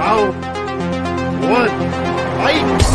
Round one, fight!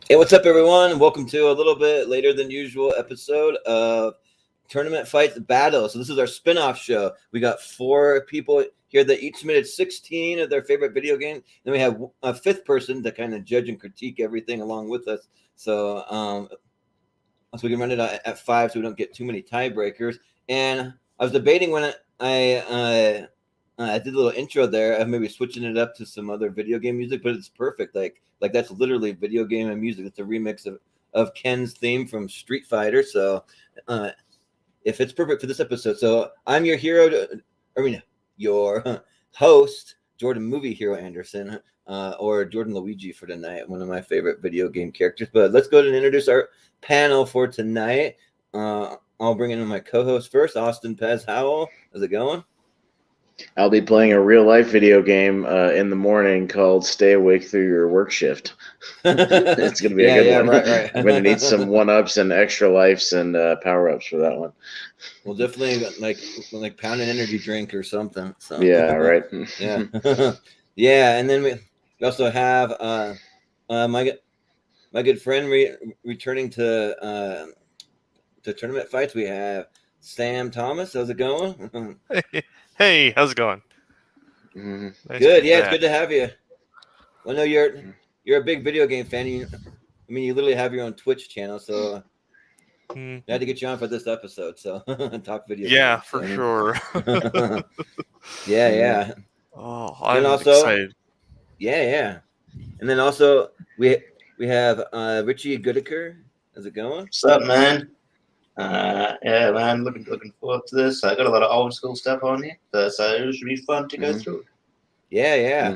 Hey, what's up, everyone? Welcome to a little bit later than usual episode of Tournament Fights Battle. So this is our spinoff show. We got 4 people here that each submitted 16 of their favorite video games. Then we have a 5th person to kind of judge and critique everything along with us. So we can run it at 5 so we don't get too many tiebreakers. And I was debating when I did a little intro there of maybe switching it up to some other video game music, but it's perfect. Like that's literally video game and music. It's a remix of Ken's theme from Street Fighter. So if it's perfect for this episode. So I'm your your host, Jordan Movie Hero Anderson, or Jordan Luigi for tonight, one of my favorite video game characters. But let's go ahead and introduce our panel for tonight. I'll bring in my co-host first, Austin Pez Howell. How's it going? I'll be playing a real-life video game in the morning called Stay Awake Through Your Work Shift. It's going to be a good one. Right. I'm going to need some one-ups and extra lives and power-ups for that one. Well, definitely like pound an energy drink or something. So. Yeah, right. Yeah. Yeah, and then we also have my good friend returning to Tournament Fights. We have Sam Thomas. How's it going? Hey, how's it going? Nice. Good, yeah, it's good to have you. Well, no, you're a big video game fan. You literally have your own Twitch channel, so I had to get you on for this episode. So talk video. Yeah, games, for sure. Yeah. Oh, I'm also, excited. Yeah. And then also we have Richie Goodacre. How's it going? What's up, man? Yeah, man, looking forward to this. I got a lot of old school stuff on here, so it should be fun to go through. Yeah.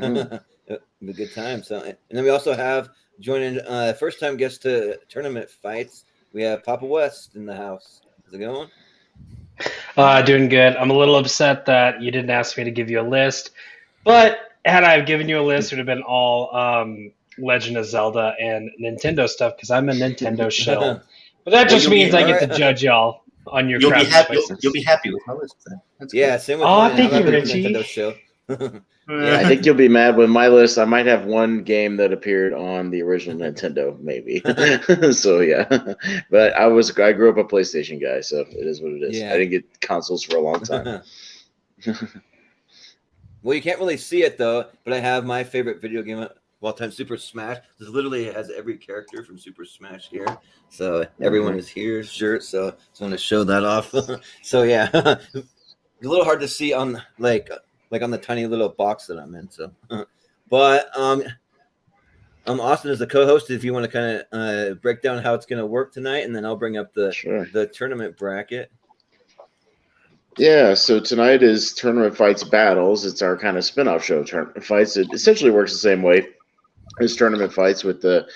It'll be a good time. So, and then we also have joining first time guest to Tournament Fights. We have Papa West in the house. How's it going? Doing good. I'm a little upset that you didn't ask me to give you a list, but had I given you a list, it would have been all Legend of Zelda and Nintendo stuff because I'm a Nintendo shill. But that just means I get to judge y'all on your crap choices. You'll be happy with my list then. Same with thank you, Richie. Nintendo show. Yeah, I think you'll be mad with my list. I might have one game that appeared on the original Nintendo, maybe. So yeah, but I grew up a PlayStation guy, so it is what it is. Yeah. I didn't get consoles for a long time. Well, you can't really see it though, but I have my favorite video game of all time, Super Smash. This literally has every character from Super Smash here. So everyone is here, shirt. So I just want to show that off. So yeah, it's a little hard to see on like on the tiny little box that I'm in. So, but Austin is the co-host. If you want to kind of break down how it's going to work tonight, and then I'll bring up the tournament bracket. Yeah, so tonight is Tournament Fights Battles. It's our kind of spin-off show, Tournament Fights. It essentially works the same way as Tournament Fights with the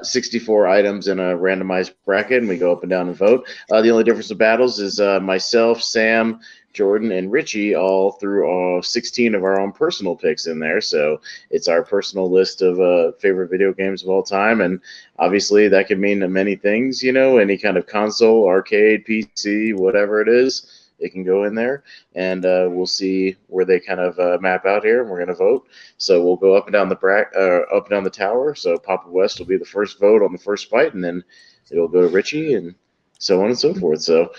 64 items in a randomized bracket, and we go up and down and vote. The only difference with battles is myself, Sam, Jordan, and Richie all threw all 16 of our own personal picks in there. So it's our personal list of favorite video games of all time. And obviously that can mean many things, any kind of console, arcade, PC, whatever it is. It can go in there, and we'll see where they kind of map out here, and we're going to vote. So we'll go up and down the tower. So Papa West will be the first vote on the first fight, and then it'll go to Richie, and so on and so forth. So,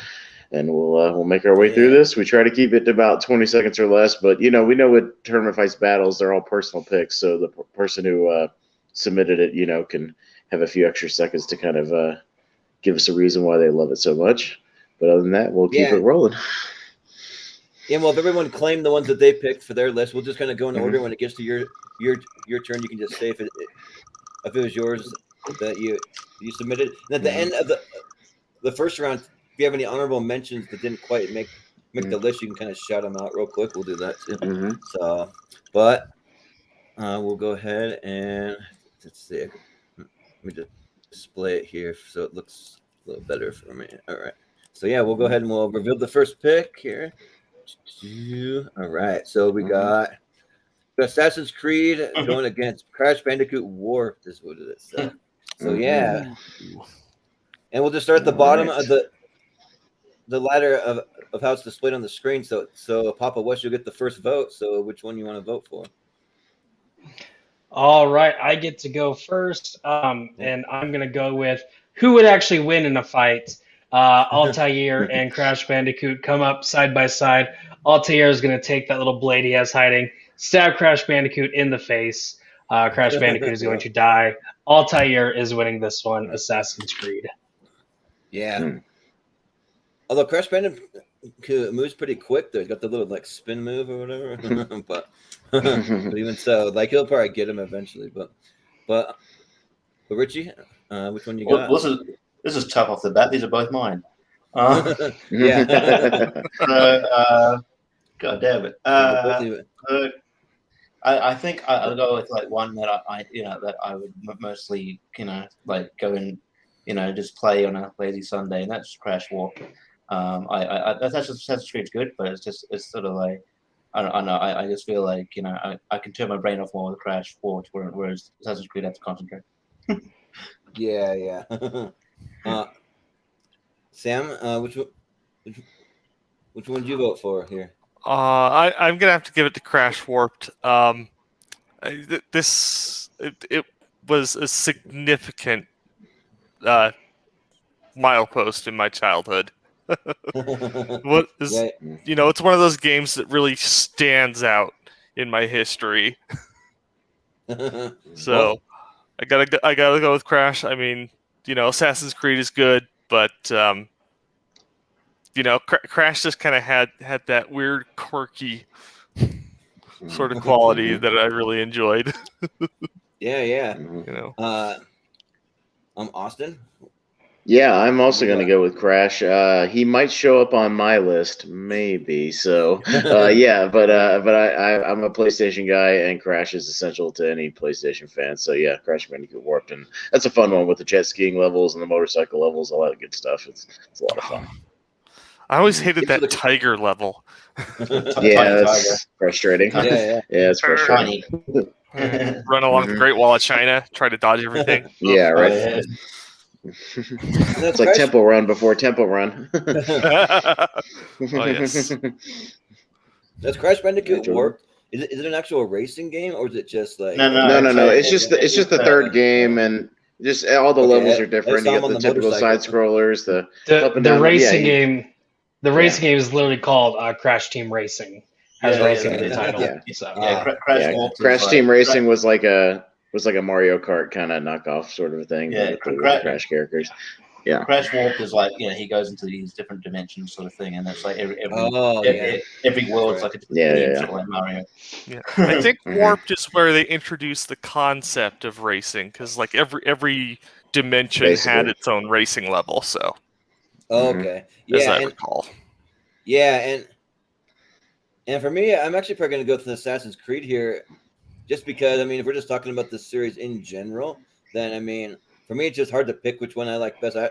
and we'll make our way through this. We try to keep it to about 20 seconds or less, but we know with Tournament Fights Battles, they're all personal picks. So the person who submitted it, can have a few extra seconds to kind of give us a reason why they love it so much. But other than that, we'll keep it rolling. Yeah, well, if everyone claimed the ones that they picked for their list, we'll just kind of go in order. When it gets to your turn, you can just say if it was yours that you submitted. And at the end of the first round, if you have any honorable mentions that didn't quite make the list, you can kind of shout them out real quick. We'll do that too. So, but we'll go ahead and let's see. Let me just display it here so it looks a little better for me. All right. So yeah, we'll go ahead and we'll reveal the first pick here. All right. So we got Assassin's Creed going against Crash Bandicoot Warped is what it is. So yeah. And we'll just start at the bottom of the ladder of how it's displayed on the screen. So Papa West, you'll get the first vote. So which one you want to vote for? All right, I get to go first, and I'm going to go with who would actually win in a fight. Altair and Crash Bandicoot come up side by side. Altair is going to take that little blade he has hiding, stab Crash Bandicoot in the face. Crash Bandicoot is going to die. Altair is winning this one, Assassin's Creed. Yeah. Although Crash Bandicoot moves pretty quick, though. He's got the little like spin move or whatever. but even so, like he'll probably get him eventually. But Richie, which one you got? Well, this is tough off the bat. These are both mine. Yeah. God damn it. I think I'll go with like one that I would mostly like go and just play on a lazy Sunday, and that's Crash Warp. Assassin's Creed's good, but it's sort of like I don't know. I just feel like I can turn my brain off more with Crash Warp, whereas Assassin's Creed I have to concentrate. Yeah. Sam, which one did you vote for here? I'm gonna have to give it to Crash Warped. It was a significant milepost in my childhood. What is it's one of those games that really stands out in my history. So I gotta go with Crash. I mean, Assassin's Creed is good, but Crash just kind of had that weird, quirky sort of quality that I really enjoyed. Yeah. Austin. Yeah, I'm also going to go with Crash. He might show up on my list, maybe. So, yeah, but I'm a PlayStation guy, and Crash is essential to any PlayStation fan. So, yeah, Crash Bandicoot Warped, and that's a fun one with the jet skiing levels and the motorcycle levels, all that good stuff. It's a lot of fun. I always hated that tiger level. Yeah, that's frustrating. Yeah, it's frustrating. Run along the Great Wall of China, try to dodge everything. Yeah, right. It's like Temple Run before Temple Run. Oh, yes. Does Crash Bandicoot Warped? Is it an actual racing game, or is it just like No. It's just the third game, and just all the levels are different. You got the typical side scrollers, the racing game. The racing game is literally called Crash Team Racing. Has racing in the title. Crash Team Racing was like a Mario Kart kind of knockoff sort of a thing. Yeah, with the Crash characters. Yeah, Crash Warp is like he goes into these different dimensions sort of thing, and that's like every world's like a different sort of like Mario. Yeah, I think Warped is where they introduced the concept of racing, because like every dimension had its own racing level. So okay, as I recall. Yeah, and for me, I'm actually probably going to go with Assassin's Creed here. Just because, I mean, if we're just talking about the series in general, then, I mean, for me, it's just hard to pick which one I like best. I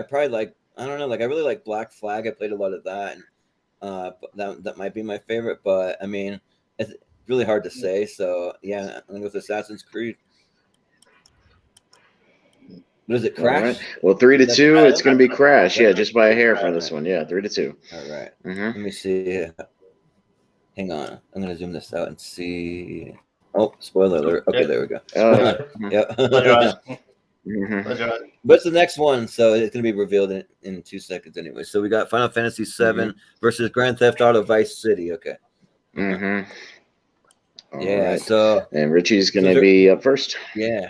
probably like, I don't know, like, I really like Black Flag. I played a lot of that, and that might be my favorite. But, I mean, it's really hard to say. So, yeah, I'm going to go with Assassin's Creed. What is it, Crash? Right. Well, 3-2, it's going to be Crash. Yeah, just by a hair for this one. Yeah, 3-2. All right. Let me see. Hang on. I'm going to zoom this out and see. Oh, spoiler alert. Okay, there we go. What's the next one? So it's going to be revealed in 2 seconds anyway. So we got Final Fantasy VII versus Grand Theft Auto Vice City. Okay. All right. So and Richie's going to be up first. Yeah.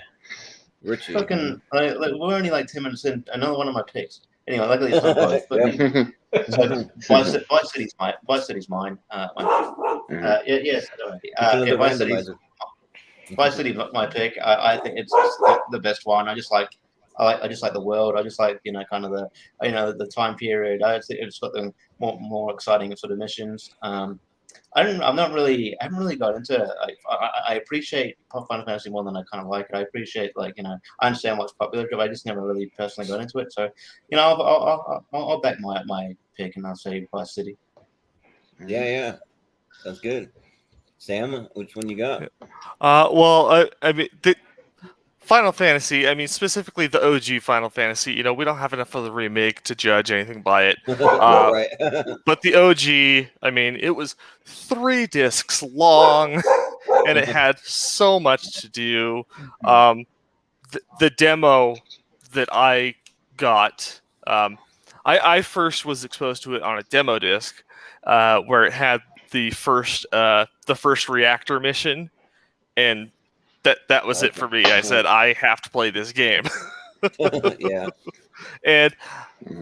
Richie. We're only like 10 minutes in. Another one of my picks. Anyway, luckily it's not both. So Vice City's mine. Yes, Vice City's my pick. I think it's just the best one. I just like the world. I just like kind of the the time period. It's got the more exciting sort of missions. I haven't really got into it. I appreciate Final Fantasy more than I kind of like it. I appreciate I understand what's popular, but I just never really personally got into it. So, I'll back my pick and I'll say Vice City. Yeah. Sounds good. Sam, which one you got? Well, I mean, the Final Fantasy, I mean, specifically the OG Final Fantasy, we don't have enough of the remake to judge anything by it. Right. But the OG, I mean, it was 3 discs long, and it had so much to do. The demo that I got, I first was exposed to it on a demo disc, where it had the first reactor mission, and that was it for me. I said I have to play this game. Yeah. And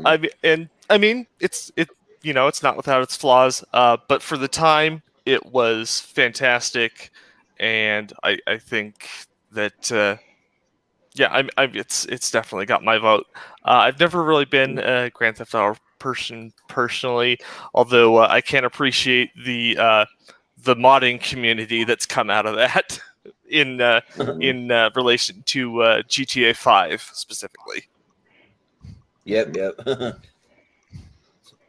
I mean it's not without its flaws, but for the time it was fantastic, and I think that it's definitely got my vote. I've never really been a Grand Theft Auto person personally, although I can appreciate the modding community that's come out of that in relation to GTA 5 specifically. Yep.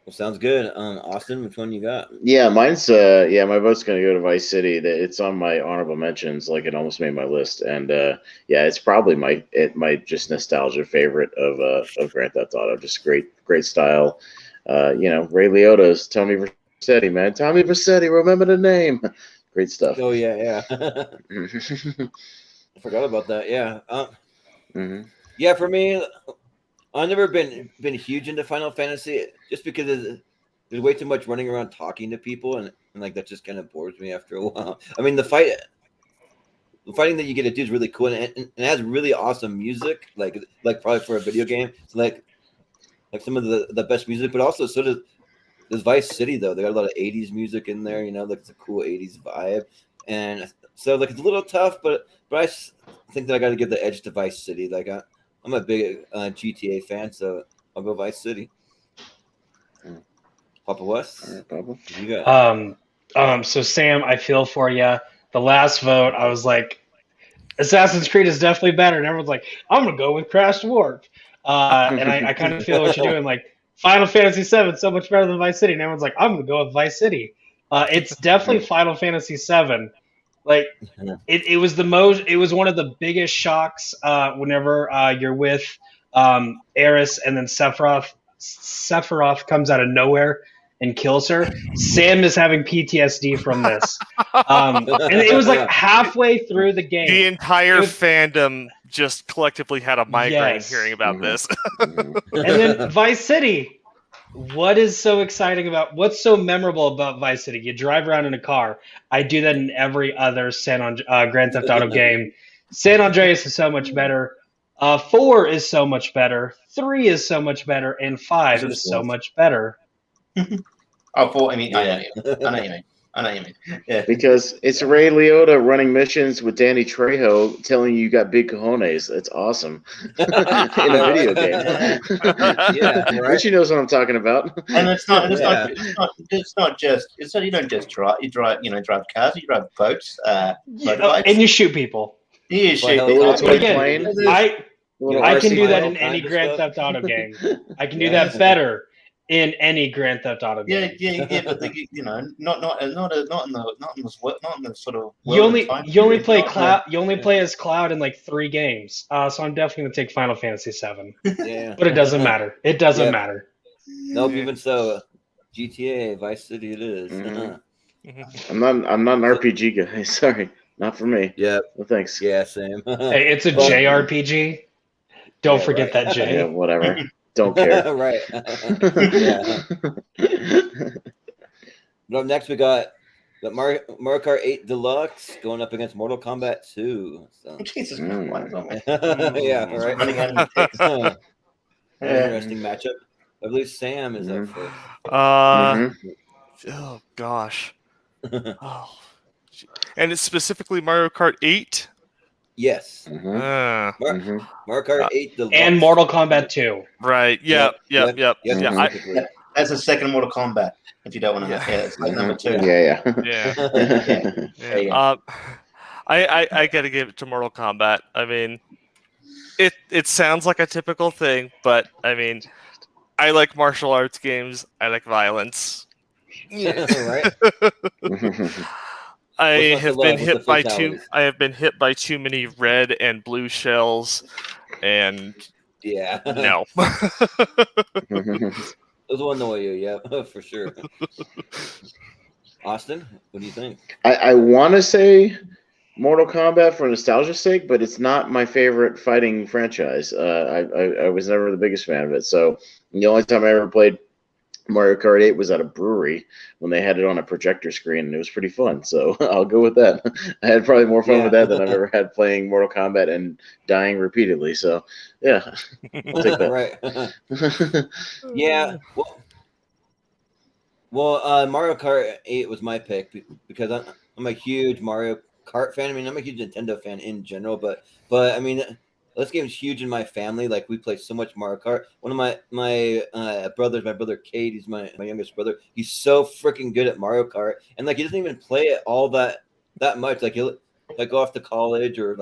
Well, sounds good. Austin, which one you got? Yeah, mine's my vote's gonna go to Vice City. It's on my honorable mentions, like it almost made my list, and it's probably my just nostalgia favorite of Grand Theft Auto. Just great style. Ray Liotta's Tommy Vercetti, man. Tommy Vercetti, remember the name. Great stuff. Oh yeah. I forgot about that. Yeah. Yeah, for me, I've never been huge into Final Fantasy just because there's way too much running around talking to people, and that just kind of bores me after a while. I mean, the fighting that you get to do is really cool, and it has really awesome music, like probably for a video game. It's like some of the best music, but also so does Vice City though. They got a lot of 80s music in there, it's a cool 80s vibe, and so it's a little tough, but I think that I got to give the edge to Vice City. I'm a big GTA fan, so I'll go Vice City. Papa West, all right, Papa. You got. So Sam, I feel for you. The last vote, I was like, Assassin's Creed is definitely better, and everyone's like, I'm gonna go with Crashed Warp. And I kind of feel what you're doing. Like Final Fantasy VII, so much better than Vice City, and everyone's like, I'm gonna go with Vice City. It's definitely Final Fantasy VII. Like it was it was one of the biggest shocks whenever you're with Eris and then Sephiroth comes out of nowhere and kills her. Sam is having PTSD from this. And it was like halfway through the game. The entire fandom just collectively had a migraine hearing about this. And then Vice City. What is so exciting what's so memorable about Vice City? You drive around in a car. I do that in every other Grand Theft Auto game. San Andreas is so much better. 4 is so much better. 3 is so much better, and 5 is so much better. 4. I mean, I know what you mean. Yeah. Because it's Ray Liotta running missions with Danny Trejo telling you got big cojones. That's awesome. In a video game. Yeah, right. Richie knows what I'm talking about. And it's not just you don't just drive. You drive cars. You drive boats. Motorbikes. And you shoot people. You shoot a little toy Again, plane. I can do that in any Grand Theft Auto game. I can do that better in any Grand Theft Auto game. Yeah, but not in the sort of. You only play Cloud. You only play as Cloud in like 3 games. So I'm definitely gonna take Final Fantasy VII. Yeah, but it doesn't matter. It doesn't matter. Nope. Even so, GTA Vice City it is. I'm not an RPG guy. Sorry, not for me. Yeah. Well, thanks. Yeah, same. Hey, it's a JRPG. Don't forget that J. Yeah, whatever. Don't care. Right. Yeah. But up next, we got Mario Kart 8 Deluxe going up against Mortal Kombat 2. So. Jesus Christ! Yeah, right. Running out of Interesting matchup. I believe Sam is up first. Oh gosh. Oh. And it's specifically Mario Kart 8. Yes. Uh, Mario Kart 8 Deluxe. And Mortal Kombat 2. Right. Yep. Yeah. That's a second Mortal Kombat. If you don't want to know, yeah, it's like number 2. Yeah. Yeah. There you go. I gotta give it to Mortal Kombat. I mean, it sounds like a typical thing, but I mean, I like martial arts games. I like violence. Right. I What's not to love with the fatalities? I have been hit by too many red and blue shells, and Yeah. no. Those will annoy you, yeah, for sure. Austin, what do you think? I want to say Mortal Kombat for nostalgia's sake, but it's not my favorite fighting franchise. I was never the biggest fan of it. So the only time I ever played Mario Kart 8 was at a brewery when they had it on a projector screen, and it was pretty fun. So I'll go with that. I had probably more fun with that than I've ever had playing Mortal Kombat and dying repeatedly. So yeah, I'll take that. Right. Yeah. Well, Mario Kart 8 was my pick because I'm a huge Mario Kart fan. I mean, I'm a huge Nintendo fan in general, but I mean, this game's huge in my family. Like, we play so much Mario Kart. One of my brothers, my brother Cade, he's my youngest brother. He's so freaking good at Mario Kart, and like he doesn't even play it all that much. Like he'll like go off to college or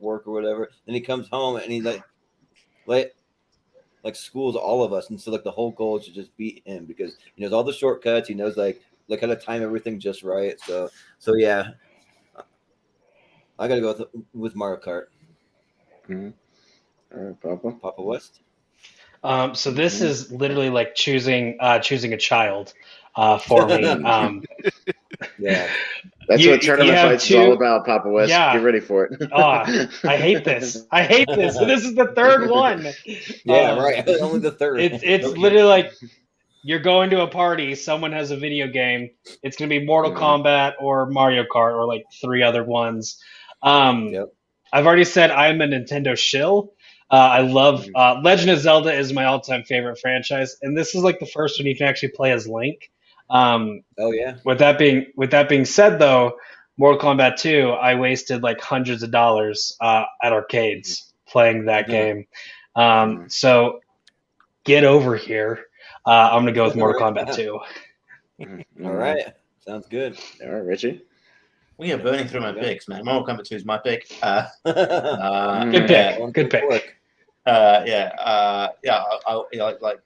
work or whatever. Then he comes home and he like schools all of us, and so like the whole goal is to just beat him because he knows all the shortcuts. He knows like how to time everything just right. So yeah, I gotta go with Mario Kart. Mm-hmm. All right, Papa West. So this is literally like choosing a child for me. Yeah. That's what Tournament Fights is all about, Papa West. Yeah. Get ready for it. I hate this. This is the third one. Yeah, right. Only the third. It's literally like you're going to a party, someone has a video game. It's going to be Mortal Kombat or Mario Kart or like 3 other ones. Yep. I've already said I'm a Nintendo shill. I love Legend of Zelda is my all-time favorite franchise, and this is like the first one you can actually play as Link. Oh yeah. With that being said, though, Mortal Kombat 2, I wasted like hundreds of dollars at arcades playing that game. So get over here. I'm gonna go with Mortal Kombat 2. All right, sounds good. All right, Richie. We are burning through my picks, man. Mortal Kombat 2 is my pick. Good pick. Good pick. Like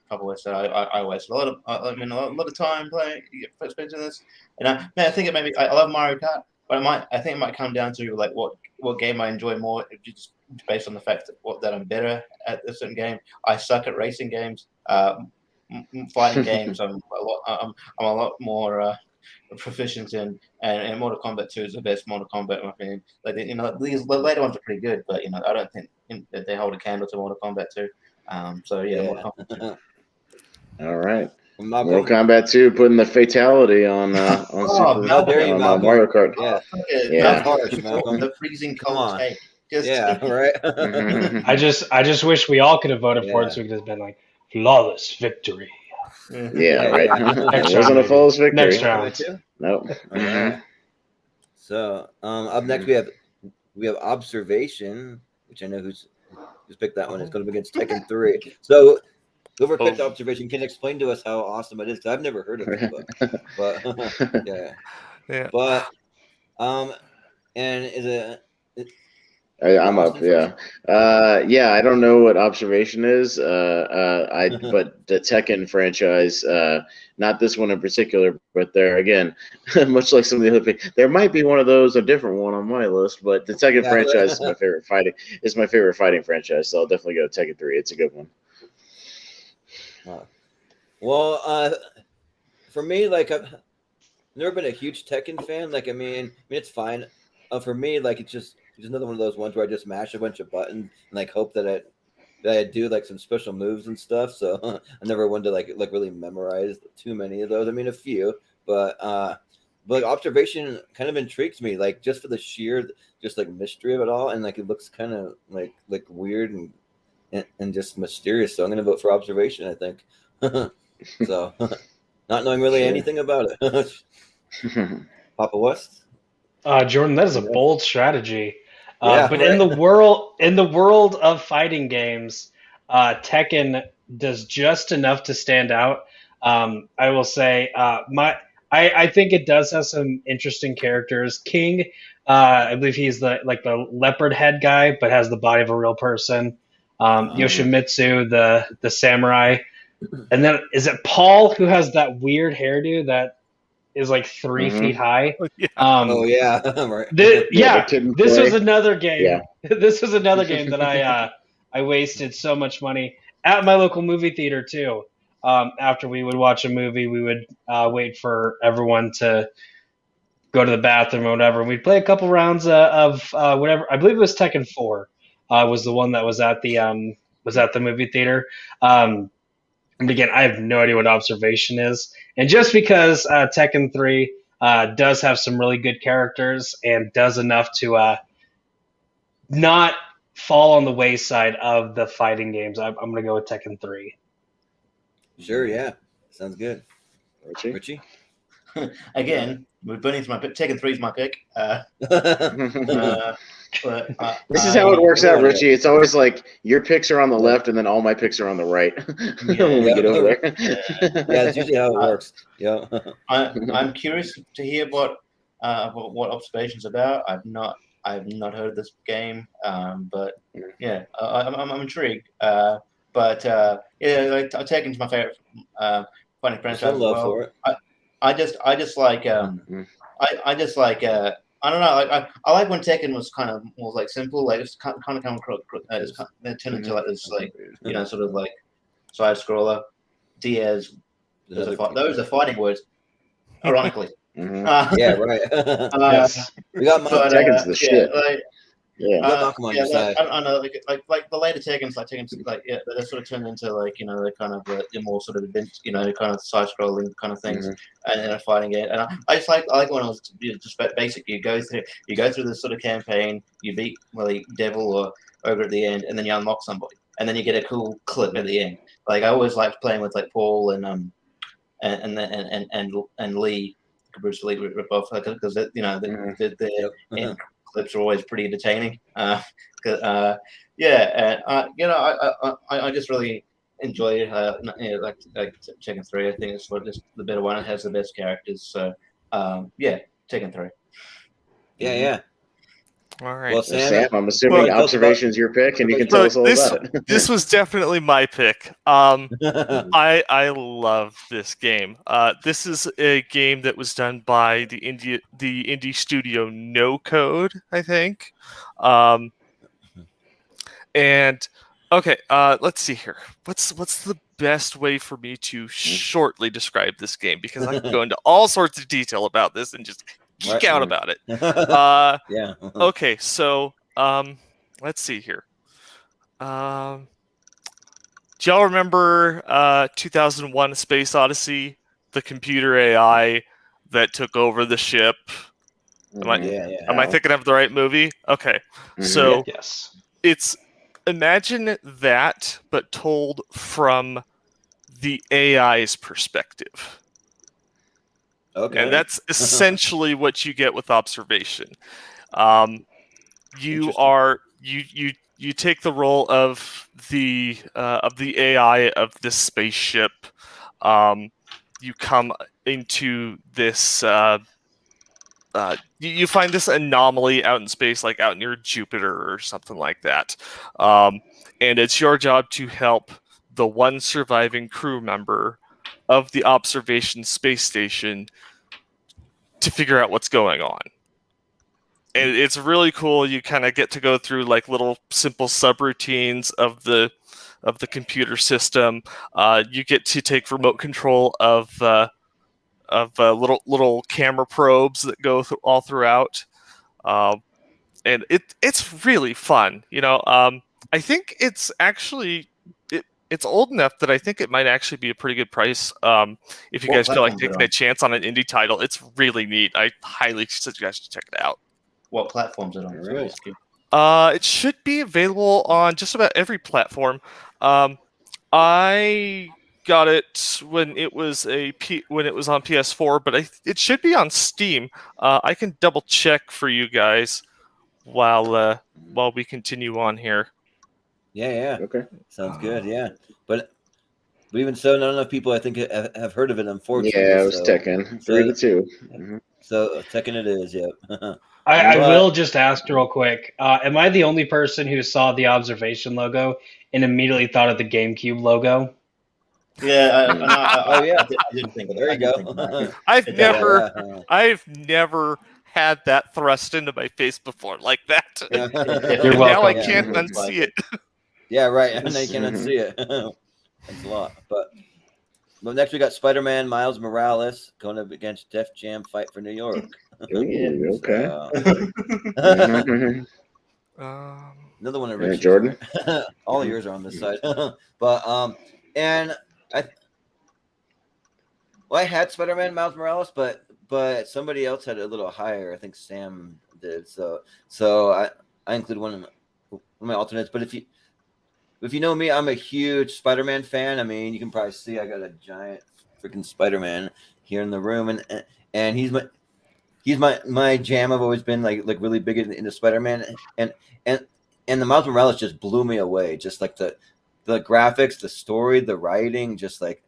Papa West said, I wasted a lot of time playing first person in this. Man, I think I love Mario Kart, but I think it might come down to like what game I enjoy more, just based on the fact that I'm better at a certain game. I suck at racing games, fighting games. I'm a lot more proficient in, and Mortal Kombat 2 is the best Mortal Kombat in my opinion. Like these later ones are pretty good, but I don't think that they hold a candle to Mortal Kombat 2. Mortal Kombat 2. All right. Mortal Kombat 2 putting the fatality on Mario Kart. Yeah. Harsh, the freezing cold tape. Right. I just wish we all could have voted for it so we could have been like flawless victory. Yeah, right. Next It wasn't a flawless victory. Next round. Nope. So up next we have observation, which I know who's picked that one. It's going to be against Tekken 3. So whoever picked observation can explain to us how awesome it is. Because I've never heard of it, but yeah. But and is it? I'm up. Yeah. I don't know what observation is. But the Tekken franchise, not this one in particular, but there again, much like some of the other picks, there might be one of those, a different one on my list. But the Tekken franchise is my favorite fighting. Is my favorite fighting franchise, so I'll definitely go Tekken 3. It's a good one. Well, for me, like I've never been a huge Tekken fan. Like I mean it's fine. For me, like it's just another one of those ones where I just mash a bunch of buttons and like hope that I do like some special moves and stuff. So I never wanted to like really memorize too many of those. I mean a few, but like observation kind of intrigues me, like just for the sheer just like mystery of it all, and like it looks kind of like weird and just mysterious. So I'm gonna vote for observation, I think. So not knowing really anything about it. Papa West. Jordan, that is a bold strategy. But in the world of fighting games, Tekken does just enough to stand out. I will say I think it does have some interesting characters. King, I believe he's the leopard head guy, but has the body of a real person. Yoshimitsu, the samurai, and then is it Paul who has that weird hairdo that is like 3 feet high? Yeah. Oh yeah, right. Yeah, the kid in this play. was another game. Yeah. This was another game that I wasted so much money at my local movie theater too. After we would watch a movie, we would wait for everyone to go to the bathroom or whatever. We'd play a couple rounds of whatever. I believe it was Tekken 4 was the one that was at the movie theater. And again, I have no idea what observation is. And just because Tekken 3 does have some really good characters and does enough to not fall on the wayside of the fighting games, I'm going to go with Tekken 3. Sure, yeah, sounds good. Richie? Richie? Again, we're burning through my pick. Tekken 3 is my pick. But This is how it works out, Richie. It's always like your picks are on the left, and then all my picks are on the right when we get over there. Yeah, that's usually how it works. Yeah. I'm curious to hear what observations about. I've not heard of this game, but yeah, I'm intrigued. But yeah, like Tekken's my favorite fighting franchise as love well. for it. I just like I don't know. I like when Tekken was kind of more like simple, like it's kind of come across. It turned into like this, like sort of like side scroller. Diaz. Those are fighting words. Ironically. Yeah, right. Yes. We got Tekken's the shit. we got Malcolm on your side. I know, like the later Tekkens, they sort of turned into like the kind of the more sort of kind of side scrolling kind of things, and a fighting game. And I like when I was just basic. You go through this sort of campaign, you beat devil or ogre at the end, and then you unlock somebody, and then you get a cool clip at the end. Like I always liked playing with like Paul and Lee, Bruce Lee ripoff, because the end clips are always pretty entertaining. I just really enjoy like Tekken 3. I think it's just the better one. It has the best characters. So Tekken 3. Yeah. All right. Well, Sam, I'm assuming observation's your pick, and you can tell us all about it. This was definitely my pick. I love this game. This is a game that was done by the indie studio No Code, I think. And okay, let's see here. What's the best way for me to shortly describe this game? Because I can go into all sorts of detail about this and just geek out about it. Yeah. Okay, so let's see here. Do y'all remember 2001: A Space Odyssey? The computer AI that took over the ship. Am I thinking of the right movie? Okay, so Yes. it's imagine that, but told from the AI's perspective. Okay. And that's essentially what you get with observation. You take the role of the AI of this spaceship. You come into this. You find this anomaly out in space, like out near Jupiter or something like that, and it's your job to help the one surviving crew member of the observation space station to figure out what's going on. And it's really cool. You kind of get to go through like little simple subroutines of the computer system. You get to take remote control of little camera probes that go all throughout, and it's really fun. I think it's actually it's old enough that I think it might actually be a pretty good price. If you guys feel like taking a chance on an indie title, it's really neat. I highly suggest you check it out. What platforms are it on? Really? It should be available on just about every platform. I got it when it was on PS4, but it should be on Steam. I can double check for you guys while we continue on here. Yeah. Okay. Sounds good. Yeah, but But even so, not enough people I think have heard of it. Unfortunately, Yeah, it was so, Tekken 3-2. Mhm. So Tekken it is. Yep. I But- will just ask real quick. Am I the only person who saw the observation logo and immediately thought of the GameCube logo? Yeah, Oh, yeah. I didn't think of that. There I you didn't go. think of that. I've Yeah, never, yeah. I've never had that thrust into my face before like that. Yeah. You're Now I welcome. can't Yeah. unsee it. Yeah, right. And they can unsee it. That's a lot. But next we got Spider-Man Miles Morales going up against Def Jam Fight for New York. Ooh, okay. So, Um, another one of Yeah, Richie's, Jordan? right? All of yours are on this side. But and I had Spider-Man Miles Morales, but somebody else had it a little higher. I think Sam did. So I include one of my alternates. But if you know me, I'm a huge Spider-Man fan. I mean, you can probably see I got a giant freaking Spider-Man here in the room, and he's my jam. I've always been like really big into Spider-Man, and the Miles Morales just blew me away. Just like the graphics, the story, the writing, just like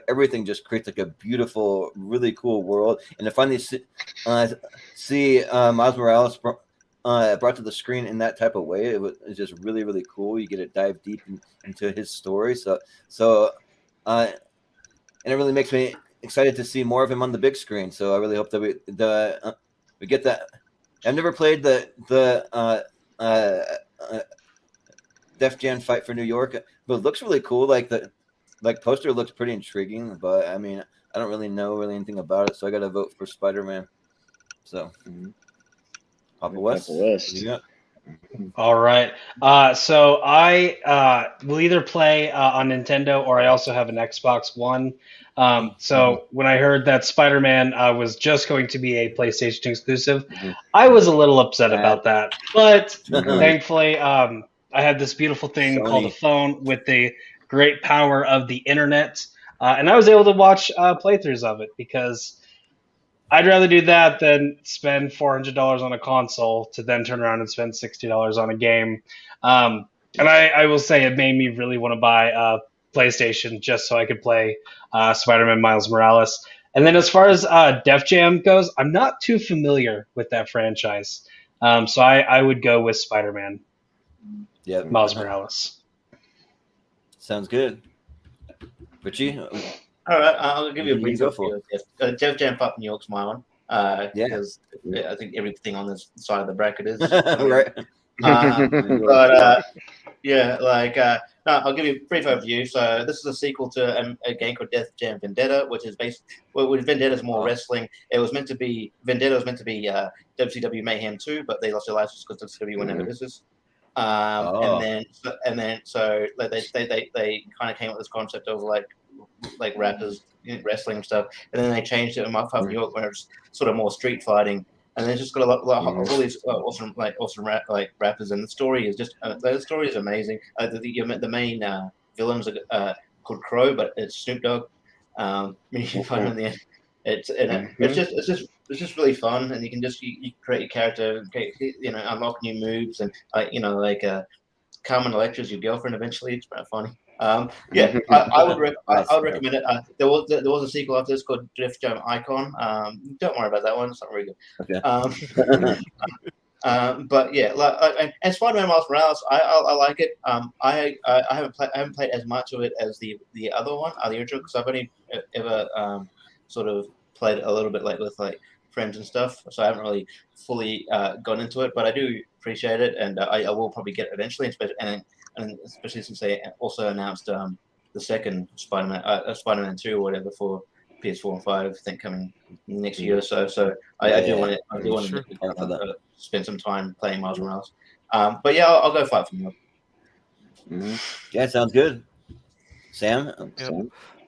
everything just creates like a beautiful, really cool world. And to finally see Miles Morales brought to the screen in that type of way, it's just really, really cool. You get to dive deep into his story. And it really makes me excited to see more of him on the big screen. So I really hope that we get that. I've never played the Def Jam Fight for New York, but it looks really cool. Like the poster looks pretty intriguing, but I mean, I don't really know anything about it, so I got to vote for Spider-Man. So, Papa West. Yeah. All right. So I will either play on Nintendo or I also have an Xbox One. So when I heard that Spider-Man was just going to be a PlayStation exclusive, I was a little upset about that. But thankfully, I had this beautiful thing called a phone with the great power of the internet, and I was able to watch playthroughs of it because I'd rather do that than spend $400 on a console to then turn around and spend $60 on a game. And I will say it made me really want to buy a PlayStation just so I could play Spider-Man Miles Morales. And then as far as Def Jam goes, I'm not too familiar with that franchise. So I would go with Spider-Man Miles Morales. Sounds good. Richie? All right, I'll give you a brief go for overview. Def Jam Fight for New York's my one. Because I think everything on this side of the bracket is. Right. I'll give you a brief overview. So this is a sequel to a game called Def Jam Vendetta, which is Vendetta's more wrestling. It was meant to be Vendetta was meant to be WCW Mayhem 2, but they lost their license because WCW went out of business. And then they kind of came up with this concept of like rappers wrestling stuff, and then they changed it in My Five New York where it's sort of more street fighting, and they just got a lot all these awesome rappers, and the story is just the story is amazing. The main villains are called Crow, but it's Snoop Dogg. You find in the end, it's just really fun, and you can just you create your character, unlock new moves, and Carmen Electra's your girlfriend eventually. It's kind of funny. I would recommend it. There was a sequel after this called Def Jam Icon. Don't worry about that one; it's not very good. Okay. But yeah, and Spider-Man Miles Morales, I like it. I haven't played as much of it as the other one, the original, because I've only ever sort of played a little bit with friends and stuff, so I haven't really fully gone into it. But I do appreciate it, and I will probably get it eventually, and especially since they also announced the second Spider-Man 2 or whatever for PS4 and 5, I think coming next year or so. So I do want to spend some time playing Miles Morales. But yeah, I'll go Fight for New York. Yeah, sounds good. Sam?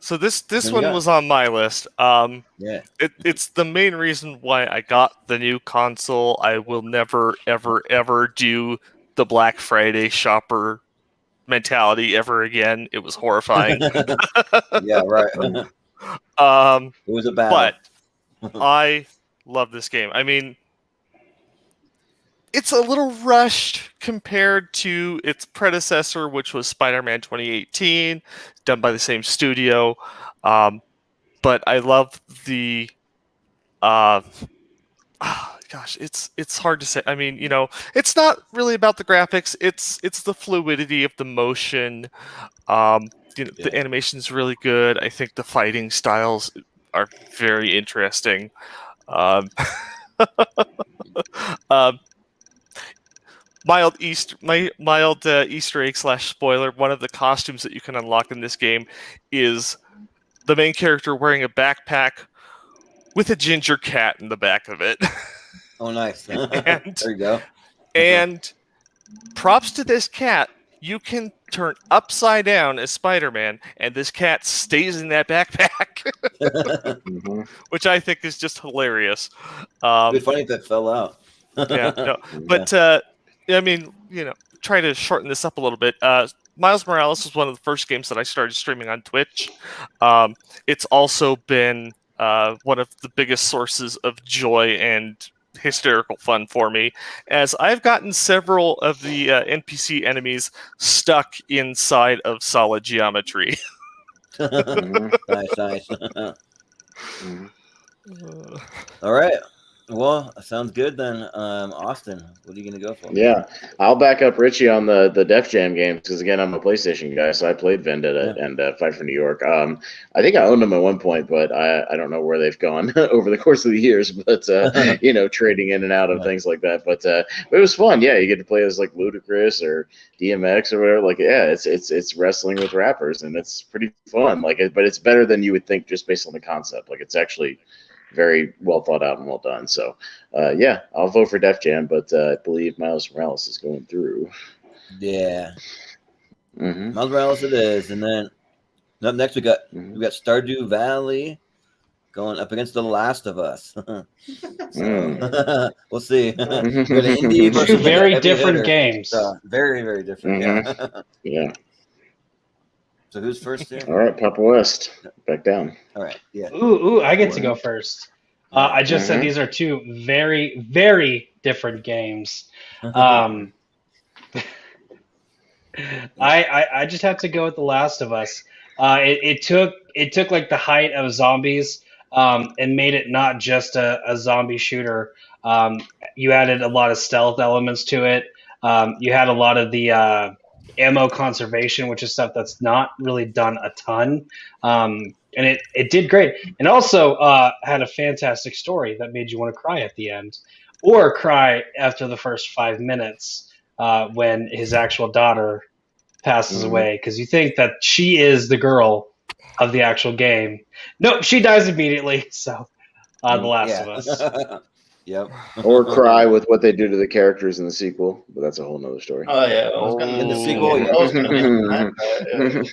So this one was on my list. It's the main reason why I got the new console. I will never, ever, ever do the Black Friday shopper mentality ever again. It was horrifying. Yeah, right. It was a battle. But I love this game. I mean, it's a little rushed compared to its predecessor, which was Spider-Man 2018, done by the same studio. But I love the gosh, it's hard to say. I mean, it's not really about the graphics. It's the fluidity of the motion. The animation's really good. I think the fighting styles are very interesting. Um, mild Easter egg / spoiler. One of the costumes that you can unlock in this game is the main character wearing a backpack with a ginger cat in the back of it. Oh, nice. There you go. And props to this cat. You can turn upside down as Spider-Man, and this cat stays in that backpack, which I think is just hilarious. It'd be funny if that fell out. But I mean, try to shorten this up a little bit. Miles Morales was one of the first games that I started streaming on Twitch. It's also been one of the biggest sources of joy and hysterical fun for me, as I've gotten several of the NPC enemies stuck inside of solid geometry. Nice. All right. Well, sounds good then. Austin, what are you gonna go for? Yeah, I'll back up Richie on the Def Jam games because again, I'm a PlayStation guy, so I played Vendetta and Fight for New York. I think I owned them at one point, but I don't know where they've gone over the course of the years. But trading in and out of things like that. But it was fun. Yeah, you get to play as like Ludacris or DMX or whatever. Like, yeah, it's wrestling with rappers, and it's pretty fun. Like, but it's better than you would think just based on the concept. Like, it's actually very well thought out and well done. So, yeah, I'll vote for Def Jam, but I believe Miles Morales is going through. Yeah. Miles Morales it is. And then up next we got Stardew Valley going up against The Last of Us. We'll see. Two very different games. Very, very different. Yeah. So who's first here? All right, Papa West, back down. All right, yeah. Ooh, I get to go first. I just said these are two very, very different games. I just have to go with The Last of Us. It took like the height of zombies and made it not just a zombie shooter. You added a lot of stealth elements to it. You had a lot of the ammo conservation, which is stuff that's not really done a ton. And it did great. And also had a fantastic story that made you want to cry at the end. Or cry after the first 5 minutes when his actual daughter passes away. Because you think that she is the girl of the actual game. Nope, she dies immediately. So The Last of Us. Yep. Or cry with what they do to the characters in the sequel, but that's a whole nother story. Oh yeah, in the sequel.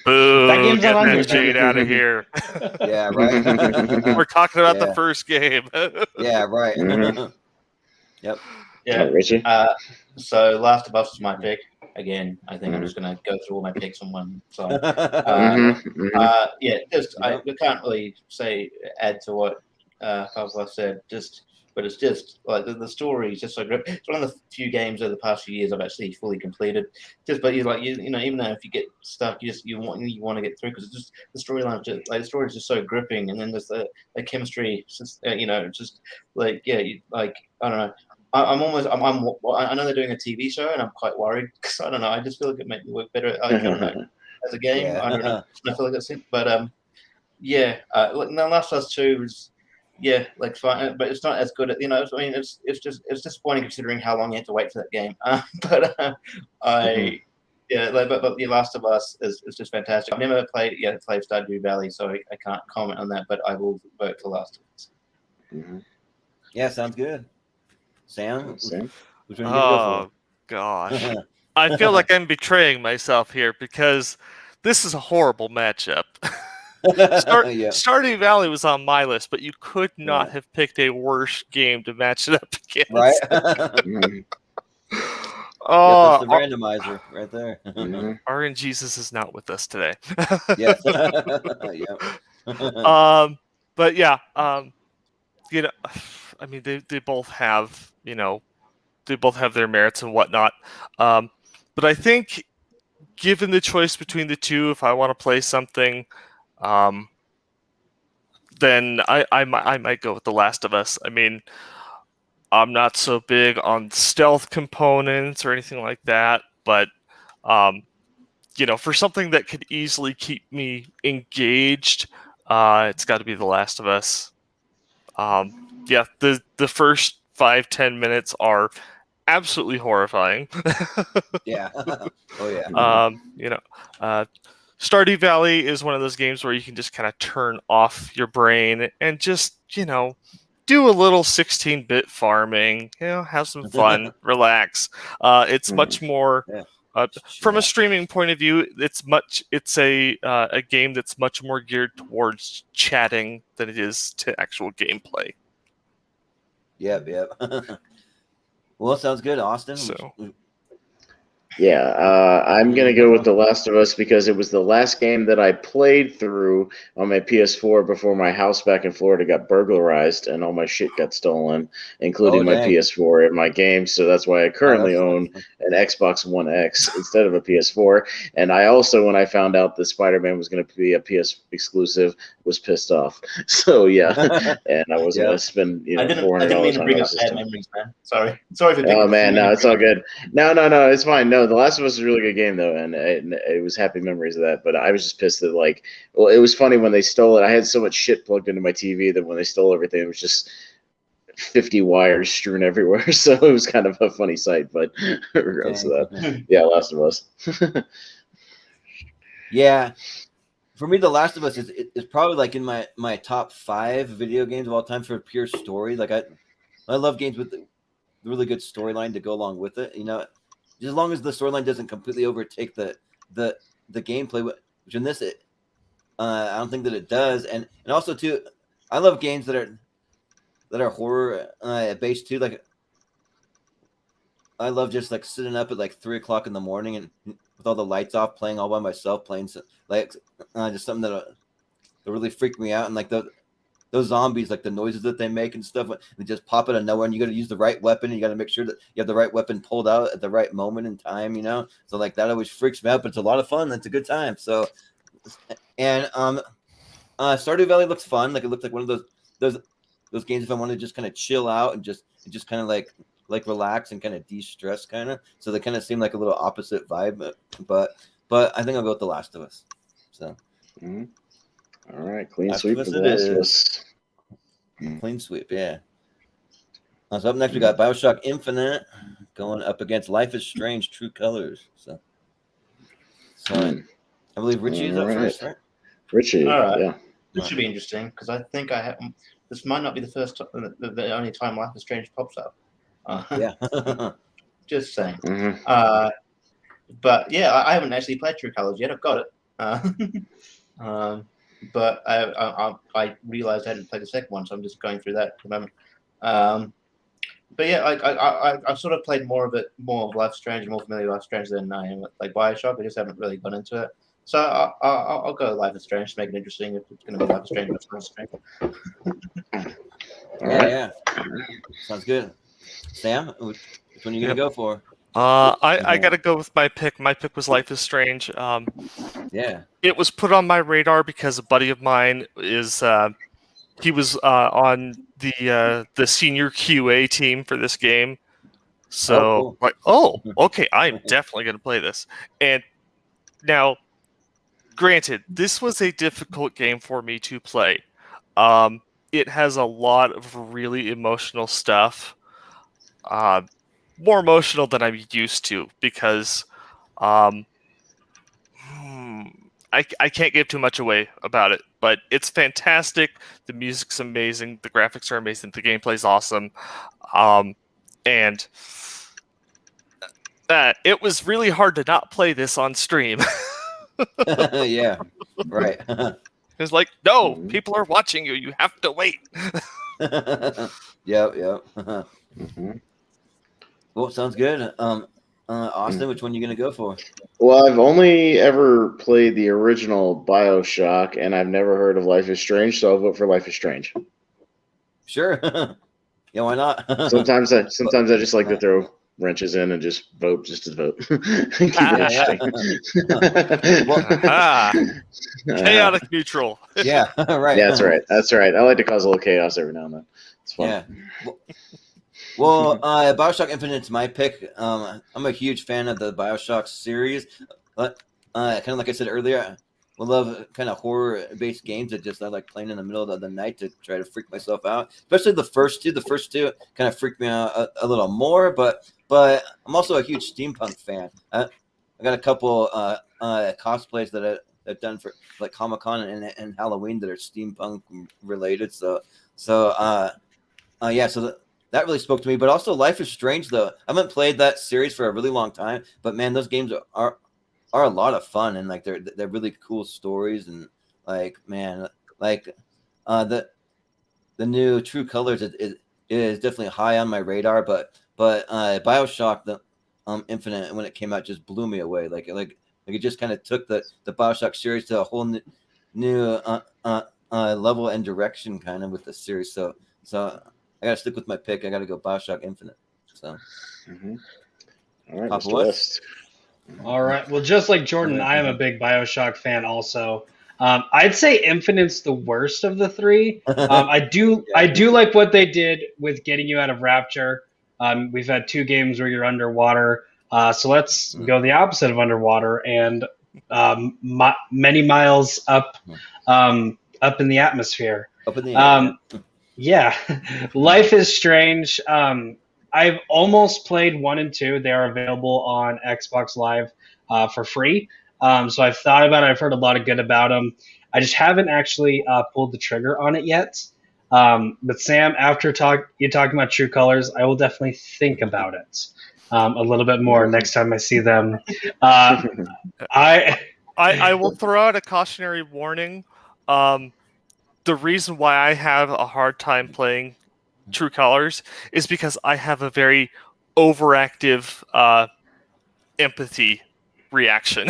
Boo! That game's Get not on that here. Jade out of here. Yeah, right. We're talking about the first game. Yeah, right. Yep. Yeah, Richie. So Last of Us is my pick. Again, I think I'm just going to go through all my picks on one side. We can't really add to what Pavlov said. But it's just like the story is just so great. It's one of the few games over the past few years I've actually fully completed. Even though if you get stuck, you want to get through because it's just the storyline. The story is just so gripping, and then there's the chemistry. It's just, just like I don't know. I know they're doing a TV show, and I'm quite worried because I don't know. I just feel like it made me work better. I don't know as a game. Yeah. I don't know. I feel like that's it. But now Last of Us 2 was. Yeah, like fine, but it's not as good. It's disappointing considering how long you had to wait for that game. But The Last of Us is just fantastic. I've never played Stardew Valley, so I can't comment on that. But I will vote for Last of Us. Yeah, sounds good. Sam, which one you gonna Oh gosh, I feel like I'm betraying myself here because this is a horrible matchup. Stardew Valley was on my list, but you could not have picked a worse game to match it up against. Right? Oh, that's the randomizer right there. RNG Jesus is not with us today. Yes. But yeah, I mean, they both have they both have their merits and whatnot. But I think, given the choice between the two, if I want to play something, then I might go with The Last of Us. I mean, I'm not so big on stealth components or anything like that, but for something that could easily keep me engaged, it's got to be The Last of Us. The first 5-10 minutes are absolutely horrifying. Yeah. Oh yeah. Stardew Valley is one of those games where you can just kind of turn off your brain and just, do a little 16-bit farming, have some fun, relax. It's much more, from a streaming point of view, it's a game that's much more geared towards chatting than it is to actual gameplay. Yep. Well, sounds good, Austin. I'm going to go with The Last of Us because it was the last game that I played through on my PS4 before my house back in Florida got burglarized and all my shit got stolen, including my PS4 and my games. So that's why I currently own an Xbox One X instead of a PS4. And I also, when I found out that Spider-Man was going to be a PS exclusive, was pissed off. So yeah, and I wasn't going to spend $400 I didn't mean to bring up bad memories, man. Sorry for picking Oh man, no, it's all good. No, it's fine. No, The Last of Us is a really good game though, and it was happy memories of that. But I was just pissed that it was funny when they stole it. I had so much shit plugged into my TV that when they stole everything, it was just 50 wires strewn everywhere. So it was kind of a funny sight. But regardless of that, yeah, Last of Us. Yeah, for me, The Last of Us is probably in my top 5 video games of all time for pure story. I love games with the really good storyline to go along with it. As long as the storyline doesn't completely overtake the gameplay, which in this I don't think that it does. And also too, I love games that are horror based too. I love just sitting up at 3 o'clock in the morning and with all the lights off, playing all by myself, playing just something that really freak me out. And those zombies, the noises that they make and stuff, they just pop out of nowhere, and you got to use the right weapon. And you got to make sure that you have the right weapon pulled out at the right moment in time. So that always freaks me out, but it's a lot of fun. It's a good time. So, and Stardew Valley looks fun. It looks like one of those games if I want to just kind of chill out and just kind of relax and kind of de-stress kind of. So they kind of seem like a little opposite vibe, but I think I'll go with The Last of Us. So. Mm-hmm. All right, clean sweep for The Last of Us. Clean sweep, yeah. So up next, we got Bioshock Infinite going up against Life is Strange: True Colors. So I believe Richie is up first, right? Richie, all right. Yeah. This should be interesting because I think this might not be the first time, the only time Life is Strange pops up. Yeah. Just saying. Mm-hmm. But yeah, I haven't actually played True Colors yet. I've got it. But I realized I hadn't played the second one, so I'm just going through that at the moment. But yeah, I've sort of played more of Life is Strange and more familiar with Life is Strange than I am with Bioshock. I just haven't really gone into it. So I'll go Life is Strange to make it interesting if it's going to be Life is Strange. Life is Strange. Yeah. Sounds good. Sam, which one are you going to go for? I gotta go with my pick. My pick was Life is Strange. Yeah. It was put on my radar because a buddy of mine he was on the senior QA team for this game. So okay, I'm definitely gonna play this. And now, granted, this was a difficult game for me to play. It has a lot of really emotional stuff. More emotional than I'm used to because I can't give too much away about it, but it's fantastic. The music's amazing. The graphics are amazing. The gameplay's awesome. And it was really hard to not play this on stream. Yeah, right. It's no, people are watching you. You have to wait. Yep. Mm-hmm. Well, sounds good. Austin, which one are you going to go for? Well, I've only ever played the original Bioshock, and I've never heard of Life is Strange, so I'll vote for Life is Strange. Sure. Yeah, why not? Sometimes I just like to throw wrenches in and just vote just to vote. Keep it interesting. Chaotic neutral. Yeah, right. Yeah, that's right. I like to cause a little chaos every now and then. It's fun. Yeah. Well, Bioshock Infinite's my pick. I'm a huge fan of the Bioshock series, but kind of like I said earlier, I love kind of horror-based games that just I like playing in the middle of the night to try to freak myself out. Especially the first two. The first two kind of freaked me out a little more, but I'm also a huge steampunk fan. I got a couple cosplays that I've done for like Comic-Con and Halloween that are steampunk related. So that really spoke to me. But also Life is Strange, though. I haven't played that series for a really long time, but man, those games are a lot of fun, and like they're really cool stories, and like man, like the new True Colors is definitely high on my radar, but Bioshock Infinite when it came out just blew me away. Like it just kind of took the Bioshock series to a whole new level and direction kind of with the series. So I gotta stick with my pick. I gotta go Bioshock Infinite. So, all right, Papa Mr. West. West. All right. Well, just like Jordan, I am a big Bioshock fan also. I'd say Infinite's the worst of the three. I do like what they did with getting you out of Rapture. We've had 2 games where you're underwater. So let's go the opposite of underwater and many miles up in the atmosphere. Up in the air. Yeah. Life is Strange. I've almost played 1 and 2. They are available on Xbox Live for free. So I've thought about it. I've heard a lot of good about them. I just haven't actually pulled the trigger on it yet. But Sam, after you talking about True Colors, I will definitely think about it a little bit more next time I see them. I will throw out a cautionary warning. The reason why I have a hard time playing True Colors is because I have a very overactive empathy reaction.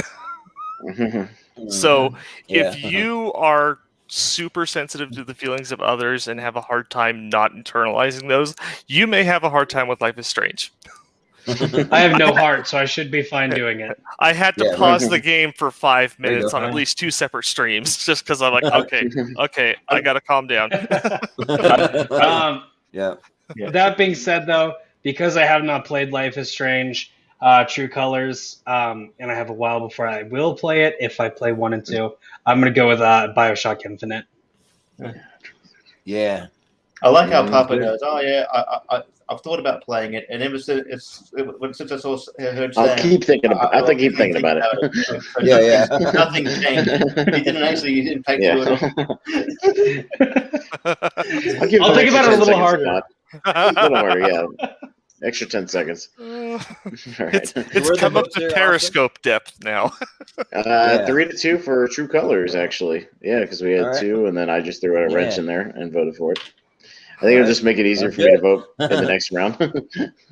So if you are super sensitive to the feelings of others and have a hard time not internalizing those, you may have a hard time with Life is Strange. I have no heart, so I should be fine doing it. I had to pause the game for 5 minutes on at least 2 separate streams just because I'm like, okay, I gotta calm down. That being said, though, because I have not played Life is Strange, True Colors, and I have a while before I will play it, if I play 1 and 2, I'm going to go with Bioshock Infinite. Yeah. I like how Papa goes, oh yeah, I've thought about playing it, and since I heard Sam, I'll keep thinking about it. I keep thinking about it. Yeah. Nothing changed. He didn't impact you at all. I'll think about it a little harder. A little harder, yeah. Extra 10 seconds. All right. It's come up to Periscope depth now. 3-2 for True Colors, actually. Yeah, because we had 2, and then I just threw out a wrench in there and voted for it. I think it'll just make it easier for me to vote in the next round.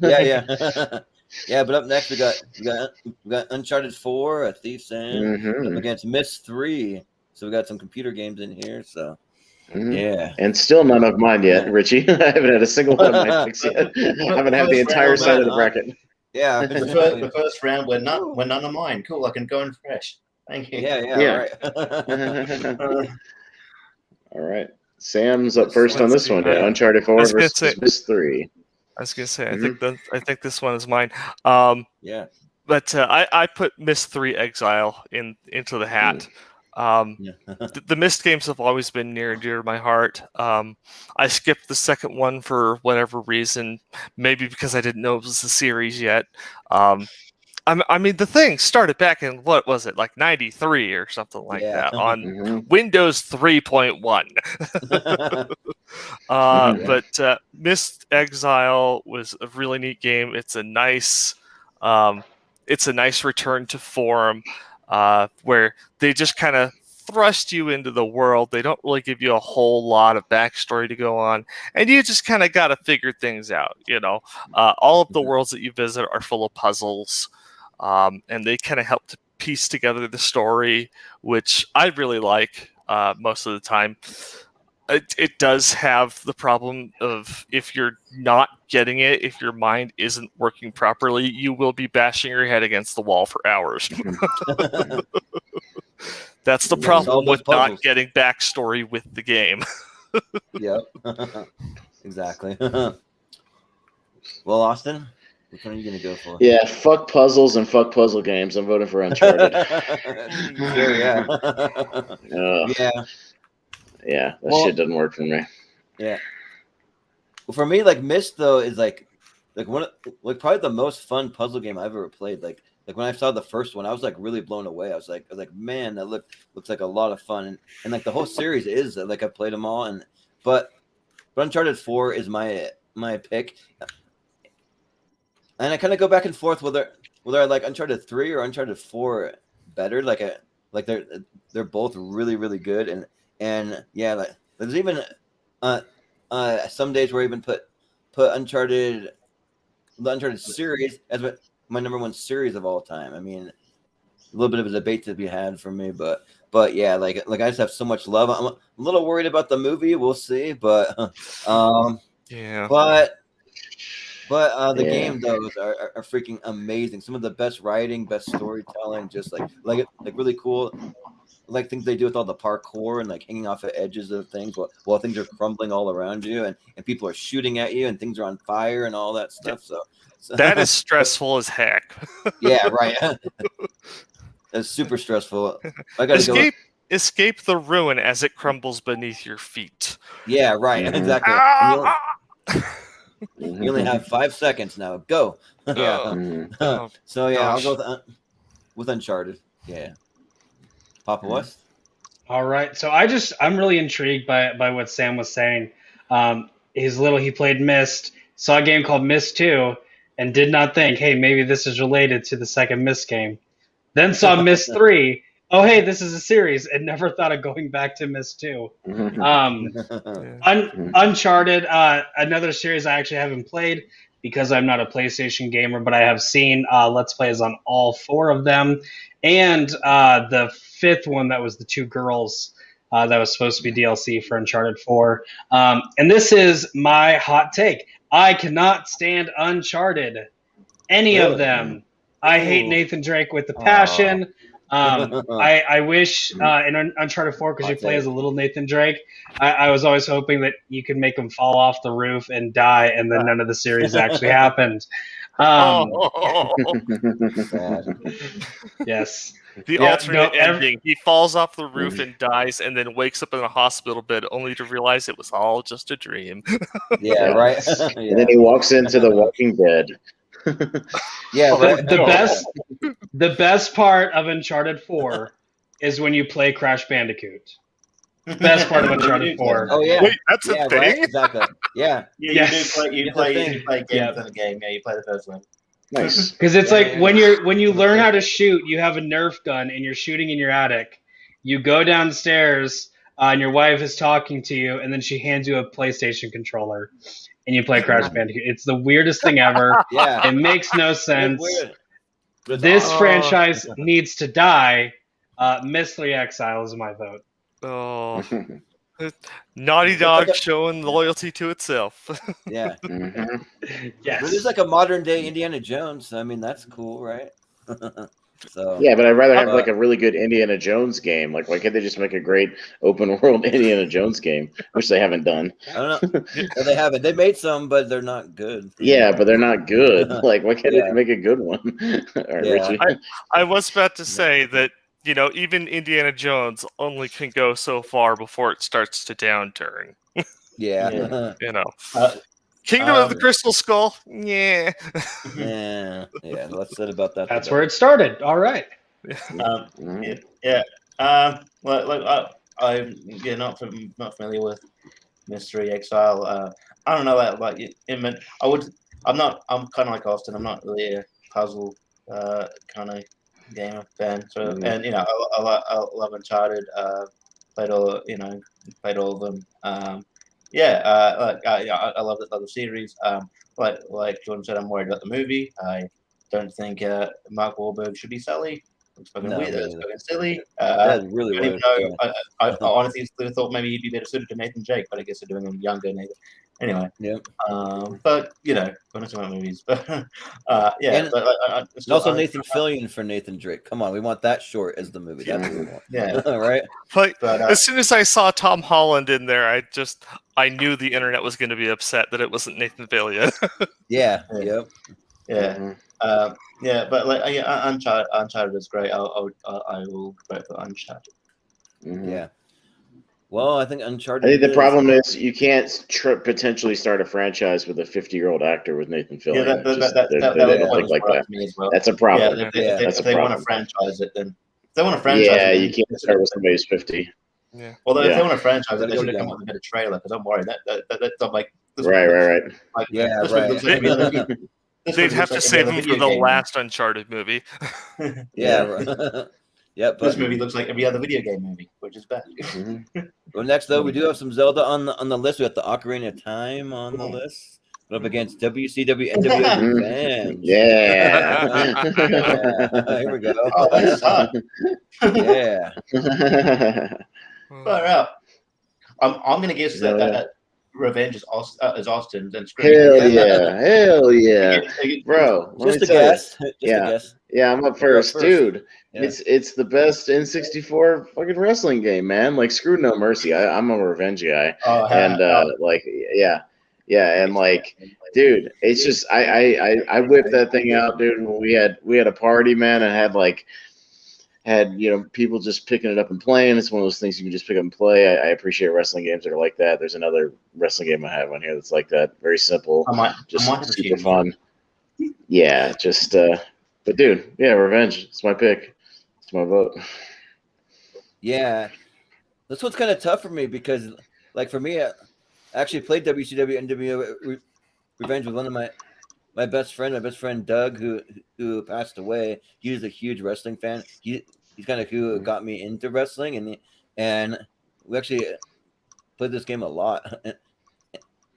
Yeah, but up next we got Uncharted 4, A Thief's End, up against Myst 3. So we got some computer games in here. So yeah, and still none of mine yet, Richie. I haven't had a single one of my picks yet. I haven't had the entire side of the bracket. Yeah, the first round were none of mine. Cool, I can go in fresh. Thank you. Yeah. Right. All right. Sam's up first on this one. Uncharted 4 versus Myst 3. I was gonna say, I think this one is mine. Yeah. But I put Myst 3 Exile into the hat. The Myst games have always been near and dear to my heart. I skipped the second one for whatever reason, maybe because I didn't know it was a series yet. I mean, the thing started back in, what was it, like 93 or something like that on Windows 3.1. But Myst Exile was a really neat game. It's a nice return to form where they just kind of thrust you into the world. They don't really give you a whole lot of backstory to go on, and you just kind of got to figure things out. All of the worlds that you visit are full of puzzles. And they kind of help to piece together the story, which I really like most of the time. it does have the problem of if you're not getting it, if your mind isn't working properly, you will be bashing your head against the wall for hours. That's the Yeah, problem solve those with not puzzles. getting backstory with the game. Yep. Exactly. Well, Austin, which one are you gonna go for? Yeah, fuck puzzles and fuck puzzle games. I'm voting for Uncharted. Sure, yeah. Yeah. Yeah, that Well- shit doesn't work for me. Yeah. Well, for me, like Myst though is like one of, like probably the most fun puzzle game I've ever played. Like when I saw the first one, I was like really blown away. I was like, man, that looks like a lot of fun, and like the whole series is like I played them all, but Uncharted 4 is my pick, and I kind of go back and forth whether I like Uncharted 3 or Uncharted 4 better. Like they're both really really good, and yeah, like there's even some days where I even put the Uncharted series as my number one series of all time. I mean, a little bit of a debate to be had for me, but yeah, like I just have so much love. I'm a little worried about the movie. We'll see, but Yeah. but the Yeah. game those are freaking amazing. Some of the best writing, best storytelling, just like really cool. Like things they do with all the parkour and like hanging off the edges of things while things are crumbling all around you and people are shooting at you and things are on fire and all that stuff. So That is stressful as heck. yeah, right. It's super stressful. I gotta go. Escape the ruin as it crumbles beneath your feet. Yeah, right. Mhm. Exactly. Ah! You only have 5 seconds now. Go. Yeah. Mhm. Oh, So yeah, gosh. I'll go with Uncharted. Yeah. Papa West. All right. So I'm really intrigued by what Sam was saying. He played Myst, saw a game called Myst 2, and did not think, hey, maybe this is related to the second Myst game. Then saw Myst 3. Oh, hey, this is a series, and never thought of going back to Myst 2. Mhm. Yeah. Uncharted, another series I actually haven't played because I'm not a PlayStation gamer, but I have seen Let's Plays on all 4 of them. And the 5th one that was the 2 girls that was supposed to be DLC for Uncharted 4. And this is my hot take. I cannot stand Uncharted. Any Really? of them. I hate Ooh. Nathan Drake with the passion. I wish in Uncharted 4, because you Hot play take. as a little Nathan Drake, I was always hoping that you could make him fall off the roof and die, and then none of the series actually happened. Oh, Sad. Yes. the Yeah, alternate no, ending. He falls off the roof and dies, and then wakes up in a hospital bed only to realize it was all just a dream. Yeah, Yeah. right. And then he walks into The Walking Dead. Yeah, but The best part of Uncharted 4 is when you play Crash Bandicoot. Best part of Uncharted 4. Oh yeah. Wait, that's Yeah, a thing? right. Exactly. Yeah. Yeah, Yes. you It's a thing. play games Yep. in the game. Yeah, you play the first one. Nice. Because it's Yeah, like yeah, when you learn how to shoot, you have a Nerf gun and you're shooting in your attic. You go downstairs and your wife is talking to you, and then she hands you a PlayStation controller, and you play Crash Bandicoot. It's the weirdest thing ever. Yeah. It makes no It's sense. weird. But it's This awesome. franchise needs to die. Myst 3 Exile is my vote. Oh, Naughty Dog like a- showing loyalty to itself. Yeah. Mhm. Yes. But it's like a modern day Indiana Jones. I mean, that's cool, right? So Yeah, but I'd rather have like a really good Indiana Jones game. Like, why can't they just make a great open world Indiana Jones game, which they haven't done? I don't know. No, they haven't. They made some, but they're not good. Yeah, but they're not good. Like, why can't Yeah. they make a good one? All right, Yeah. Richie. I was about to say that, even Indiana Jones only can go so far before it starts to downturn. Yeah. Kingdom of the Crystal Skull, yeah. Yeah. Let's say about that. That's where it started. All right. Mhm. I'm not familiar with Mystery Exile. I don't know I'm kind of like Austin. I'm not really a puzzle kind of gamer fan. So and I love Uncharted. Played all of them. I love the series. Like Jordan said, I'm worried about the movie. I don't think Mark Wahlberg should be Sully. Looks fucking No, weird. me It's neither. fucking silly. That's really I don't even weird. know. I honestly thought maybe he'd be better suited to Nathan Drake, but I guess they're doing him younger Nathan. Anyway, Yeah. but you know, we're not talking about movies. But yeah, And- but And also Nathan Fillion for Nathan Drake. Come on, we want that short as the movie. That's what we want. Yeah. Right? Like, But, as soon as I saw Tom Holland in there, I knew the internet was going to be upset that it wasn't Nathan Fillion. Yeah. Yeah. Yep. yeah. Mhm. Yeah, but like, yeah, Uncharted is great. I will vote for Uncharted. Mhm. Yeah. Well, I think Uncharted. I think the problem is you can't potentially start a franchise with a 50-year-old actor with Nathan Fillion. Yeah, It's just- that they don't was think like brought up that. to me as well. That's a problem. Yeah, Yeah, if that's a they want to problem. franchise it, then if they want to franchise Yeah, it, then you can't start with somebody who's 50. Yeah. Although if Yeah. they want to franchise it, they Gotta should go have come young. up with a better trailer. Because don't worry, I'm like, this Right. Like, Yeah, this movie right. looks like every other video. This They'd movie have looks to like save every other him for video the game. last Uncharted movie. Yeah. Right. Yep. This But movie looks like every other video game movie, which is bad. Mhm. well, next though, we do have some Zelda on the list. We got the Ocarina of Time on the list. We're up against WCW NWO Mhm. Revenge. Yeah. Yeah. Here we go. Oh, that's hard. Yeah. Far out. I'm gonna guess Yeah. that Revenge is Austin and Hell yeah, bro. let Just me a tell ya. guess. Just a Yeah. guess. Yeah, I'm up You're up first, first. dude. Yeah. It's the best N64 fucking wrestling game, man. Like, screw No Mercy. I'm a Revenge guy, and like, yeah, and like, dude, it's just I whipped that thing out, dude. When we had a party, man, and had people just picking it up and playing. It's one of those things you can just pick up and play. I appreciate wrestling games that are like that. There's another wrestling game I have on here that's like that. Very simple, just super fun. Yeah, just but dude, yeah, Revenge. It's my pick. It's my vote. Yeah. This one's kind of tough for me because, like, for me, I actually played WCW NWO Revenge with one of my best friend Doug, who passed away. He was a huge wrestling fan. He's kind of who got me into wrestling, and we actually played this game a lot.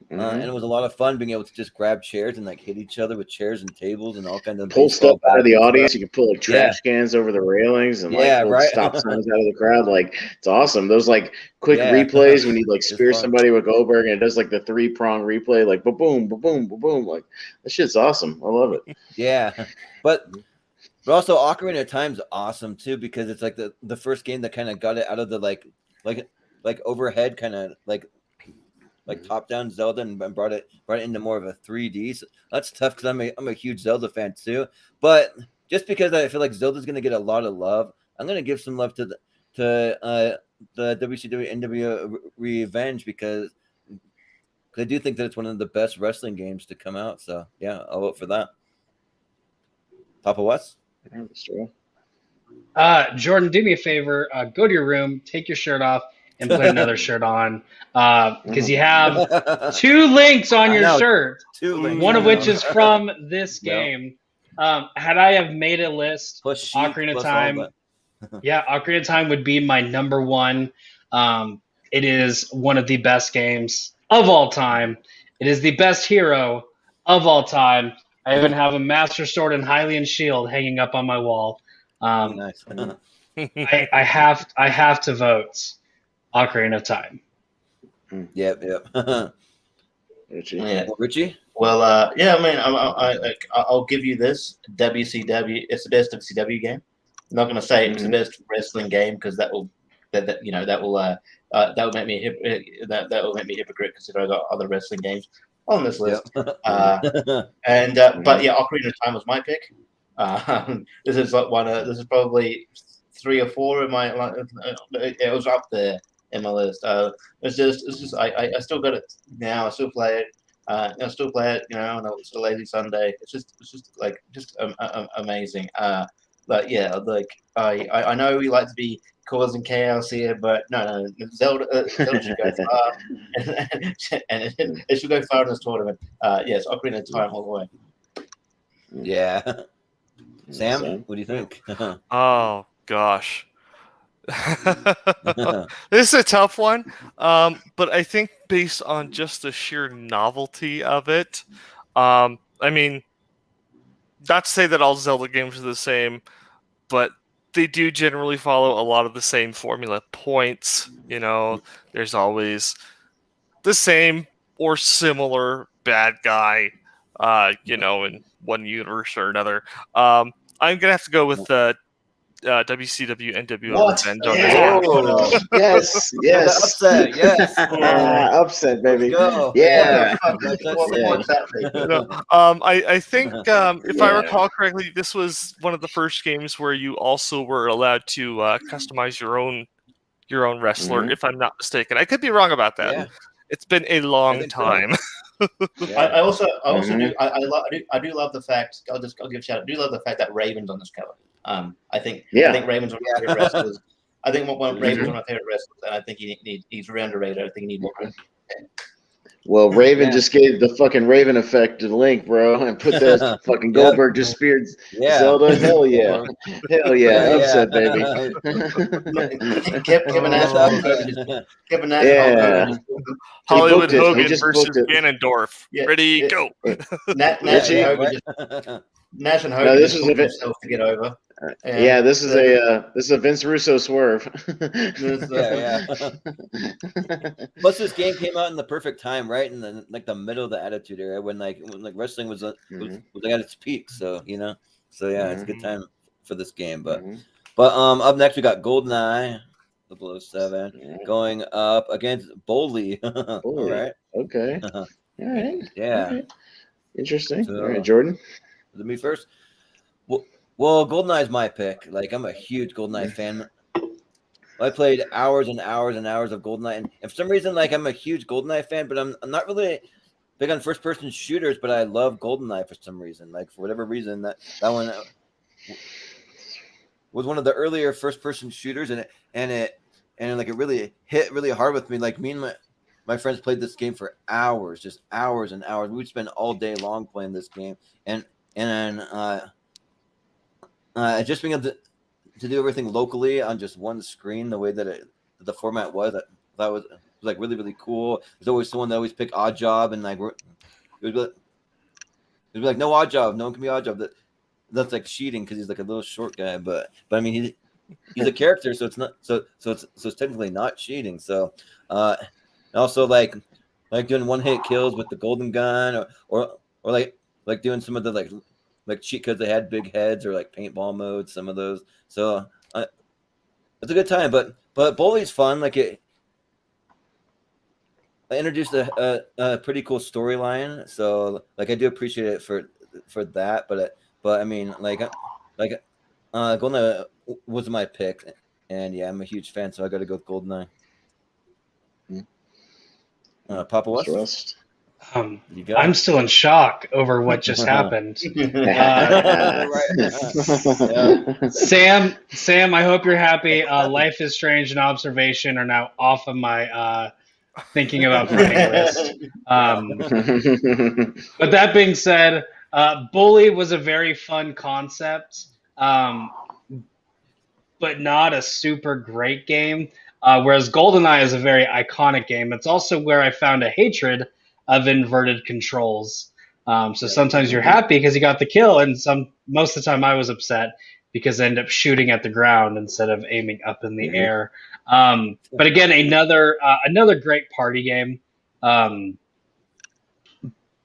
And it was a lot of fun being able to just grab chairs and like hit each other with chairs and tables and all kinds of pull stuff out of the audience. Stuff. You can pull like trash cans over the railings and Yeah, pull right. stop signs out of the crowd. Like, it's awesome. Those like quick replays when you like spear somebody with Goldberg and it does like the 3-prong replay, like boom, boom, boom. Like, that shit's awesome. I love it. Yeah, but also Ocarina of Time's awesome too because it's like the first game that kind of got it out of the like overhead kind of like top down Zelda and brought it into more of a 3D. So that's tough because I'm a huge Zelda fan too. But just because I feel like Zelda's gonna get a lot of love, I'm gonna give some love to the WCW NWO Revenge because I do think that it's one of the best wrestling games to come out. So yeah, I'll vote for that. Papa West? Jordan, do me a favor. Go to your room, take your shirt off, and put another shirt on because you have 2 links on your shirt. 2 links. One of which is from this game. Had I have made a list, Ocarina of Time. Ocarina of Time would be my number 1. It is one of the best games of all time. It is the best hero of all time. I even have a Master Sword and Hylian Shield hanging up on my wall. Nice. I have to vote Ocarina of Time. Yep. Richie? Yeah. Richie? Well, yeah. I mean, I'll give you this WCW. It's the best WCW game. I'm not going to say it's the best wrestling game because that will make me that will make me hypocrite considering I got other wrestling games on this list. But yeah, Ocarina of Time was my pick. This is like this is probably 3 or 4 in my. It was up there in my list. It's just I still got it now. I still play it. I still play it. On a lazy Sunday. It's just amazing. But yeah, like I know we like to be causing chaos here, but no, Zelda should go far, and it should go far in this tournament. Yes, Ocarina of Time all the way. Yeah. Sam, what do you think? Oh gosh. This is a tough one, but I think based on just the sheer novelty of it, I mean, not to say that all Zelda games are the same, but they do generally follow a lot of the same formula points. There's always the same or similar bad guy, in one universe or another. I'm gonna have to go with WCW NWO What? Revenge on Yeah. this one. Oh, Yes, yes. upset, yes. Upset, baby. Let's go. Yeah. What's that thing? No, I think if I Yeah. recall correctly, this was one of the first games where you also were allowed to customize your own wrestler, Mhm. if I'm not mistaken. I could be wrong about that. Yeah. It's been a long think so. time. Yeah. I also Mhm. do. I do love the fact. I'll give a shout out. I do love the fact that Raven's on this cover. I think Raven's one of my favorite wrestlers. I think Raven's one of my favorite wrestlers, and I think he's very underrated. I think he needs more credit. Well, Raven Yeah. just gave the fucking Raven effect to the link, bro, and put that fucking Goldberg just speared Yeah. Zelda. Hell yeah. Hell yeah. Yeah, Upset, yeah. baby. Kevin Nash and Hulk Hogan. Kevin Nash and Hulk Hogan. just- Hollywood booked it. He Hogan just versus booked it. Ganondorf. Yeah, Ready, yeah. go. Nash Richie? and Hogan Nash and No, Hogan this just is booked a bit- themselves to get over. Yeah, this is a Vince Russo swerve. Yeah. Plus, this game came out in the perfect time, right in the middle of the Attitude Era, when wrestling was at its peak. So it's a good time for this game. But up next we got Goldeneye 007 Yeah. going up against Bully. All right. Okay. All right. Yeah. All right. Interesting. So- All right, Jordan. Is it me first? Well, GoldenEye is my pick. I'm a huge GoldenEye fan. I played hours and hours and hours of GoldenEye, and for some reason, I'm a huge GoldenEye fan, but I'm not really big on first-person shooters. But I love GoldenEye for some reason. For whatever reason, that one was one of the earlier first-person shooters, and it really hit really hard with me. Me and my friends played this game for hours, just hours and hours. We would spend all day long playing this game, and just being able to do everything locally on just one screen, the way that the format was, that was really, really cool. There's always someone that always pick Odd Job, and it would be no Odd Job, no one can be Odd Job. That's cheating because he's a little short guy, but I mean he's a character, so it's not so it's technically not cheating. So also doing one hit kills with the golden gun, or doing some of the cheat codes. They had big heads or paintball mode, some of those. So it's a good time. But Bully's fun. I introduced a pretty cool storyline. So I do appreciate it for that. But I mean Goldeneye was my pick, and yeah, I'm a huge fan, so I got to go with Goldeneye. Papa West. West. You got I'm it. still in shock over what just happened. Sam, I hope you're happy. Life is Strange and Observation are now off of my thinking about playing list. But that being said, Bully was a very fun concept, but not a super great game. Whereas GoldenEye is a very iconic game. It's also where I found a hatred of inverted controls. So sometimes you're happy because you got the kill, and most of the time I was upset because I ended up shooting at the ground instead of aiming up in the air. But again, another great party game.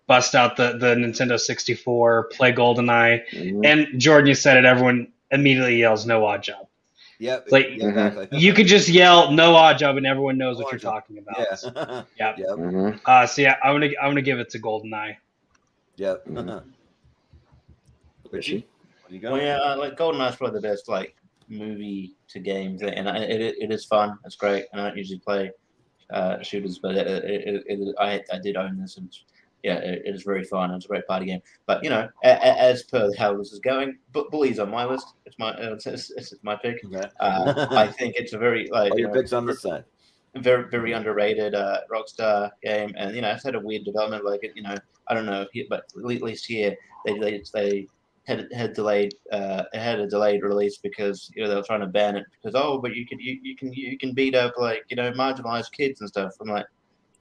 Bust out the Nintendo 64, play GoldenEye, and Jordan, you said it. Everyone immediately yells "No Odd Job." Yep. Exactly. You could just yell "No Odd Job" and everyone knows what you're talking about. Yeah. Yep. So yeah, I'm gonna give it to GoldenEye. Yep. Richie, what do you got? Well, yeah, GoldenEye's probably the best movie to game thing, and it is fun. It's great. I don't usually play shooters, but I did own this, and yeah, it is very fun. It's a great party game. But as per how this is going, Bully's on my list. It's my pick. Okay. I think it's a very All your picks on this side. very, very underrated Rockstar game, and it's had a weird development. I don't know, but at least here they had a delayed release because they were trying to ban it because but you can beat up marginalized kids and stuff. I'm like,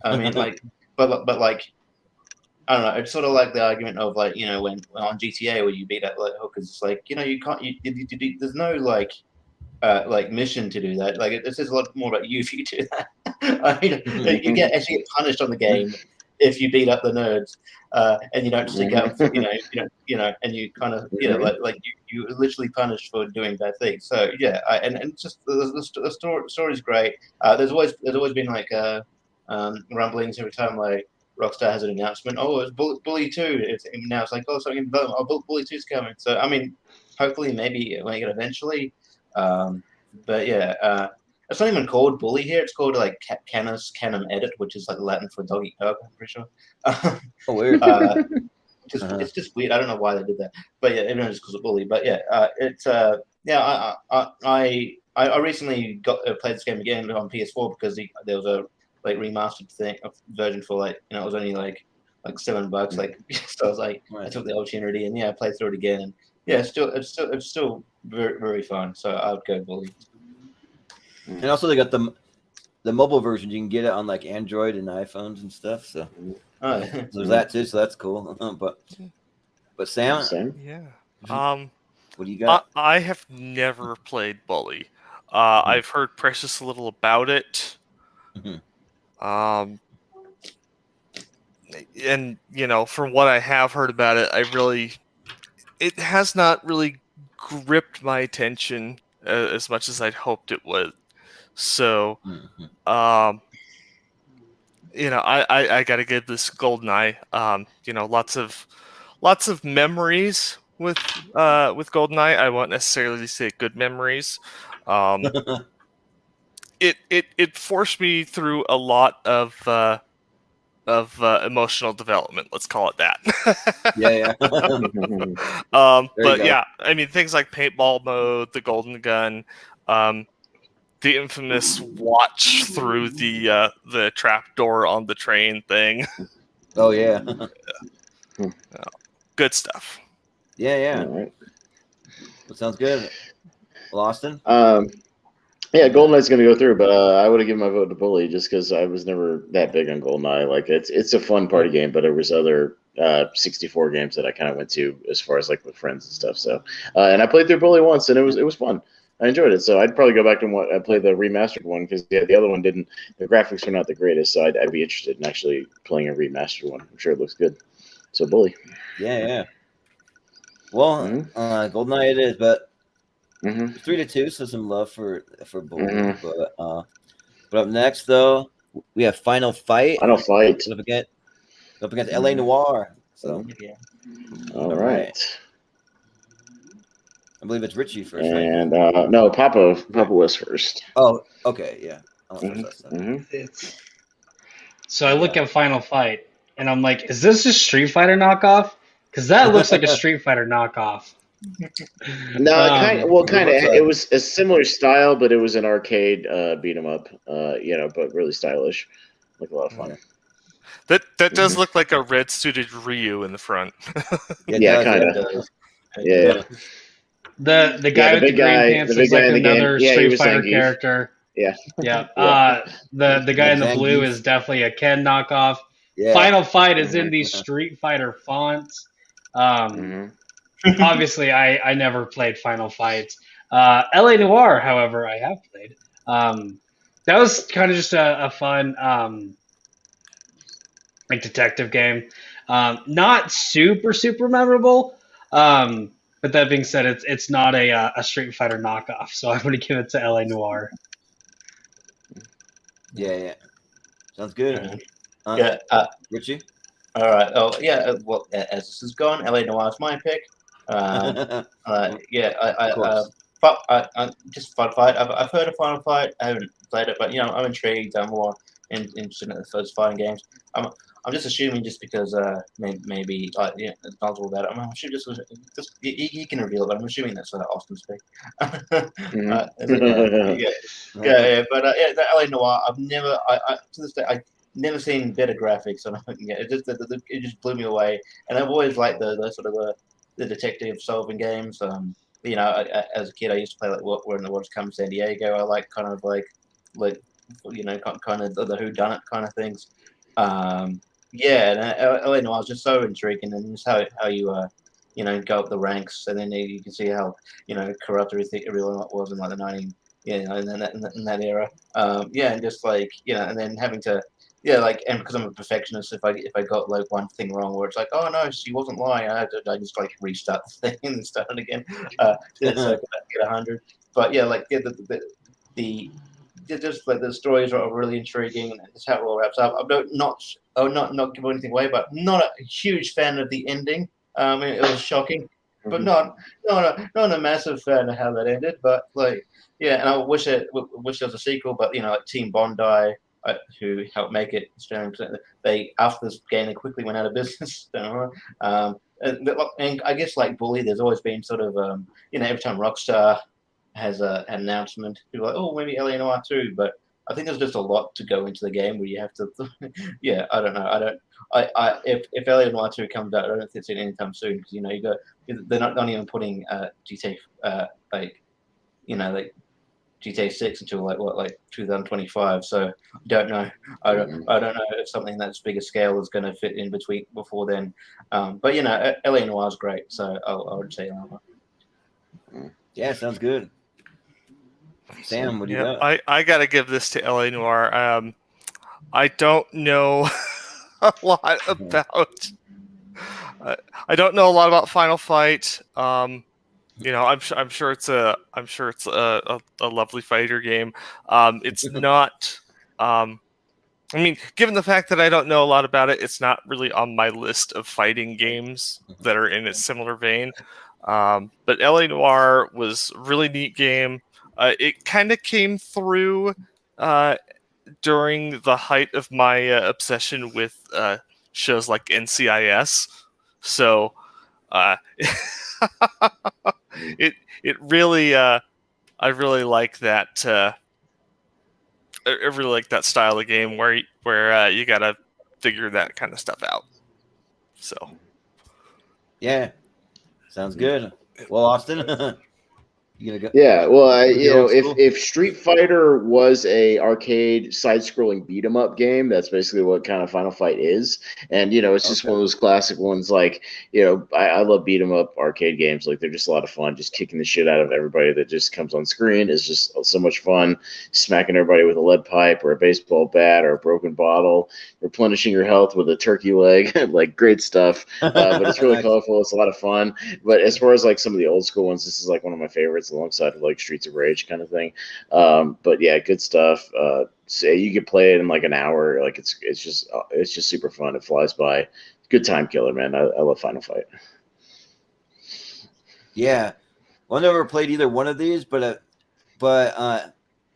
I mean but I don't know. It's sort of like the argument of when on GTA where you beat up hookers. It's you can't. There's no like mission to do that. Like it says a lot more about you if you do that. I mean, you actually get punished on the game if you beat up the nerds, and you don't stick out. And you kind of like you literally punished for doing bad things. So yeah, and just the story's great. There's always been like rumblings every time like Rockstar has an announcement. Oh, it's Bully 2. Now it's like, oh, something in development. Oh, Bully 2's coming. So I mean, hopefully, maybe make it eventually. But yeah, it's not even called Bully here. It's called like Canis Canum Edit, which is like Latin for dog eat dog. I'm pretty sure. Oh, weird. It's just weird. I don't know why they did that. But yeah, everyone just calls it Bully. But yeah, it's I recently played this game again on PS4 because there was a like remastered version for like it was only like $7. Like so I was like I took the opportunity and I played through it again and it's still very, very fun. So I would go Bully. And also they got the mobile version. You can get it on like Android and iPhones and stuff. So there's that too. So that's cool. But Sam, Yeah. what do you got? I have never played Bully. I've heard precious little about it. And from what I have heard about it, it has not really gripped my attention as much as I'd hoped it would. So, I gotta give this Goldeneye. Lots of memories with Goldeneye. I won't necessarily say good memories. It forced me through a lot of emotional development. Let's call it that. Yeah. But yeah, I mean things like paintball mode, the golden gun, the infamous watch through the trap door on the train thing. Oh yeah. Good stuff. Yeah. All right. That sounds good. Well, Austin? Yeah, GoldenEye's going to go through, but I would have given my vote to Bully just because I was never that big on GoldenEye. Like it's a fun party game, but there was other 64 games that I kind of went to as far as like with friends and stuff. So and I played through Bully once, and it was fun. I enjoyed it, so I'd probably go back and play the remastered one because the other one didn't. The graphics were not the greatest, so I'd be interested in actually playing a remastered one. I'm sure it looks good. So Bully. Yeah. Well, GoldenEye it is, but 3-2, so some love for Bully. But up next though, we have Final Fight. Final Fight. Up against LA Noire. So all right. I believe it's Richie first. And no, Papa was first. Oh, okay, yeah. So I look at Final Fight, and I'm like, is this a Street Fighter knockoff? Because that looks like a Street Fighter knockoff. No, kind of. It was a similar style, but it was an arcade beat 'em up. But really stylish, like a lot of fun. That does look like a red suited Ryu in the front. Yeah, kind of. Yeah. The guy with the green pants is like another Street Fighter character. Yeah. The guy in the blue is definitely a Ken knockoff. Yeah. Final Fight is in these Street Fighter fonts. Obviously, I never played Final Fight. LA Noire, however, I have played. That was kind of just a fun like detective game. Not super memorable. But that being said, it's not a Street Fighter knockoff, so I'm going to give it to LA Noire. Yeah. Sounds good. Richie? All right. Oh, yeah. Well, as this is gone, LA Noire is my pick. I just Fun Fight. I've heard of Final Fight. I haven't played it, but I'm intrigued. I'm more interested in the first fighting games. I'm just assuming just because maybe it's knowledgeable about it. I'm sure just he can reveal it, but I'm assuming that's what Austin's pick. But the LA Noire. To this day I've never seen better graphics, and it just blew me away. And I've always liked the sort of the detective solving games. As a kid, I used to play like when the World's Come San Diego. I like kind of like kind of the whodunit kind of things. And LA Noire was just so intriguing, and just how you go up the ranks, and then you can see how corrupt everyone was in like the 90s. In that era. And just like and then having to and because I'm a perfectionist, if I got like one thing wrong where it's like, oh no, she wasn't lying, I just like restart the thing and start it again. So I could get 100. But the just like the stories are really intriguing, and that's how it all wraps up. I would not give anything away, but not a huge fan of the ending. It was shocking, but not a massive fan of how that ended. But like, and I wish there was a sequel. But like Team Bondi, who helped make it, they after this game they quickly went out of business. And I guess like Bully, there's always been sort of every time Rockstar has an announcement, people are like, oh, maybe LA Noire too, but I think there's just a lot to go into the game where you have to I don't know. If LA Noire 2 comes out, I don't think it's anytime soon, because they're not even putting GTA like GTA 6 until like 2025. So I don't know. I don't know if something that's bigger scale is going to fit in between before then. But LA Noire is great, so I would say LA Noire. Yeah, sounds good. Sam, what do you got? I gotta give this to LA Noire. I don't know a lot about. I don't know a lot about Final Fight. I'm sure it's a lovely fighter game. It's not. Given the fact that I don't know a lot about it, it's not really on my list of fighting games that are in a similar vein. But LA Noire was a really neat game. It kind of came through during the height of my obsession with shows like NCIS. So it really I really like that. I really like that style of game where you gotta figure that kind of stuff out. So yeah, sounds good. Well, Austin. You gonna go? Yeah, well, Old if Street Fighter was a arcade side-scrolling beat 'em up game, that's basically what kind of Final Fight is. And it's just one of those classic ones. Like I love beat 'em up arcade games. Like they're just a lot of fun. Just kicking the shit out of everybody that just comes on screen is just so much fun. Smacking everybody with a lead pipe or a baseball bat or a broken bottle. Replenishing your health with a turkey leg. Like great stuff. But it's really colorful. It's a lot of fun. But as far as like some of the old school ones, this is like one of my favorites, alongside of like Streets of Rage kind of thing. But yeah, good stuff. So you could play it in like an hour. Like it's just super fun. It flies by. Good time killer, man. I love Final Fight. Yeah, well, I never played either one of these, but I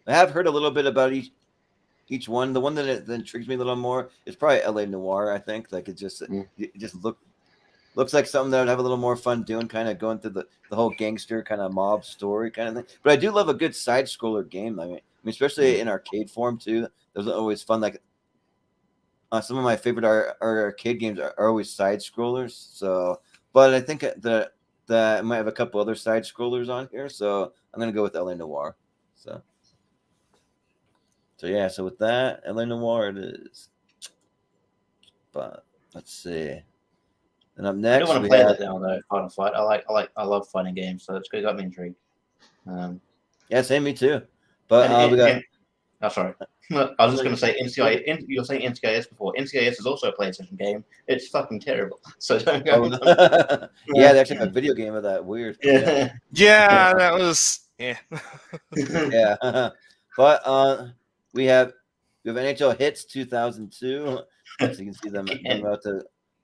have heard a little bit about each one. The one that intrigues me a little more is probably LA Noire. I think like it just looks like something that I'd have a little more fun doing, kind of going through the whole gangster kind of mob story kind of thing. But I do love a good side scroller game. I mean, especially in arcade form too. Those are always fun. Like some of my favorite arcade games are always side scrollers. So, but I think that I might have a couple other side scrollers on here. So I'm gonna go with LA Noire. So yeah. So with that, LA Noire it is. But let's see. And up next, I don't want to play that now though. Final Fight. I love fighting games, so it's got me intrigued. Yeah, same, me too. But we got. Sorry. I was just going to say NCIS. You were saying NCIS before. NCIS is also a PlayStation game. It's fucking terrible. So don't go. Yeah, they actually have a video game of that. Weird. Yeah. yeah, that was yeah. But we have NHL Hits 2002. So you can see them about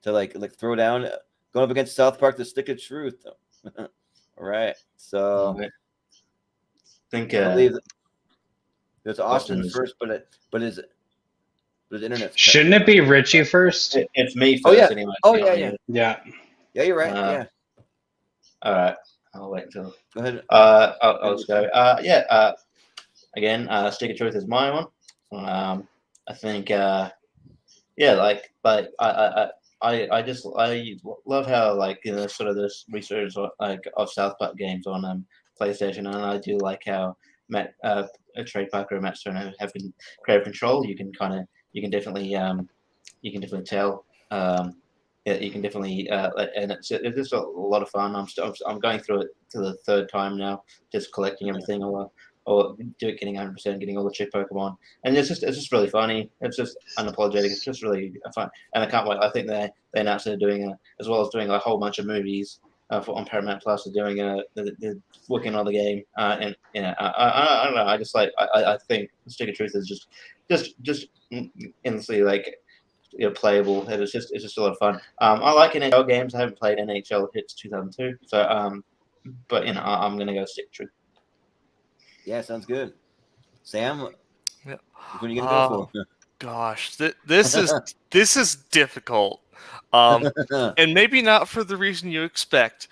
to like throw down, going up against South Park, the Stick of Truth. All right, so I think I believe it's Austin first, but is internet? Shouldn't it be Richie first? It's me first. Oh yeah. Anyway. Oh yeah. Yeah, you're right. Yeah. All right. I'll wait until. Go ahead. I'll just go. Again, Stick of Truth is my one. I think. I just love how sort of this research of South Park games on PlayStation, and I do like how Trey Parker and Matt Stone have been creative control. You can definitely tell yeah, you can definitely, and it's just a lot of fun. I'm going through it to the third time now, just collecting everything, or getting 100%, getting all the chip Pokemon, and it's just really funny. It's just unapologetic. It's just really fun, and I can't wait. I think they announced they're doing as well as doing a whole bunch of movies on Paramount Plus. They're doing they're working on the game, and I don't know. I just I think the Stick of Truth is just endlessly playable. And it's just a lot of fun. I like NHL games. I haven't played NHL Hits 2002, so but I'm gonna go Stick Truth. Yeah, sounds good. Sam, Yeah. what are you gonna go for? Gosh, this is difficult, and maybe not for the reason you expect.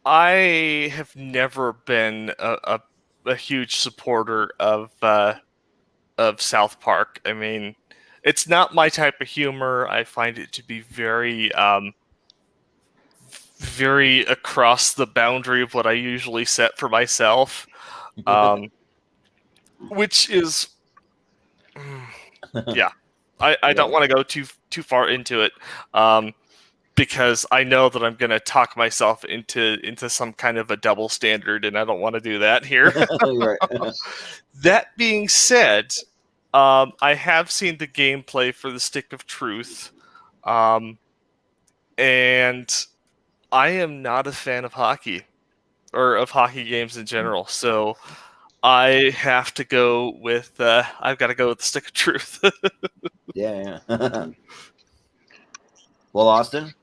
I have never been a huge supporter of South Park. I mean, it's not my type of humor. I find it to be very very across the boundary of what I usually set for myself, which is yeah. I don't want to go too far into it, because I know that I'm going to talk myself into some kind of a double standard, and I don't want to do that here. Right. That being said, I have seen the gameplay for the Stick of Truth, and I am not a fan of hockey, or of hockey games in general, so I have to go with, I've got to go with the Stick of Truth. Yeah. Well, Austin?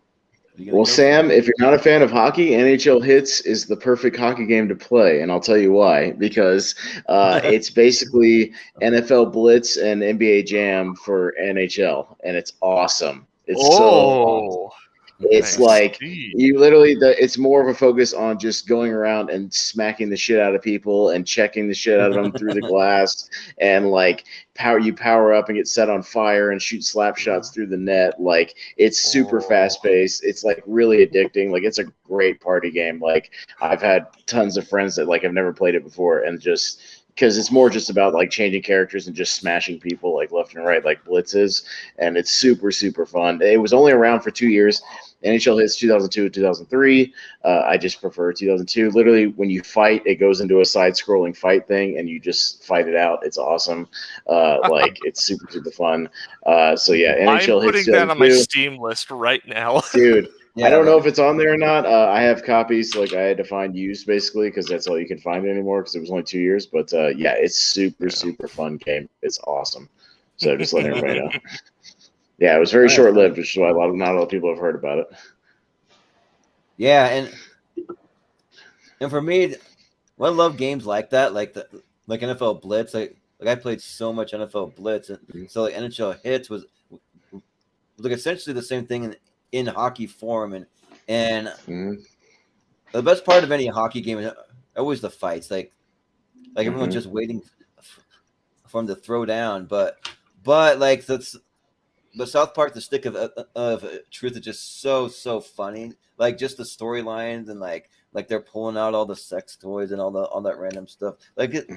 Well, Sam, if you're not a fan of hockey, NHL Hits is the perfect hockey game to play, and I'll tell you why. Because it's basically NFL Blitz and NBA Jam for NHL, and it's awesome. It's so awesome. It's like you literally, it's more of a focus on just going around and smacking the shit out of people and checking the shit out of them through the glass, and like power up and get set on fire and shoot slap shots through the net. Like, it's super fast paced. It's like really addicting. Like, it's a great party game. Like, I've had tons of friends that like have never played it before, and just because it's more just about like changing characters and just smashing people like left and right like Blitz is, and it's super fun. It was only around for 2 years. NHL Hits 2002 and 2003. I just prefer 2002. Literally, when you fight, it goes into a side-scrolling fight thing, and you just fight it out. It's awesome. Like, it's super fun. So yeah, NHL I'm Hits 2002. putting that on my Steam list right now. Dude, Yeah, I don't know if it's on there or not. I have copies. Like, I had to find used basically because that's all you can find anymore because it was only 2 years. But yeah, it's super fun game. It's awesome. So just letting everybody know. Yeah, it was very short-lived, which is why not a lot of people have heard about it. Yeah, and for me, I love games like that, like NFL Blitz. Like I played so much NFL Blitz, and so like NHL Hits was like essentially the same thing in hockey form, and the best part of any hockey game is always the fights. Like everyone's just waiting for him to throw down, but like that's. But South Park, the Stick of Truth is just so funny. Like, just the storylines and like they're pulling out all the sex toys and all that random stuff. Like, it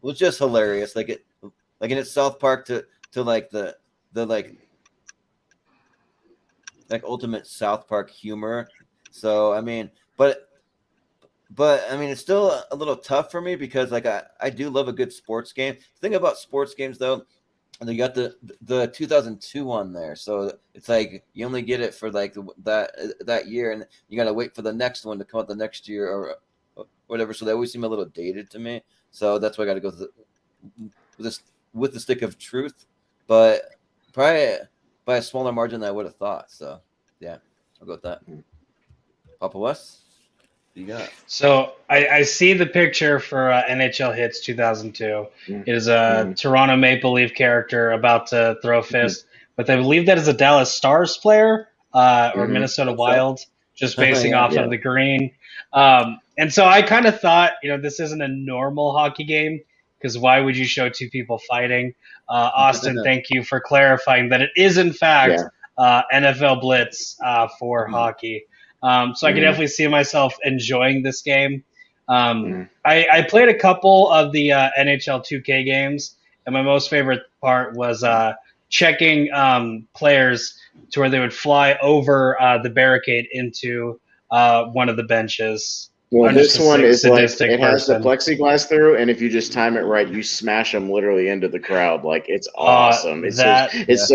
was just hilarious. Like and it's South Park to like the like ultimate South Park humor. So I mean, but I mean, it's still a little tough for me because like I do love a good sports game. The thing about sports games though. And they got the 2002 on there, so it's like you only get it for like that year, and you gotta wait for the next one to come out the next year or whatever. So they always seem a little dated to me. So that's why I got to go with the Stick of Truth, but probably by a smaller margin than I would have thought. So yeah, I'll go with that. Papa West. You got? So I see the picture for NHL Hits 2002. It is a Toronto Maple Leaf character about to throw a fist, but I believe that is a Dallas Stars player or Minnesota Wild, just basing off of the green. And so I kind of thought, this isn't a normal hockey game because why would you show two people fighting? Austin, thank you for clarifying that it is in fact NFL Blitz for hockey. So I can definitely see myself enjoying this game. I played a couple of the NHL 2K games, and my most favorite part was checking players to where they would fly over the barricade into one of the benches. Well, I'm this just a one is like sadistic it has the person. plexiglass through, and if you just time it right, you smash them literally into the crowd. Like it's awesome. It's that- it's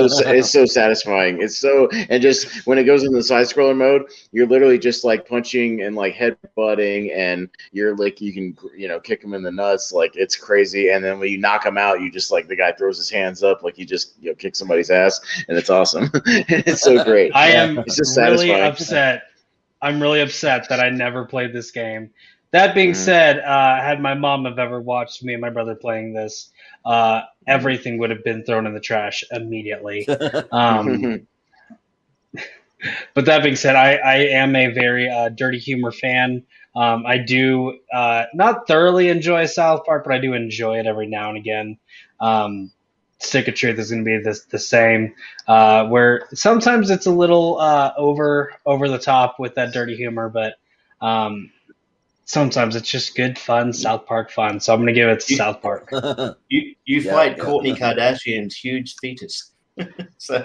so satisfying. It's so and just when it goes into the side scroller mode, you're literally just like punching and like headbutting, and you're like you can kick them in the nuts. Like it's crazy. And then when you knock them out, you just like the guy throws his hands up like he just kick somebody's ass, and it's awesome. It's so great. I am It's just really satisfying. upset. I'm really upset that I never played this game. That being said, had my mom have ever watched me and my brother playing this, everything would have been thrown in the trash immediately. But that being said, I am a very dirty humor fan. I do not thoroughly enjoy South Park, but I do enjoy it every now and again. Stick of Truth is going to be the same, where sometimes it's a little over the top with that dirty humor, but sometimes it's just good, fun South Park fun. So I'm going to give it to South Park. You fight Kourtney Kardashian's huge fetus. So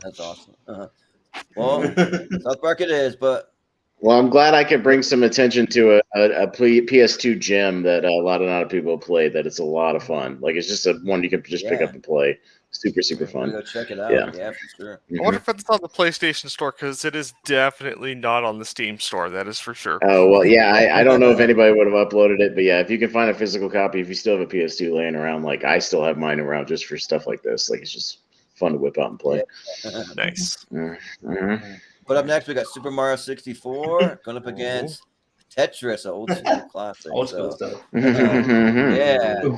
that's awesome. Well, South Park it is, but. Well, I'm glad I could bring some attention to a PS2 gem that a lot of people play. That it's a lot of fun. Like it's just one you can just pick up and play. Super fun. Go check it out. Yeah, for sure. I wonder if it's on the PlayStation Store, because it is definitely not on the Steam Store. That is for sure. Oh well, yeah. I don't know if anybody would have uploaded it, but yeah, if you can find a physical copy, if you still have a PS2 laying around, like I still have mine around just for stuff like this. Like it's just fun to whip out and play. Yeah. Nice. But up next, we got Super Mario 64 going up against Tetris, an old school classic. Old school stuff. Yeah. Ooh.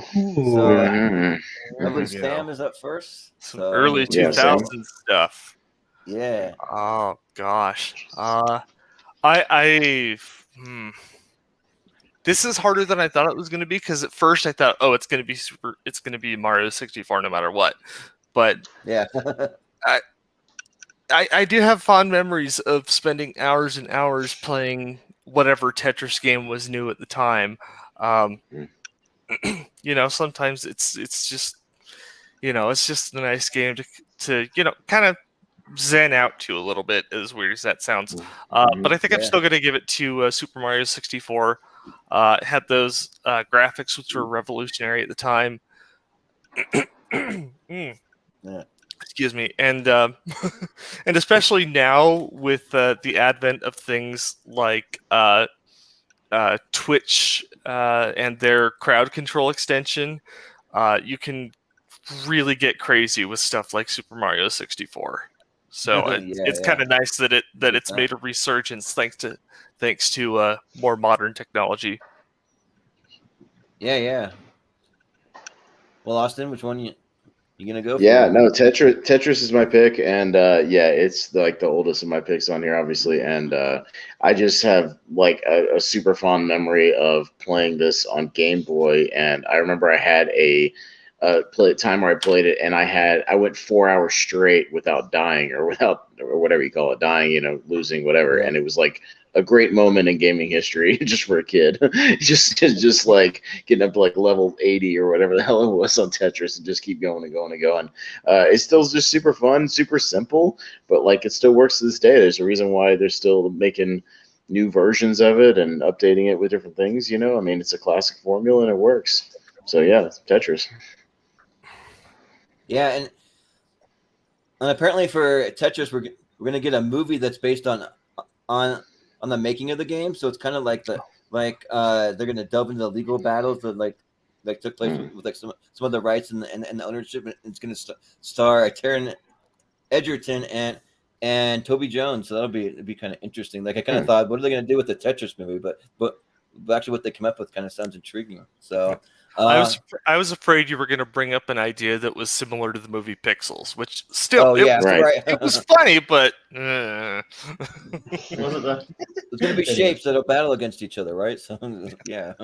So, Sam is up first. Some early 2000s stuff. Yeah. Oh gosh. This is harder than I thought it was going to be, because at first I thought, it's going to be Mario 64 no matter what. But yeah. I do have fond memories of spending hours and hours playing whatever Tetris game was new at the time. Sometimes it's just a nice game to kind of zen out to a little bit, as weird as that sounds. But I think I'm still going to give it to Super Mario 64. It had those graphics which were revolutionary at the time. Yeah. Excuse me, and and especially now with the advent of things like Twitch and their crowd control extension, you can really get crazy with stuff like Super Mario 64. So it's kind of nice that it's made a resurgence thanks to more modern technology. Yeah. Well, Austin, which one you gonna go for? Yeah, no, Tetris is my pick, and it's like the oldest of my picks on here, obviously, and I just have like a super fond memory of playing this on Game Boy, and I remember I had a time where I played it, and I went 4 hours straight without dying or whatever you call it, dying, losing, whatever, and it was like a great moment in gaming history just for a kid. just like getting up to like level 80 or whatever the hell it was on Tetris and just keep going and going and going. It's still just super fun, super simple, but like it still works to this day. There's a reason why they're still making new versions of it and updating it with different things, I mean, it's a classic formula and it works. So yeah, Tetris. Yeah, and apparently for Tetris, we're gonna get a movie that's based on the making of the game. So it's kind of like they're gonna delve into the legal battles that like took place with like some of the rights and the ownership. And it's gonna star Taron Egerton and Toby Jones. So that'll be kind of interesting. Like I kind of thought, what are they gonna do with the Tetris movie? But actually, what they come up with kind of sounds intriguing. So. I was afraid you were going to bring up an idea that was similar to the movie Pixels, which still it was funny, but It's going to be shapes that'll battle against each other, right? So yeah,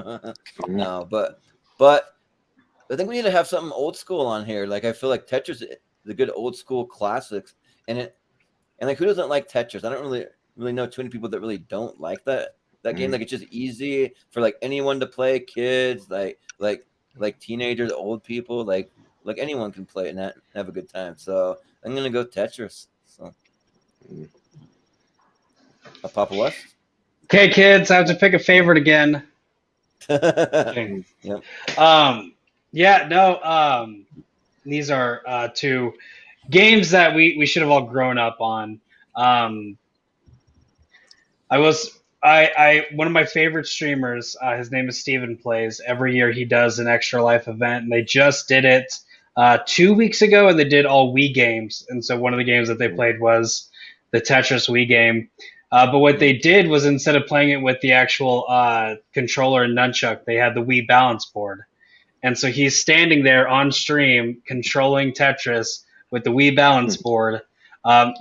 no, but I think we need to have something old school on here. Like I feel like Tetris is the good old school classics, and like who doesn't like Tetris? I don't really know too many people that really don't like that game. Like it's just easy for like anyone to play, kids, like teenagers, old people, like like anyone can play it and have a good time. So I'm gonna go Tetris. So, Papa West. Okay, kids, I have to pick a favorite again. Okay. Yep. These are two games that we should have all grown up on. One of my favorite streamers, his name is Steven Plays. Every year he does an Extra Life event, and they just did it 2 weeks ago, and they did all Wii games. And so one of the games that they played was the Tetris Wii game. But what they did was, instead of playing it with the actual controller and nunchuck, they had the Wii balance board. And so he's standing there on stream controlling Tetris with the Wii balance board.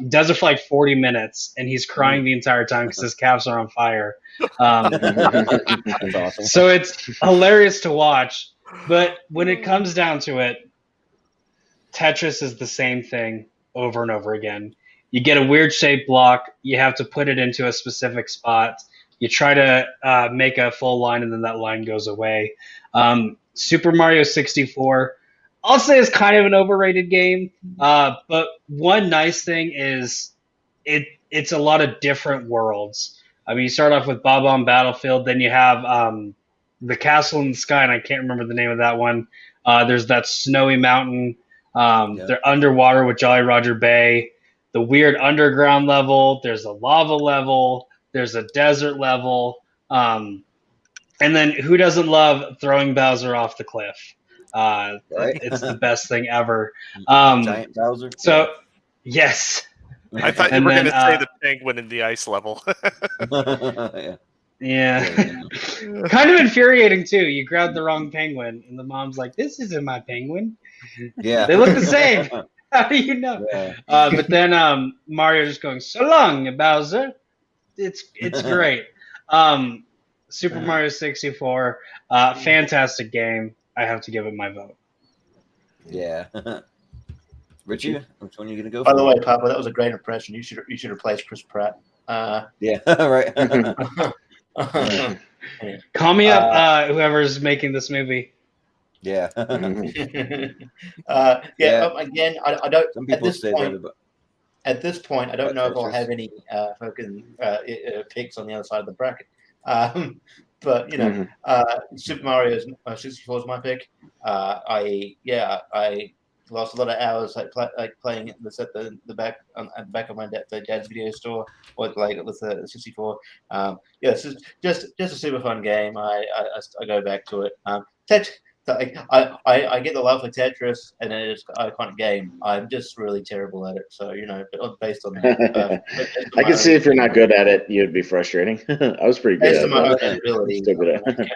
Does it for like 40 minutes, and he's crying the entire time because his calves are on fire. That's awesome. So it's hilarious to watch. But when it comes down to it, Tetris is the same thing over and over again. You get a weird shaped block. You have to put it into a specific spot. You try to make a full line, and then that line goes away. Super Mario 64, I'll say, is kind of an overrated game. But one nice thing is it's a lot of different worlds. I mean, you start off with Bob-omb Battlefield, then you have the Castle in the Sky, and I can't remember the name of that one. There's that snowy mountain. They're underwater with Jolly Roger Bay. The weird underground level. There's a lava level. There's a desert level. And then who doesn't love throwing Bowser off the cliff? Right? It's the best thing ever. Giant Bowser. So, yes. I thought you And were then, going to say the penguin in the ice level. Yeah. Yeah. Kind of infuriating, too. You grabbed the wrong penguin, and the mom's like, this isn't my penguin. Yeah. They look the same. How do you know? Yeah. But then Mario just going, so long, Bowser. It's great. Super Mario 64, fantastic game. I have to give it my vote. Yeah. Richie, which one are you gonna go By for? the way, Papa, that was a great impression. You should replace Chris Pratt. Yeah, right. Call me up, whoever's making this movie. Yeah. Again, I don't. Some At people this say point, that about. at this point, I don't know if I'll Tetris. have any fucking picks on the other side of the bracket. But Super Mario 64 is my pick. I lost a lot of hours playing this at the back at the back of my dad's video store, with the 64. It's just a super fun game. I go back to it. I get the love for Tetris, and it's an iconic game. I'm just really terrible at it. So based on that, I can see if you're not good at it, you'd be frustrating. I was pretty good based at on my own it. ability. Still good at it.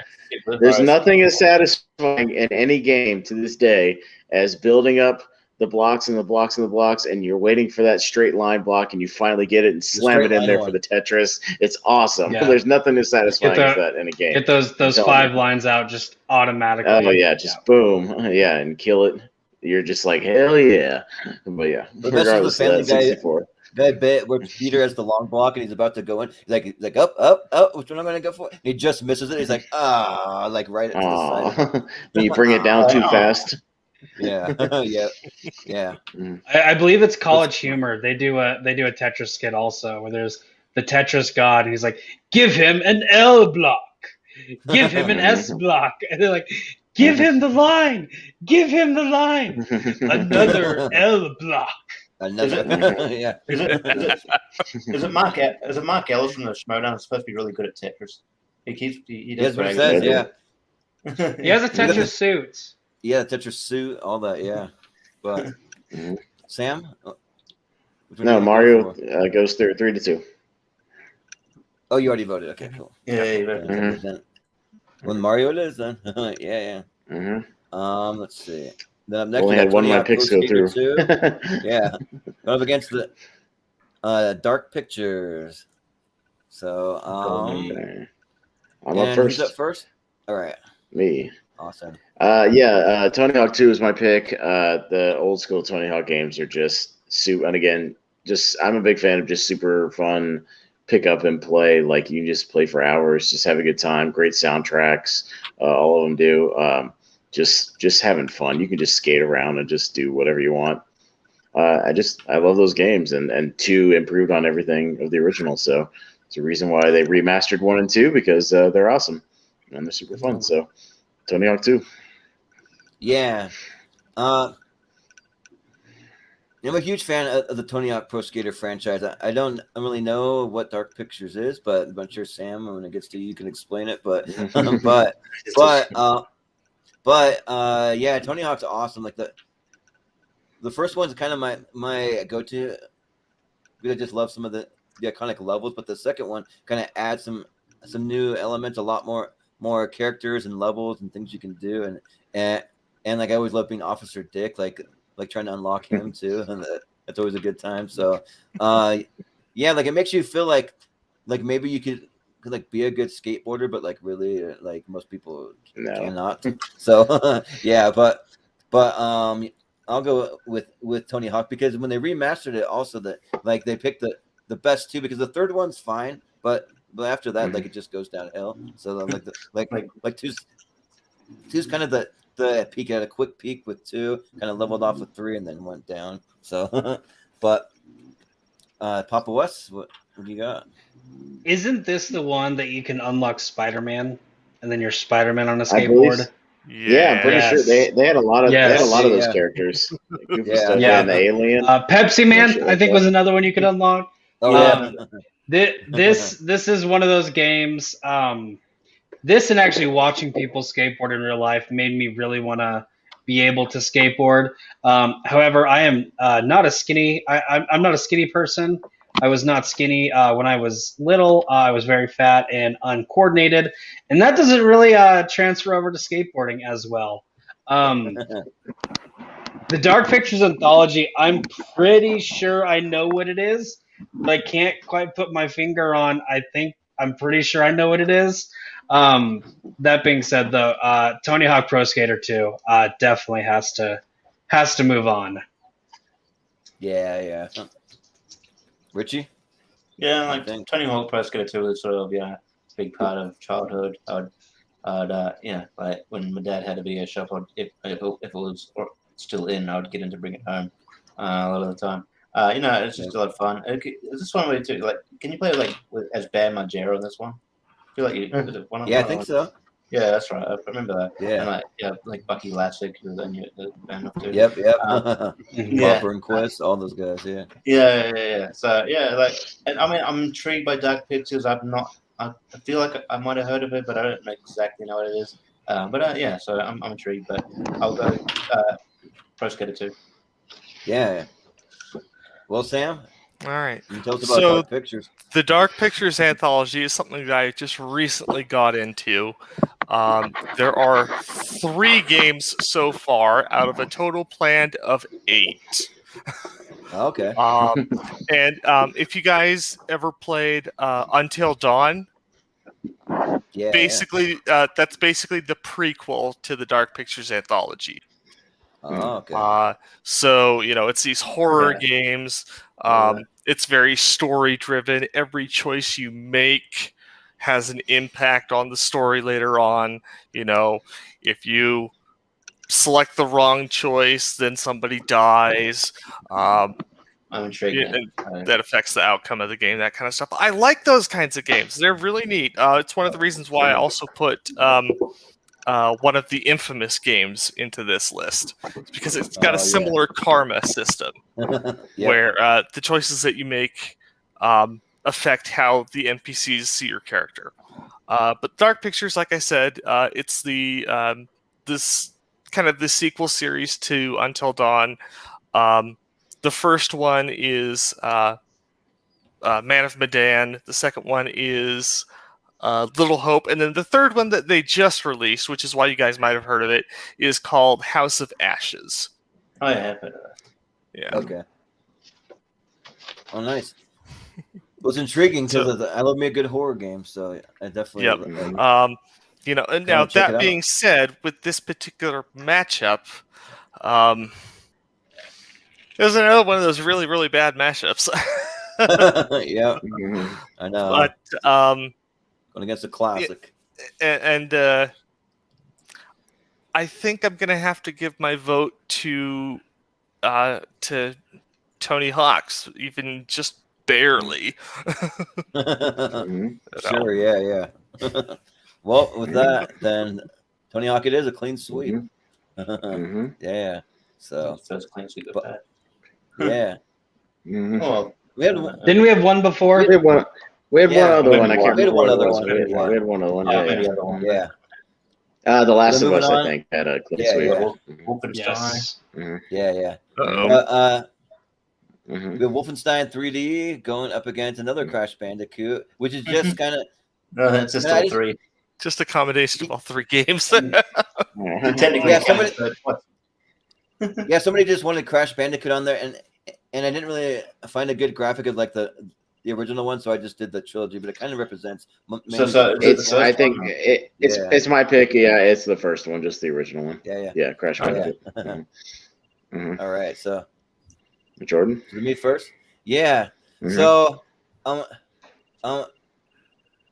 There's nothing as satisfying in any game to this day as building up the blocks and the blocks and the blocks, and you're waiting for that straight line block, and you finally get it and slam it in there for the Tetris. It's awesome. Yeah. There's nothing as satisfying as that in a game. Get those I'm telling 5 you. lines out just automatically. Oh yeah, just boom, yeah, and kill it. You're just like, hell yeah. But yeah, But that's regardless the of that, Family Guy 64. Guy bit where Peter has the long block and he's about to go in. He's like up, which one am I gonna go for? And he just misses it. He's like, right to the side. When you bring it down too fast. Yeah. Yeah. I believe it's College Humor. They do a Tetris skit also, where there's the Tetris god, and he's like, give him an L block, give him an S block, and they're like, give him the line, another L block. Another. Yeah. Is it Mark Ellis from the Schmodown supposed to be really good at Tetris? He does That's what it very says. good. Yeah. He has a Tetris suit. Yeah, Tetris suit, all that. Yeah. But Sam. Which one No, are you Mario going for? goes through 3-2. Oh, you already voted. Okay, cool. Yeah. When Mario it is, then. Yeah. Mm-hmm. Let's see. Then up next, Only we got had one of my Tony picks Hawk go Pro through. Skater 2. Yeah. Going up against the Dark Pictures. So, Okay. I'm and up first. Who's up first? All right. Me. Awesome. Tony Hawk 2 is my pick. The old school Tony Hawk games are just and again, I'm a big fan of just super fun pick up and play. Like you just play for hours, just have a good time. Great soundtracks. All of them do. just having fun. You can just skate around and just do whatever you want. I love those games, and 2 improved on everything of the original. So it's a reason why they remastered 1 and 2, because they're awesome and they're super fun. So Tony Hawk 2. Yeah. I'm a huge fan of the Tony Hawk Pro Skater franchise. I don't really know what Dark Pictures is, but I'm sure Sam, when it gets to you, can explain it. But yeah, Tony Hawk's awesome. Like the first one's kind of my go-to because I just love some of the iconic levels. But the second one kind of adds some new elements, a lot more characters and levels and things you can do, and like I always love being Officer Dick, like trying to unlock him too, and that's always a good time. So, yeah, like it makes you feel like maybe you could like be a good skateboarder, but like really, like most people cannot. So, yeah, but I'll go with Tony Hawk because when they remastered it, also that like they picked the best 2 because the third one's fine, but after that, like it just goes downhill. So like two's kind of the peak at a quick peak with 2, kind of leveled off with 3, and then went down. So, but Papa West, what do you got? Isn't this the one that you can unlock Spider-Man, and then you're Spider-Man on a skateboard? Yeah, I'm pretty sure they had a lot of those characters. Like Goofy stuff, and the alien. Pepsi Man, I think, was another one you could unlock. This is one of those games. This and actually watching people skateboard in real life made me really want to be able to skateboard. However, I am not a skinny. I'm not a skinny person. I was not skinny when I was little. I was very fat and uncoordinated, and that doesn't really transfer over to skateboarding as well. The Dark Pictures anthology, I'm pretty sure I know what it is, but I can't quite put my finger on. I'm pretty sure I know what it is. That being said, though, Tony Hawk Pro Skater 2 definitely has to move on. Yeah. Richie? Yeah, like Tony Hawk Pro Skater 2 was sort of a big part of childhood. Like when my dad had a video shop, if it was still in, I would get him to bring it home a lot of the time. It's just a lot of fun. Is this one where you like? Can you play as Bam Margera on this one? I feel like you. Is it one of I think so. Yeah, that's right. I remember that. Yeah. And like Bucky Lasek, and then the band of 2. Yep. Yeah. Bumper and Quest, all those guys. Yeah. Yeah. So and I mean, I'm intrigued by Dark Pictures. I feel like I might have heard of it, but I don't exactly know what it is. So I'm intrigued. But I'll go Pro Skater 2. Yeah. Well, Sam. All right. Can you tell us about Dark Pictures? The Dark Pictures anthology is something that I just recently got into. There are 3 games so far out of a total planned of 8. Okay. And if you guys ever played Until Dawn, basically that's basically the prequel to the Dark Pictures anthology. Oh, okay. So it's these horror games. It's very story driven. Every choice you make has an impact on the story later on. If you select the wrong choice, then somebody dies. I'm intrigued. And that affects the outcome of the game, that kind of stuff. I like those kinds of games. They're really neat. It's one of the reasons why I also put one of the Infamous games into this list. It's because it's got a similar karma system where the choices that you make affect how the NPCs see your character. But Dark Pictures, like I said, it's this kind of the sequel series to Until Dawn. The first one is Man of Medan. The second one is Little Hope. And then the third one that they just released, which is why you guys might have heard of it, is called House of Ashes. Oh, yeah, I've heard of that. Yeah. Okay. Oh, nice. Well, it's intriguing because I love me a good horror game, so I definitely. Yep. And now that being said, with this particular matchup, there's another one of those really, really bad matchups. Yeah, I know. But going against a classic. I think I'm gonna have to give my vote to Tony Hawk's, even just barely. Mhm. Sure, yeah. Well, with that, then Tony Hawk, it is a clean sweep. Mhm. Yeah. So First clean sweep of but- that. yeah, Mhm. Oh, we had Didn't we have one before? We had one. We had Yeah, one other maybe one. I can't one. We had remember one what it other was. one, We had, yeah. we had one other one. maybe Yeah, the other one. yeah, The Last Then of Us, moving I on. think, had a clean Yeah, sweep. yeah. Wolfenstein. Yes. Mhm. yeah. Uh-oh. Mhm. We have Wolfenstein 3D going up against another Crash Bandicoot, which is just kind of No, that's just I all just- three. Just a combination of all three games. Technically, Yeah, it's somebody- third one. yeah. Somebody just wanted Crash Bandicoot on there, and I didn't really find a good graphic of like the original one, so I just did the trilogy. But it kind of represents. So It's. I first think one, it's my pick. Yeah, it's the first one, just the original one. Yeah. Yeah, Crash Oh, yeah. Bandicoot. Mhm. All right, so Jordan. me first. Yeah. Mhm. So,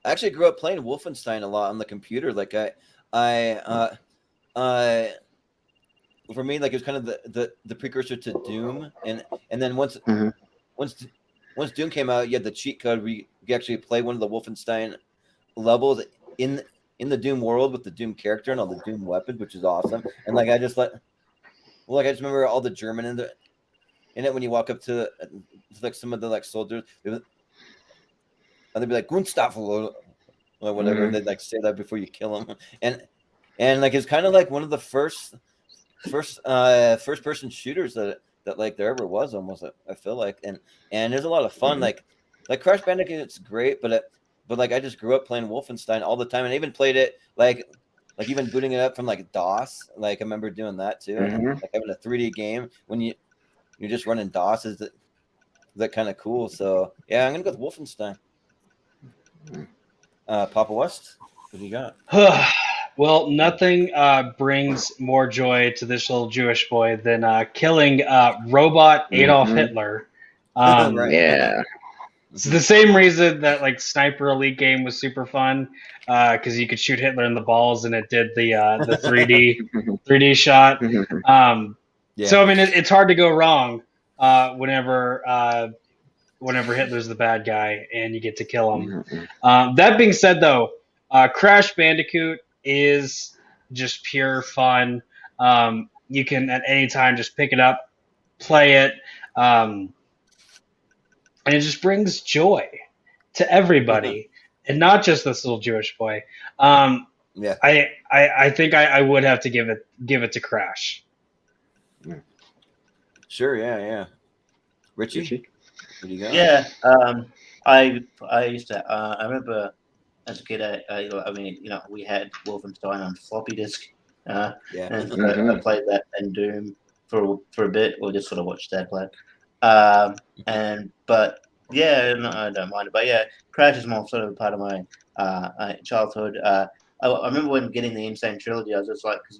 I actually grew up playing Wolfenstein a lot on the computer. Like for me, like it was kind of the precursor to Doom, and then once Mhm. once Doom came out, you had the cheat code. You could actually play one of the Wolfenstein levels in the Doom world with the Doom character and all the Doom weapons, which is awesome. And like I just remember all the German in it when you walk up to like some of the like soldiers, and they'd be like Gunstaffel or whatever, and they'd like say that before you kill them, and like it's kind of like one of the first person shooters that like there ever was, almost. I feel like, and there's a lot of fun. Like Crash Bandicoot's great, but like I just grew up playing Wolfenstein all the time, and I even played it like even booting it up from like DOS. Like I remember doing that too, and like having a 3D game when you're just running DOS is that kind of cool. So yeah, I'm gonna go with Wolfenstein. Papa West, what do you got? Well, nothing brings more joy to this little Jewish boy than killing robot Adolf Hitler. Right. Yeah. It's the same reason that like Sniper Elite game was super fun because you could shoot Hitler in the balls and it did the 3D shot. Yeah. So I mean, it's hard to go wrong whenever Hitler's the bad guy and you get to kill him. That being said, though, Crash Bandicoot is just pure fun. You can at any time just pick it up, play it, and it just brings joy to everybody, and not just this little Jewish boy. Yeah. I think I would have to give it to Crash. Sure. Yeah. Richie, what do you got? Yeah, I used to. I remember as a kid. I mean, we had Wolfenstein on floppy disk. Yeah. And I played that and Doom for a bit, or just sort of watched Dad play. But yeah, no, I don't mind it. But yeah, Crash is more sort of part of my childhood. I remember when getting the Insane Trilogy, I was just like, because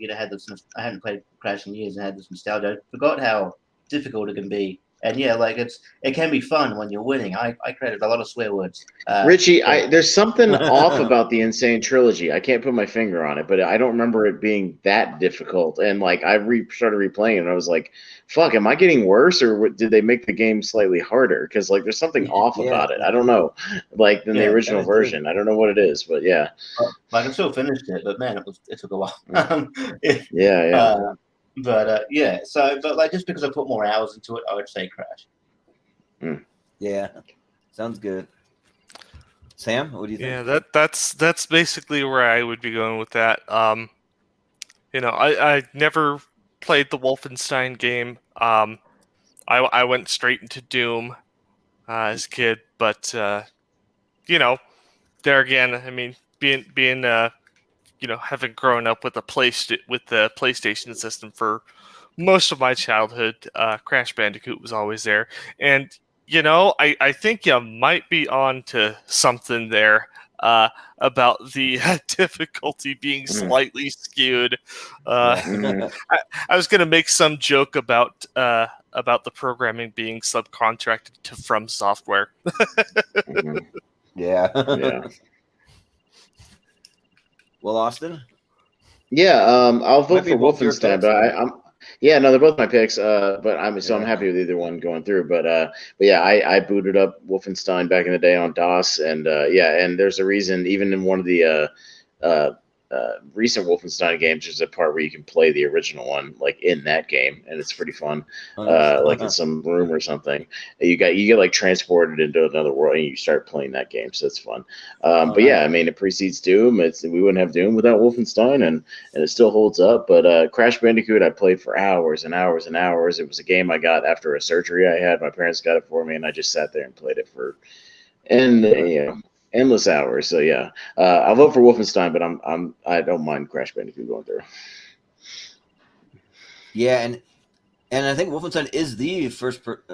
I hadn't played Crash in years and had this nostalgia. I forgot how difficult it can be. And yeah, like it can be fun when you're winning. I created a lot of swear words. Richie, there's something off about the Insane Trilogy. I can't put my finger on it, but I don't remember it being that difficult. And like I started replaying it, and I was like, "Fuck, am I getting worse, or did they make the game slightly harder?" Because like there's something off about it. I don't know, like than the original version. I don't know what it is, but yeah. Like I still finished it, but man, it took a while. Yeah. But like just because I put more hours into it, I would say Crash. Yeah. Sounds good. Sam, what do you think? Yeah, that's basically where I would be going with that. I never played the Wolfenstein game. I went straight into Doom as a kid, but there again, I mean, being having grown up with the PlayStation system for most of my childhood, Crash Bandicoot was always there, and I think you might be on to something there about the difficulty being slightly skewed. I was going to make some joke about the programming being subcontracted to From Software. Yeah. Yeah. Well, Austin? Yeah, I'll vote Might be for both your Wolfenstein, picks, but though. I'm yeah, no, they're both my picks. But I'm Yeah. happy with either one going through. But yeah, I booted up Wolfenstein back in the day on DOS, and yeah, and there's a reason. Even in one of the recent Wolfenstein games, there's a part where you can play the original one, like in that game, and it's pretty fun. Like in some room or something, you get like transported into another world, and you start playing that game, so it's fun. But yeah, I mean, it precedes Doom. We wouldn't have Doom without Wolfenstein, and it still holds up. But Crash Bandicoot, I played for hours and hours and hours. It was a game I got after a surgery I had. My parents got it for me, and I just sat there and played it for endless hours. So yeah, I'll vote for Wolfenstein, but I don't mind Crash Bandicoot going through. Yeah, and I think Wolfenstein is the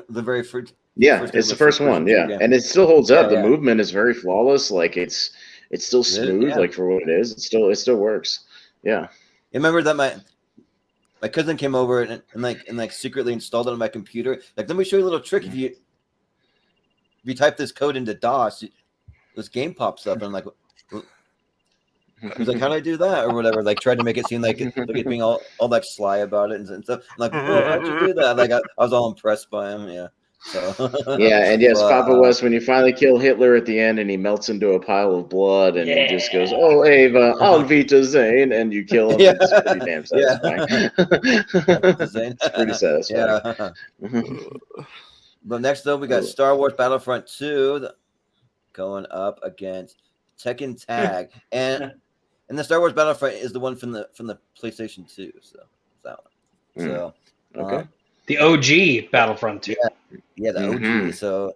very first. Yeah, first it's the ever first first-person one. Yeah, shooter game. and it still holds up. Yeah, The movement is very flawless. Like it's still smooth. yeah. Like for what it is, it still works. Yeah. I remember that my cousin came over and secretly installed it on my computer. Like, let me show you a little trick. If you type this code into DOS, this game pops up, and I'm like, he's like, how do I do that or whatever? Like, tried to make it seem like it's being all like sly about it and stuff. I'm like, oh, how'd you do that? Like, I was all impressed by him. Yeah. So Yeah, and yes, but, Papa West, when you finally kill Hitler at the end and he melts into a pile of blood and he just goes, "Oh, Ava, Alvita Zane," and you kill him, it's pretty damn satisfying. It's pretty satisfying. Yeah. But next though, we got Star Wars Battlefront 2 going up against Tekken Tag, and the Star Wars Battlefront is the one from the PlayStation 2. So that one. So okay. The OG Battlefront 2. Yeah, the OG. So,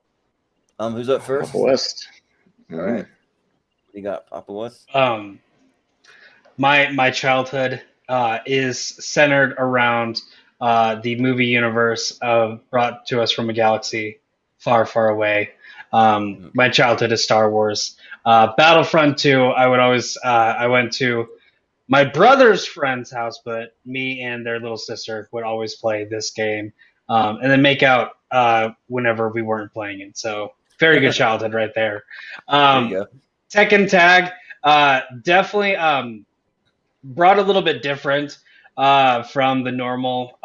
who's up first? Papa West. All right. You got Papa West. My childhood is centered around the movie universe brought to us from a galaxy far, far away. My childhood is Star Wars. Battlefront 2, I went to my brother's friend's house, but me and their little sister would always play this game and then make out whenever we weren't playing it. So very good childhood right there. There you go. Tekken Tag definitely brought a little bit different from the normal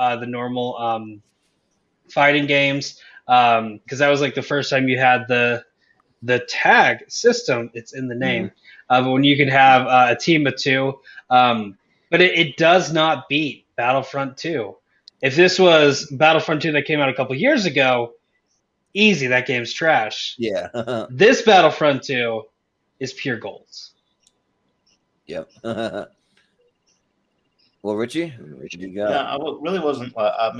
fighting games because that was like the first time you had the tag system. It's in the name. When you can have a team of two. But it does not beat Battlefront 2. If this was Battlefront 2 that came out a couple years ago, easy, that game's trash. Yeah. This Battlefront 2 is pure gold. Yep. Well, Richie, you got? Yeah, I really wasn't I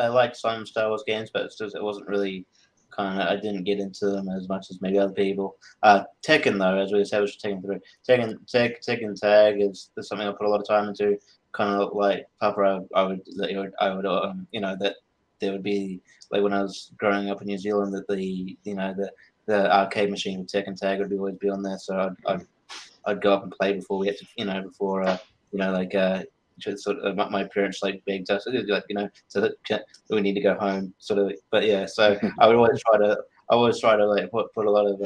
like some Star Wars games, but it wasn't really I didn't get into them as much as maybe other people. Tekken though, as we established, Tekken Tag is something I put a lot of time into. Kind of like Papa, I would that there would be like when I was growing up in New Zealand that the arcade machine with Tekken Tag would always be on there, so I'd go up and play before we had to sort of my parents like begged us so that we need to go home sort of, but yeah, so I would always try to like put a lot of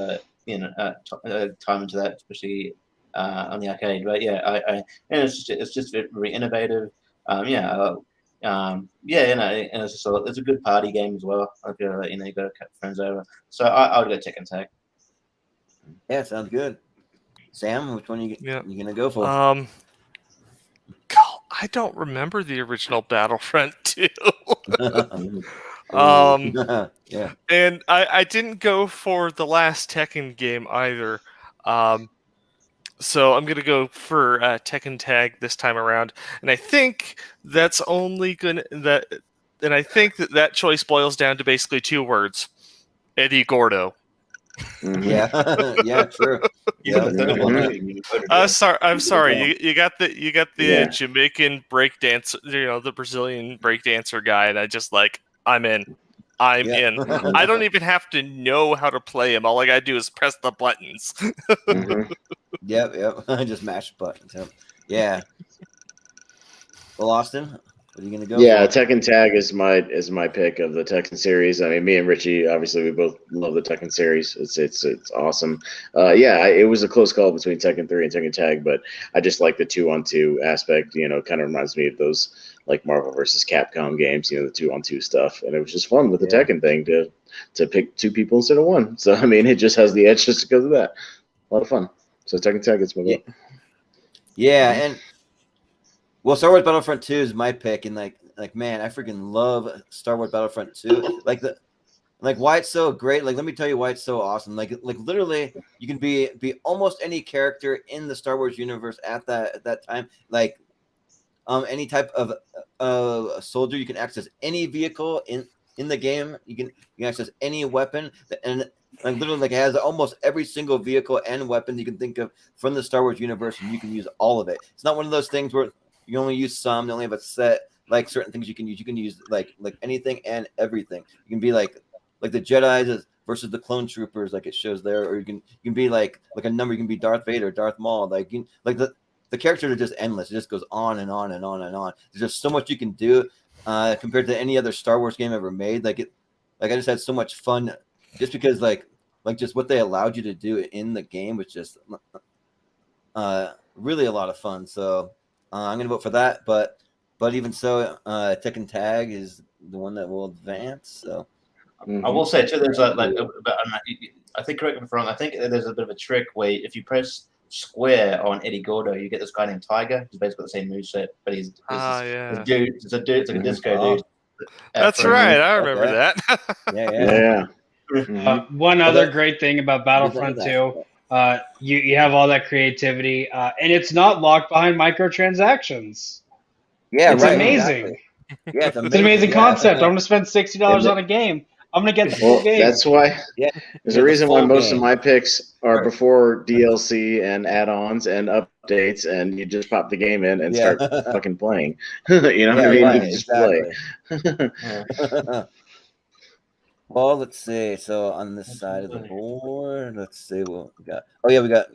time into that, especially on the arcade. But yeah, and it's just very innovative. And it's a good party game as well. You got to cut friends over, so I would go Tekken Tag. Yeah, sounds good. Sam, which one you gonna go for? I don't remember the original Battlefront 2. Yeah. And I didn't go for the last Tekken game either. So I'm going to go for Tekken Tag this time around. And I think that's that choice boils down to basically two words. Eddie Gordo. Yeah. Yeah, true. Yeah. I'm sorry. You got the Jamaican break dancer, the Brazilian break dancer guy, and I just I'm in. I'm in. I don't even have to know how to play him. All I gotta do is press the buttons. Yep. I just mash buttons. Yep. Yeah. Well, Austin. What are you gonna go? Yeah, for? Tekken Tag is my pick of the Tekken series. I mean, me and Richie, obviously, we both love the Tekken series. It's awesome. It was a close call between Tekken 3 and Tekken Tag, but I just like the 2-on-2 aspect. You know, kind of reminds me of those like Marvel versus Capcom games. You know, the 2-on-2 stuff, and it was just fun with the Yeah. Tekken thing to pick 2 people instead of 1. So I mean, it just has the edge just because of that. A lot of fun. So Tekken Tag is my vote. Yeah, and well, Star Wars Battlefront 2 is my pick, and like man, I freaking love Star Wars Battlefront 2. Like why it's so great. Like let me tell you why it's so awesome. Like literally, you can be almost any character in the Star Wars universe at that time. Like any type of soldier, you can access any vehicle in the game. You can access any weapon, and like literally, like it has almost every single vehicle and weapon you can think of from the Star Wars universe, and you can use all of it. It's not one of those things where you only use some. You only have a set. Like certain things you can use. You can use like anything and everything. You can be like the Jedi's versus the clone troopers, like it shows there, or you can be like a number. You can be Darth Vader, Darth Maul. Like the characters are just endless. It just goes on and on and on and on. There's just so much you can do compared to any other Star Wars game ever made. Like I just had so much fun just because like just what they allowed you to do in the game was just really a lot of fun. So I'm gonna vote for that. But even so, Tekken Tag is the one that will advance. So I will say too, there's I think, correct me if I'm wrong, I think there's a bit of a trick where if you press square on Eddie Gordo, you get this guy named Tiger. He's basically got the same moveset, but he's a dude. It's a dude. It's like a disco dude. That's right. I remember that. Yeah. One other great thing about Battlefront 2, you have all that creativity, and it's not locked behind microtransactions. Yeah, it's right, amazing. Exactly. Yeah, it's an amazing concept. I'm going to spend $60 on a game. I'm going to get the full game. That's why. Yeah, there's a reason why most of my picks are before DLC and add-ons and updates, and you just pop the game in and start fucking playing. You know what I mean? Right, you just play. Well, let's see. So on this side of the board, let's see what we got. Oh yeah, we got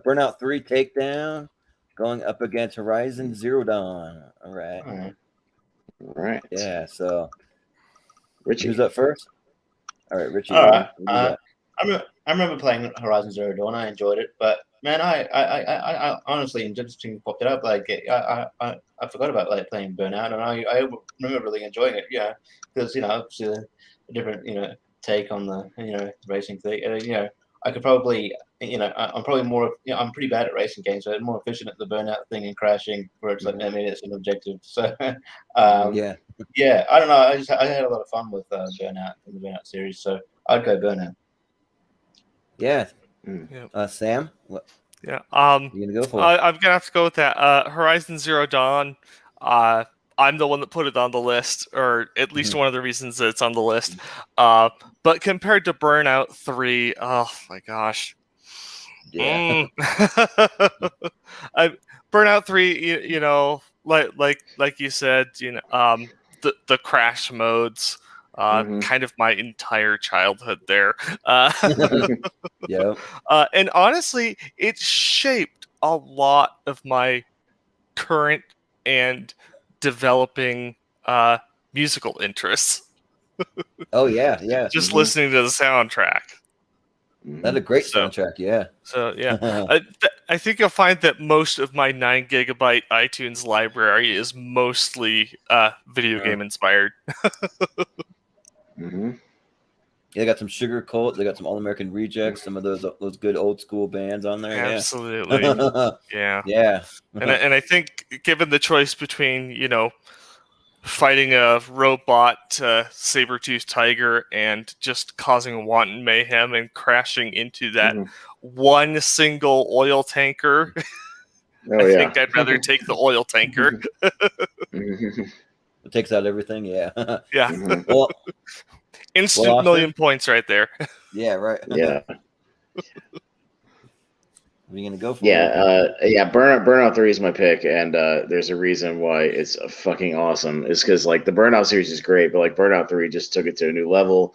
Burnout 3 Takedown going up against Horizon Zero Dawn. All right. Yeah. So, Richie, who's up first? All right, Richie. All right. I remember playing Horizon Zero Dawn. I enjoyed it, but man, I honestly, and just popped it up. Like I forgot about like playing Burnout, and I remember really enjoying it. Yeah, because obviously a different take on the racing thing. I could probably I'm probably more I'm pretty bad at racing games, so I'm more efficient at the Burnout thing and crashing, where it's like I mean it's an objective. So yeah, I don't know. I had a lot of fun with Burnout in the Burnout series, so I'd go Burnout. Yeah. Sam, what? Yeah. You gonna go for? I'm gonna have to go with that. Horizon Zero Dawn. I'm the one that put it on the list, or at least one of the reasons that it's on the list. But compared to Burnout 3, oh my gosh. Yeah. Burnout 3, like you said, the crash modes, kind of my entire childhood there. Yeah. And honestly, it shaped a lot of my current and developing musical interests. Oh yeah. Just listening to the soundtrack. That's a great soundtrack. Yeah. So yeah, I think you'll find that most of my 9 gigabyte iTunes library is mostly video game inspired. Yeah, they got some Sugar Cult. They got some All American Rejects. Some of those good old school bands on there. Absolutely. Yeah. Yeah. And I think given the choice between fighting a robot saber-toothed tiger and just causing wanton mayhem and crashing into that one single oil tanker, I think I'd rather take the oil tanker. It takes out everything. Yeah. Yeah. Well, instant million points right there. Yeah. Right. Yeah. Are you gonna go for? Burnout 3 is my pick, and there's a reason why it's fucking awesome. It's because like the Burnout series is great, but like Burnout 3 just took it to a new level.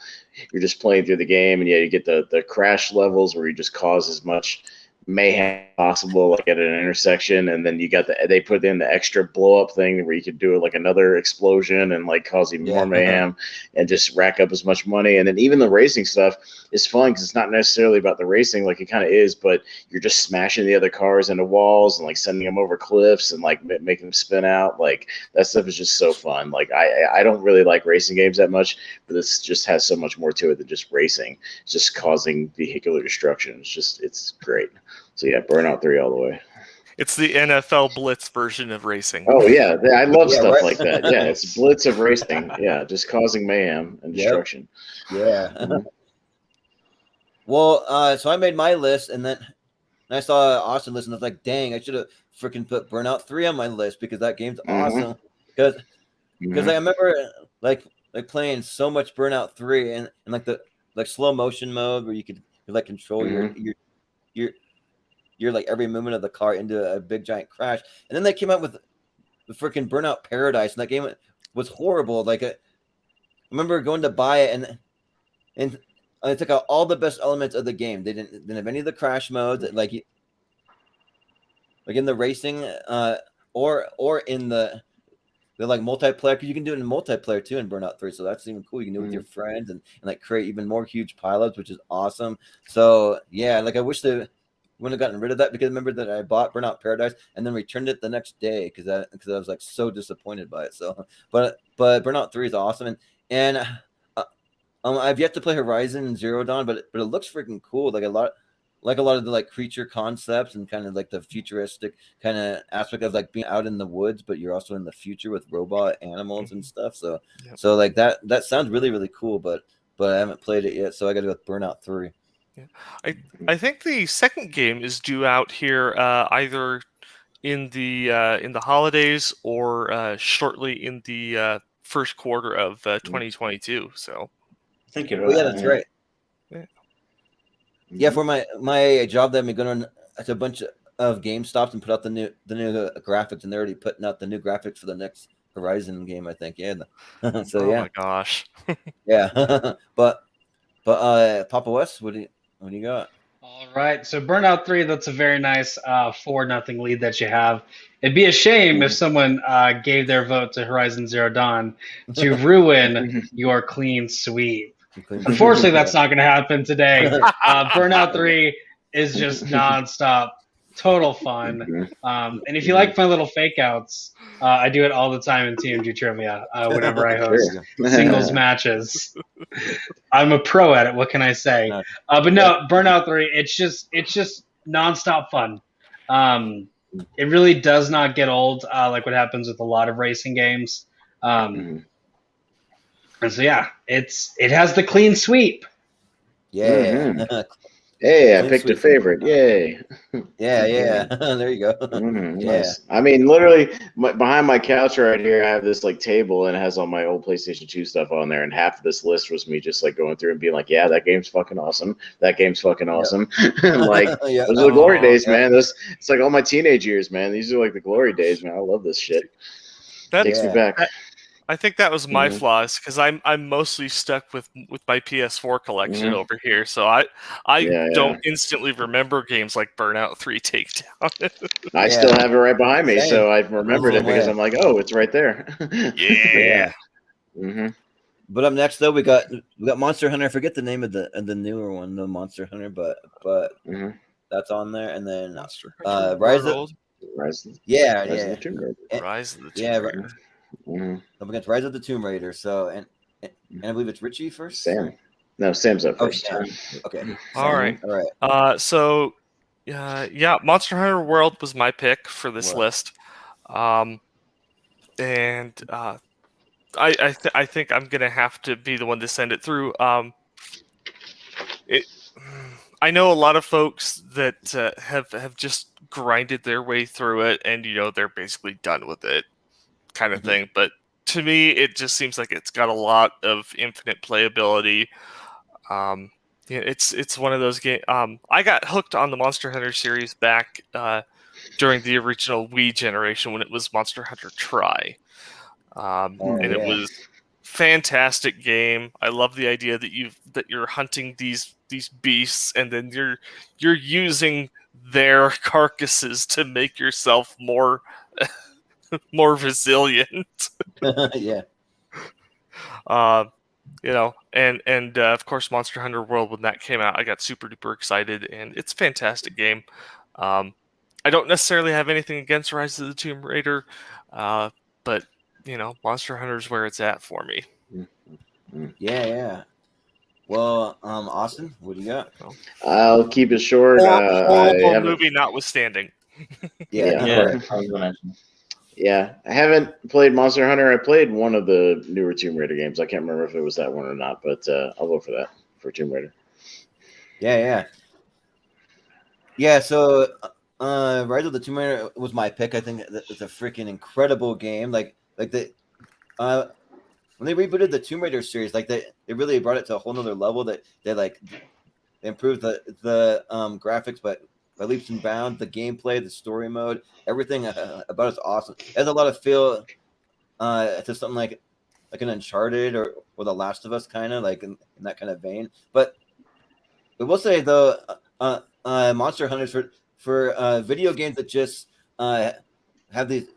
You're just playing through the game, and you get the crash levels where you just cause as much mayhem possible, like at an intersection, and then you got they put in the extra blow up thing where you could do like another explosion and like cause even more mayhem and just rack up as much money. And then even the racing stuff is fun because it's not necessarily about the racing, like it kind of is, but you're just smashing the other cars into walls and like sending them over cliffs and like making them spin out. Like that stuff is just so fun. Like I don't really like racing games that much, but this just has so much more to it than just racing. It's just causing vehicular destruction. It's great. So yeah, Burnout 3 all the way. It's the NFL Blitz version of racing. Oh yeah, I love stuff like that. Yeah, it's Blitz of racing. Yeah, just causing mayhem and destruction. Yeah. Well, so I made my list, and then I saw Austin list, and I was like, dang, I should have freaking put Burnout 3 on my list because that game's awesome. Because I remember like playing so much Burnout 3 and like the slow motion mode where you could like control your like every movement of the car into a big giant crash. And then they came out with the freaking Burnout Paradise, and that game was horrible. Like I remember going to buy it, and they took out all the best elements of the game. They didn't have any of the crash modes, like in the racing, or in the like multiplayer, because you can do it in multiplayer too in Burnout 3. So that's even cool. You can do it with your friends and like create even more huge pileups, which is awesome. So yeah, like I wish they wouldn't have gotten rid of that, because I remember that I bought Burnout Paradise and then returned it the next day because I was like so disappointed by it. So but Burnout 3 is awesome, and I've yet to play Horizon Zero Dawn, but it looks freaking cool. Like a lot of the like creature concepts and kind of like the futuristic kind of aspect of like being out in the woods, but you're also in the future with robot animals and stuff. So so like that sounds really, really cool, but I haven't played it yet, so I got to go with Burnout 3. Yeah. I think the second game is due out here either in the holidays or shortly in the first quarter of 2022. So I think you're Oh right. yeah, that's right. Yeah, for my job, that I'm going to a bunch of GameStops and put out the new graphics, and they're already putting out the new graphics for the next Horizon game, I think. Yeah. So oh yeah, my gosh. yeah. but Papa West, what do you got? All right, so Burnout 3, that's a very nice 4-0 lead that you have. It'd be a shame if someone gave their vote to Horizon Zero Dawn to ruin your clean sweep. Unfortunately, that's not going to happen today. Burnout 3 is just nonstop, total fun. And if you like my little fake outs, I do it all the time in TMG Trivia whenever I host singles matches. I'm a pro at it. What can I say? But no, Burnout 3, it's just nonstop fun. It really does not get old, like what happens with a lot of racing games. And so yeah, it has the clean sweep. Yeah. Hey, I picked a favorite. Yay. Yeah. There you go. Nice. I mean, literally, behind my couch right here, I have this like table, and it has all my old PlayStation 2 stuff on there. And half of this list was me just like going through and being like, "Yeah, that game's fucking awesome. That game's fucking awesome." Like those are the glory days, man. It's like all my teenage years, man. These are like the glory days, man. I love this shit. Takes me back. I think that was my flaws, because I'm mostly stuck with my PS4 collection over here, so I don't instantly remember games like Burnout 3 Takedown. I still have it right behind me, so I've remembered it because I'm like, oh, it's right there. Yeah. But up next, though, we got Monster Hunter. I forget the name of the newer one, the Monster Hunter, but that's on there, and then Rise of the Tomb Raider. Up against Rise of the Tomb Raider. So and I believe it's Richie first. Sam's up first. Okay. All right. So Monster Hunter World was my pick for this list. And I think I'm gonna have to be the one to send it through. I know a lot of folks that have just grinded their way through it, and they're basically done with it, kind of thing. But to me, it just seems like it's got a lot of infinite playability. It's one of those games. I got hooked on the Monster Hunter series back during the original Wii generation when it was Monster Hunter Tri. And it was fantastic game. I love the idea that you're hunting these beasts, and then you're using their carcasses to make yourself more resilient. Yeah. And of course, Monster Hunter World, when that came out, I got super duper excited, and it's a fantastic game. I don't necessarily have anything against Rise of the Tomb Raider, but Monster Hunter is where it's at for me. Yeah. Well, Austin, what do you got? I'll keep it short. Horrible movie notwithstanding. Yeah. I haven't played Monster Hunter. I played one of the newer Tomb Raider games. I can't remember if it was that one or not, but I'll vote for that, for Tomb Raider. Yeah. So, Rise of the Tomb Raider was my pick. I think it's a freaking incredible game. Like the when they rebooted the Tomb Raider series, like they really brought it to a whole nother level. That they improved the graphics, but by leaps and bounds, the gameplay, the story mode, everything about it's awesome. It has a lot of feel to something like an Uncharted or The Last of Us, kind of like in that kind of vein. But we will say though, Monster Hunters for video games that just have these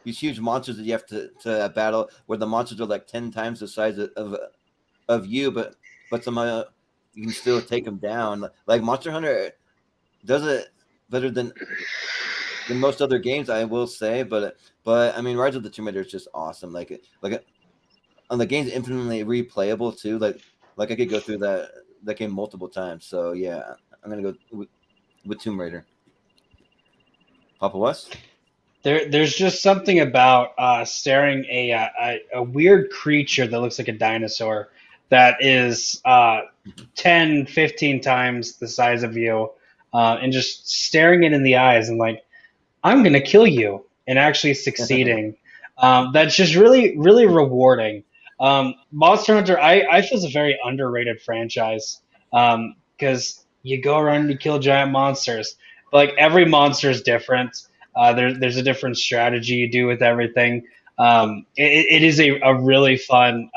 huge monsters that you have to battle, where the monsters are like 10 times the size of you, but somehow you can still take them down. Like Monster Hunter does it better than most other games, I will say. But I mean, Rise of the Tomb Raider is just awesome. Like the game's infinitely replayable too. Like I could go through that game multiple times. So yeah, I'm gonna go with Tomb Raider. Papa West? There's just something about staring a weird creature that looks like a dinosaur that is 10, 15 times the size of you, and just staring it in the eyes and like, I'm going to kill you, and actually succeeding. That's just really, really rewarding. Monster Hunter, I feel is a very underrated franchise because you go around and you kill giant monsters. But like every monster is different. There's a different strategy you do with everything. It is a really fun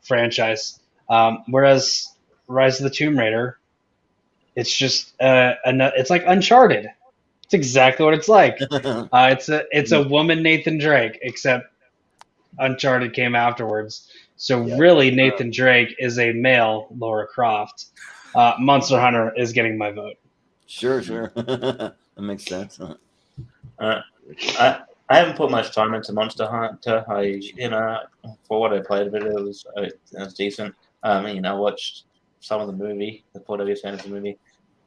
franchise. Whereas Rise of the Tomb Raider, it's just it's like Uncharted. It's exactly what it's like. It's a woman Nathan Drake, except Uncharted came afterwards. So really, Nathan Drake is a male Lara Croft. Monster Hunter is getting my vote. Sure. That makes sense. I haven't put much time into Monster Hunter. For what I played of it, it was decent. I watched some of the movie, the 4W Fantasy movie,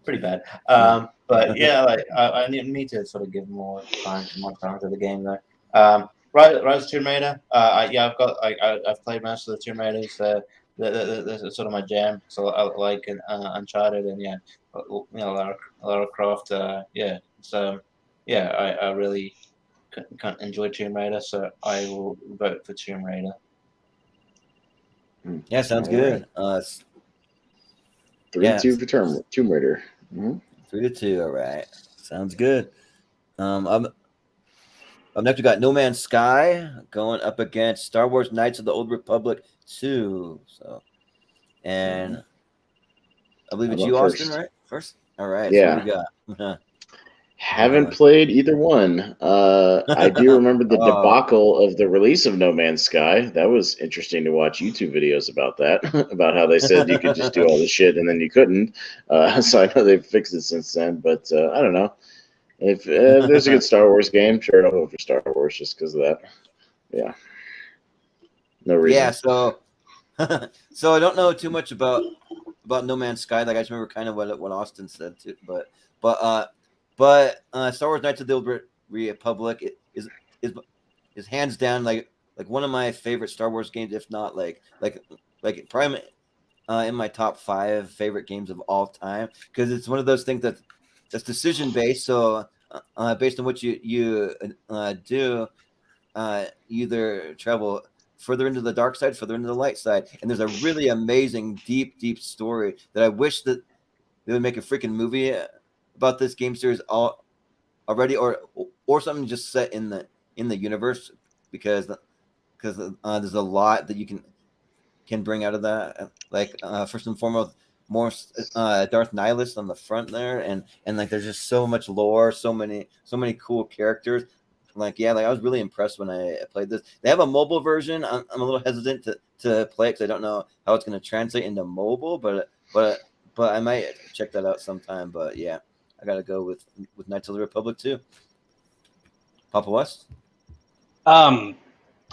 pretty bad. But yeah, I need to sort of give more time to Monster Hunter the game though. Rise of Tomb Raider. I've played most of the Tomb Raiders. That's sort of my jam. So I like Uncharted and Lara Croft. So I really can't enjoy Tomb Raider, so I will vote for Tomb Raider. Yeah, sounds good. 3-2 for Tomb Raider. 3-2. All right, sounds good. Up next, we got No Man's Sky going up against Star Wars Knights of the Old Republic 2. So, and I believe it's you, Austin, right? First. All right. Yeah. So we got. Haven't played either one. I do remember the debacle of the release of No Man's Sky. That was interesting to watch YouTube videos about that, about how they said you could just do all this shit and then you couldn't. So I know they've fixed it since then, but I don't know. If there's a good Star Wars game, sure, I'll vote for Star Wars just because of that. Yeah. No reason. Yeah, so I don't know too much about No Man's Sky. Like I just remember kind of what Austin said too, but Star Wars Knights of the Old Republic is hands down like one of my favorite Star Wars games, if not like probably in my top 5 favorite games of all time, because it's one of those things that's decision based. So based on what you do, you either travel further into the dark side, further into the light side, and there's a really amazing, deep story that I wish that they would make a freaking movie about this game series already, or something just set in the universe, because there's a lot that you can bring out of that. Like first and foremost, more Darth Nihilus on the front there, and like there's just so much lore, so many cool characters. Like I was really impressed when I played this. They have a mobile version. I'm a little hesitant to play it because I don't know how it's going to translate into mobile, but I might check that out sometime. But yeah, I got to go with Knights of the Republic too. Papa West. I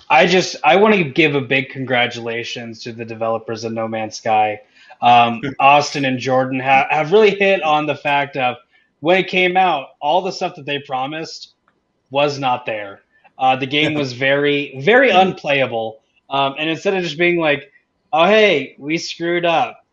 want to give a big congratulations to the developers of No Man's Sky. Austin and Jordan have really hit on the fact of when it came out, all the stuff that they promised was not there. The game was very, very unplayable. And instead of just being like, oh, hey, we screwed up.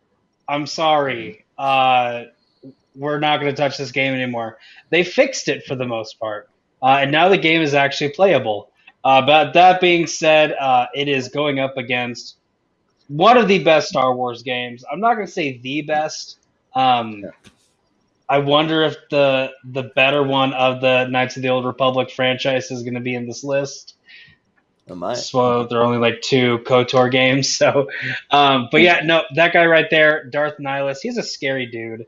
I'm sorry. We're not going to touch this game anymore. They fixed it for the most part. And now the game is actually playable. But that being said, it is going up against one of the best Star Wars games. I'm not going to say the best. I wonder if the better one of the Knights of the Old Republic franchise is going to be in this list. So there are only like 2 KOTOR games. So, but yeah, no, that guy right there, Darth Nihilus, he's a scary dude.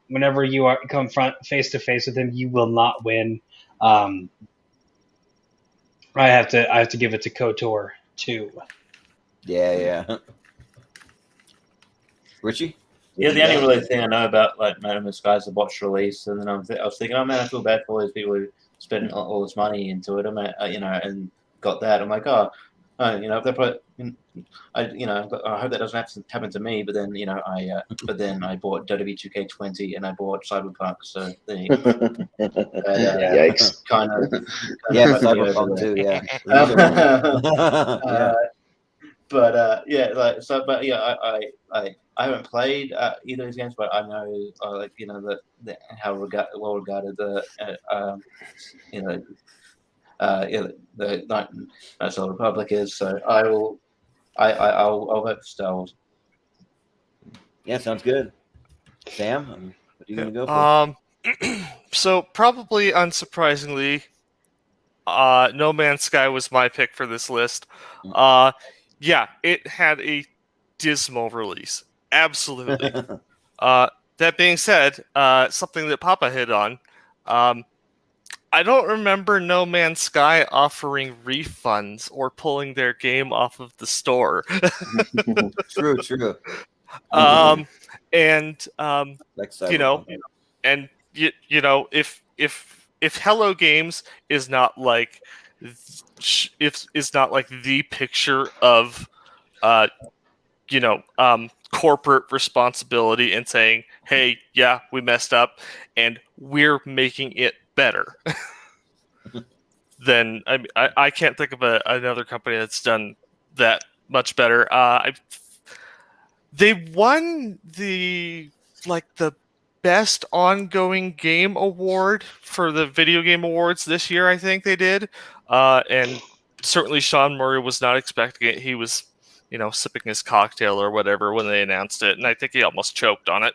Whenever you come face to face with him, you will not win. I have to give it to KOTOR 2. Yeah. Richie? Yeah, the only really thing I know about like No Man's Sky is the botched release, and then I was thinking, oh man, I feel bad for all these people who spent all this money into it, and got that. I'm like, if they put, I hope that doesn't happen to me. But then, I bought WWE 2K20 and I bought Cyberpunk, so there you go. Yikes! Kind of. Cyberpunk too. Yeah. I haven't played either of these games, but I know how well regarded the Knights of the Republic is. So I'll vote for Star Wars. Yeah, sounds good. Sam, what are you gonna go for? So probably unsurprisingly, No Man's Sky was my pick for this list. Yeah, it had a dismal release. Absolutely. That being said, something that Papa hit on, I don't remember No Man's Sky offering refunds or pulling their game off of the store. True. If Hello Games is not like the picture of corporate responsibility and saying, hey, yeah, we messed up and we're making it better, then I can't think of another company that's done that much better. They won the best ongoing game award for the video game awards this year. I think they did, and certainly Sean Murray was not expecting it. He was sipping his cocktail or whatever when they announced it, and I think he almost choked on it.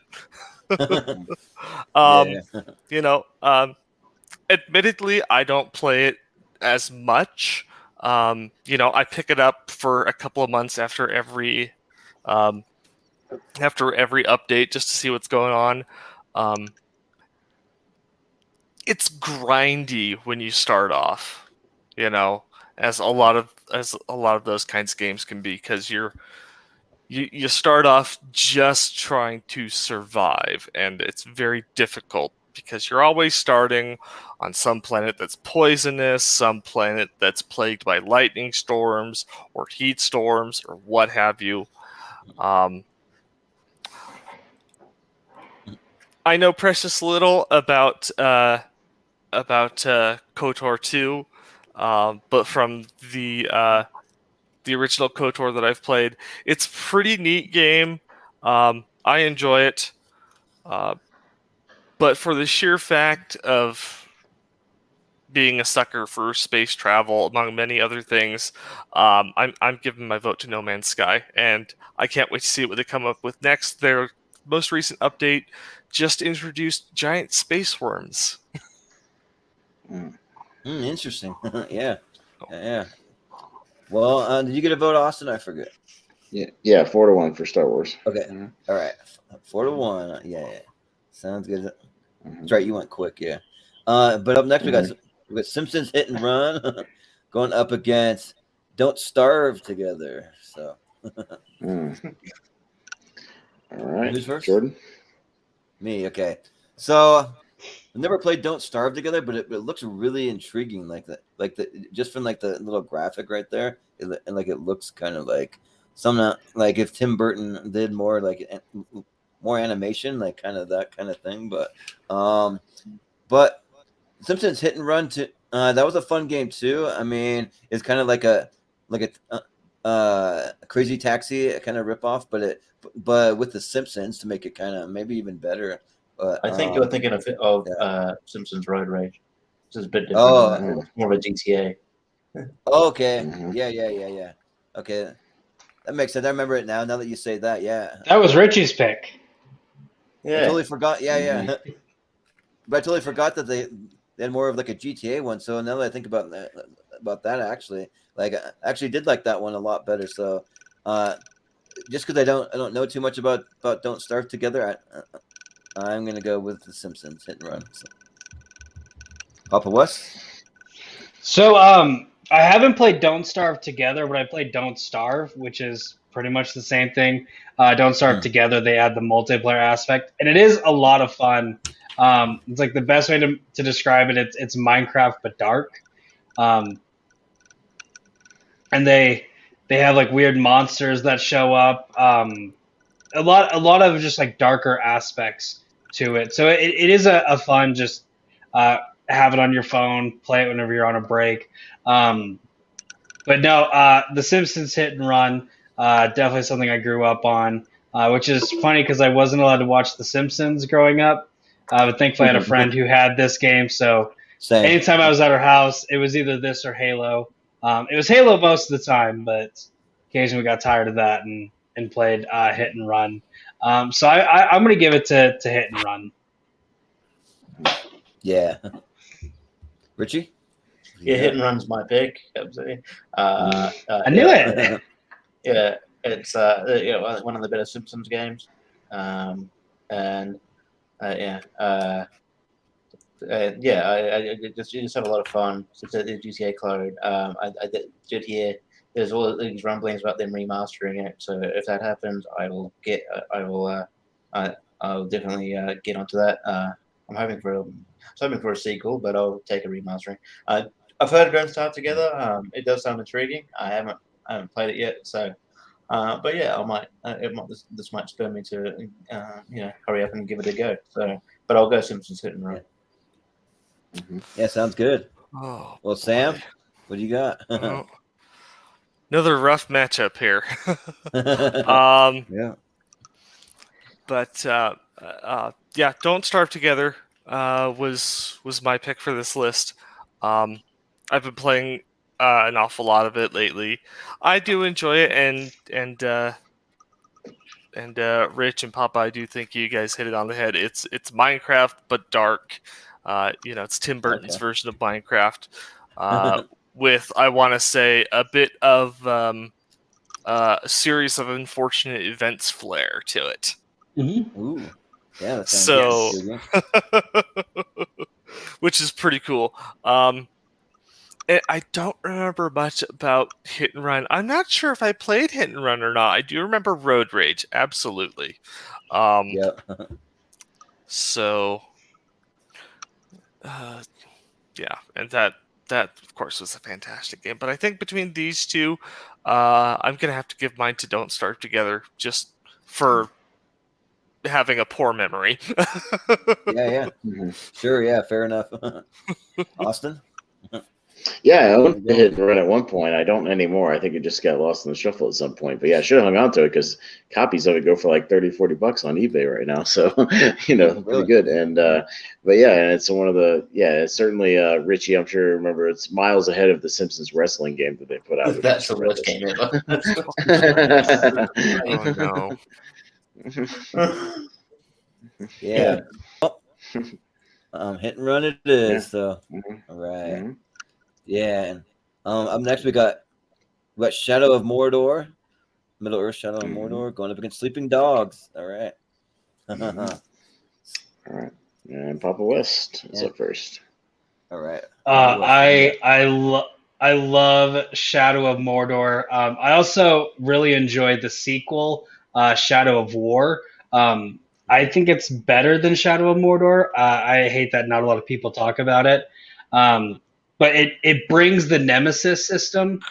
Admittedly, I don't play it as much. I pick it up for a couple of months after every update just to see what's going on. It's grindy when you start off, as a lot of those kinds of games can be, because you start off just trying to survive, and it's very difficult because you're always starting on some planet that's poisonous, some planet that's plagued by lightning storms or heat storms or what have you. I know precious little about KOTOR 2, but from the original KOTOR that I've played, it's a pretty neat game. I enjoy it, but for the sheer fact of being a sucker for space travel, among many other things, I'm giving my vote to No Man's Sky, and I can't wait to see what they come up with next. Their most recent update just introduced giant space worms. Interesting. Yeah. Well, did you get a vote, Austin? I forget. Yeah, 4-1 for Star Wars. Okay. Mhm. All right. 4-1. Yeah. Sounds good. Mhm. That's right. You went quick. Yeah. But up next we got Mm-hmm. Simpsons Hit and Run going up against Don't Starve Together. So Mm. All right. who's first? Jordan? Me. Okay. So I've never played Don't Starve Together, but it looks really intriguing. Like just from like the little graphic right there, and like it looks kind of like like if Tim Burton did more like more animation, like kind of that kind of thing. But Simpsons Hit and Run that was a fun game too. I mean, it's kind of like a Crazy Taxi kind of ripoff, but with the Simpsons to make it kind of maybe even better. I think you're thinking of Simpsons Road Rage. This is a bit different. Oh, It's more of a GTA. okay. Mhm. Yeah. Okay, that makes sense. I remember it now. Now that you say that, yeah. That was Richie's pick. I Yeah. totally forgot. Yeah. But I totally forgot that they had more of like a GTA one. So now that I think about that, actually, like I actually did like that one a lot better. So, just because I don't know too much about Don't Starve Together, I'm gonna go with the Simpsons Hit and Run. So. Papa West. So, I haven't played Don't Starve Together, but I played Don't Starve, which is pretty much the same thing. Don't Starve Together, they add the multiplayer aspect, and it is a lot of fun. It's like the best way to describe it. It's Minecraft but dark, and they have like weird monsters that show up. A lot of just like darker aspects to it. So it is a fun just have it on your phone, play it whenever you're on a break. But no, The Simpsons Hit and Run, definitely something I grew up on, which is funny because I wasn't allowed to watch The Simpsons growing up. But thankfully, I had a friend who had this game, so Same. anytime I was at her house, it was either this or Halo. It was Halo most of the time, but occasionally we got tired of that and played Hit and Run. So I'm going to give it to Hit and Run. Yeah. Richie? Yeah, Hit and Run's my pick. Absolutely. I knew it. Yeah, it's one of the better Simpsons games, and I just have a lot of fun. It's the GTA clone. I did hear there's all these rumblings about them remastering it. So if that happens, I'll definitely get onto that. I'm hoping for a sequel, but I'll take a remastering. I've heard Don't Start Together. It does sound intriguing. I haven't played it yet, so. But yeah, I might. This might spur me to hurry up and give it a go. So, but I'll go Simpsons Hit and Run. Yeah, sounds good. Oh, Well, Sam, what do you got? oh. Another rough matchup here. Yeah. But yeah, Don't Starve Together was my pick for this list. I've been playing an awful lot of it lately. I do enjoy it, and Rich and Papa, I do think you guys hit it on the head. It's Minecraft but dark. It's Tim Burton's version of Minecraft, with, I want to say, a bit of a series of unfortunate events flair to it. Mm-hmm. Ooh. Yeah. That sounds So, good. which is pretty cool. I don't remember much about Hit and Run. I'm not sure if I played Hit and Run or not. I do remember Road Rage, absolutely. Yeah. So, yeah, and that of course was a fantastic game. But I think between these two, I'm gonna have to give mine to Don't Starve Together, just for having a poor memory. Yeah. Sure. Yeah. Fair enough. Austin. Yeah, I owned Hit and Run at one point. I don't anymore. I think it just got lost in the shuffle at some point. But yeah, I should have hung on to it because copies of it go for like $30-$40 on eBay right now. So, pretty good. And but yeah, and it's one of the it's certainly Richie, I'm sure you remember, it's miles ahead of the Simpsons wrestling game that they put out. That's the worst game ever. Oh no. Yeah. Hit and Run it is. Yeah. So, all right. Mm-hmm. Yeah, and up next we got Shadow of Mordor, Middle Earth, Shadow of Mordor, going up against Sleeping Dogs. All right. All right. And Papa West is up first. All right. I love Shadow of Mordor. I also really enjoyed the sequel, Shadow of War. I think it's better than Shadow of Mordor. I hate that not a lot of people talk about it. But it brings the Nemesis system.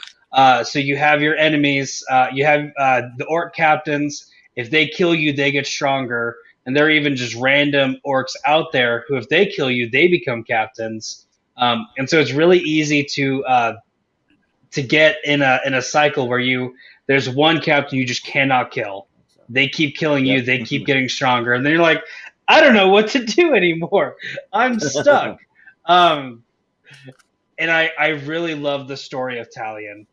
So you have your enemies. You have the orc captains. If they kill you, they get stronger. And there are even just random orcs out there who, if they kill you, they become captains. And so it's really easy to get in a cycle where there's one captain you just cannot kill. They keep killing you. They keep getting stronger, and then you're like, I don't know what to do anymore. I'm stuck. And I really love the story of Talion.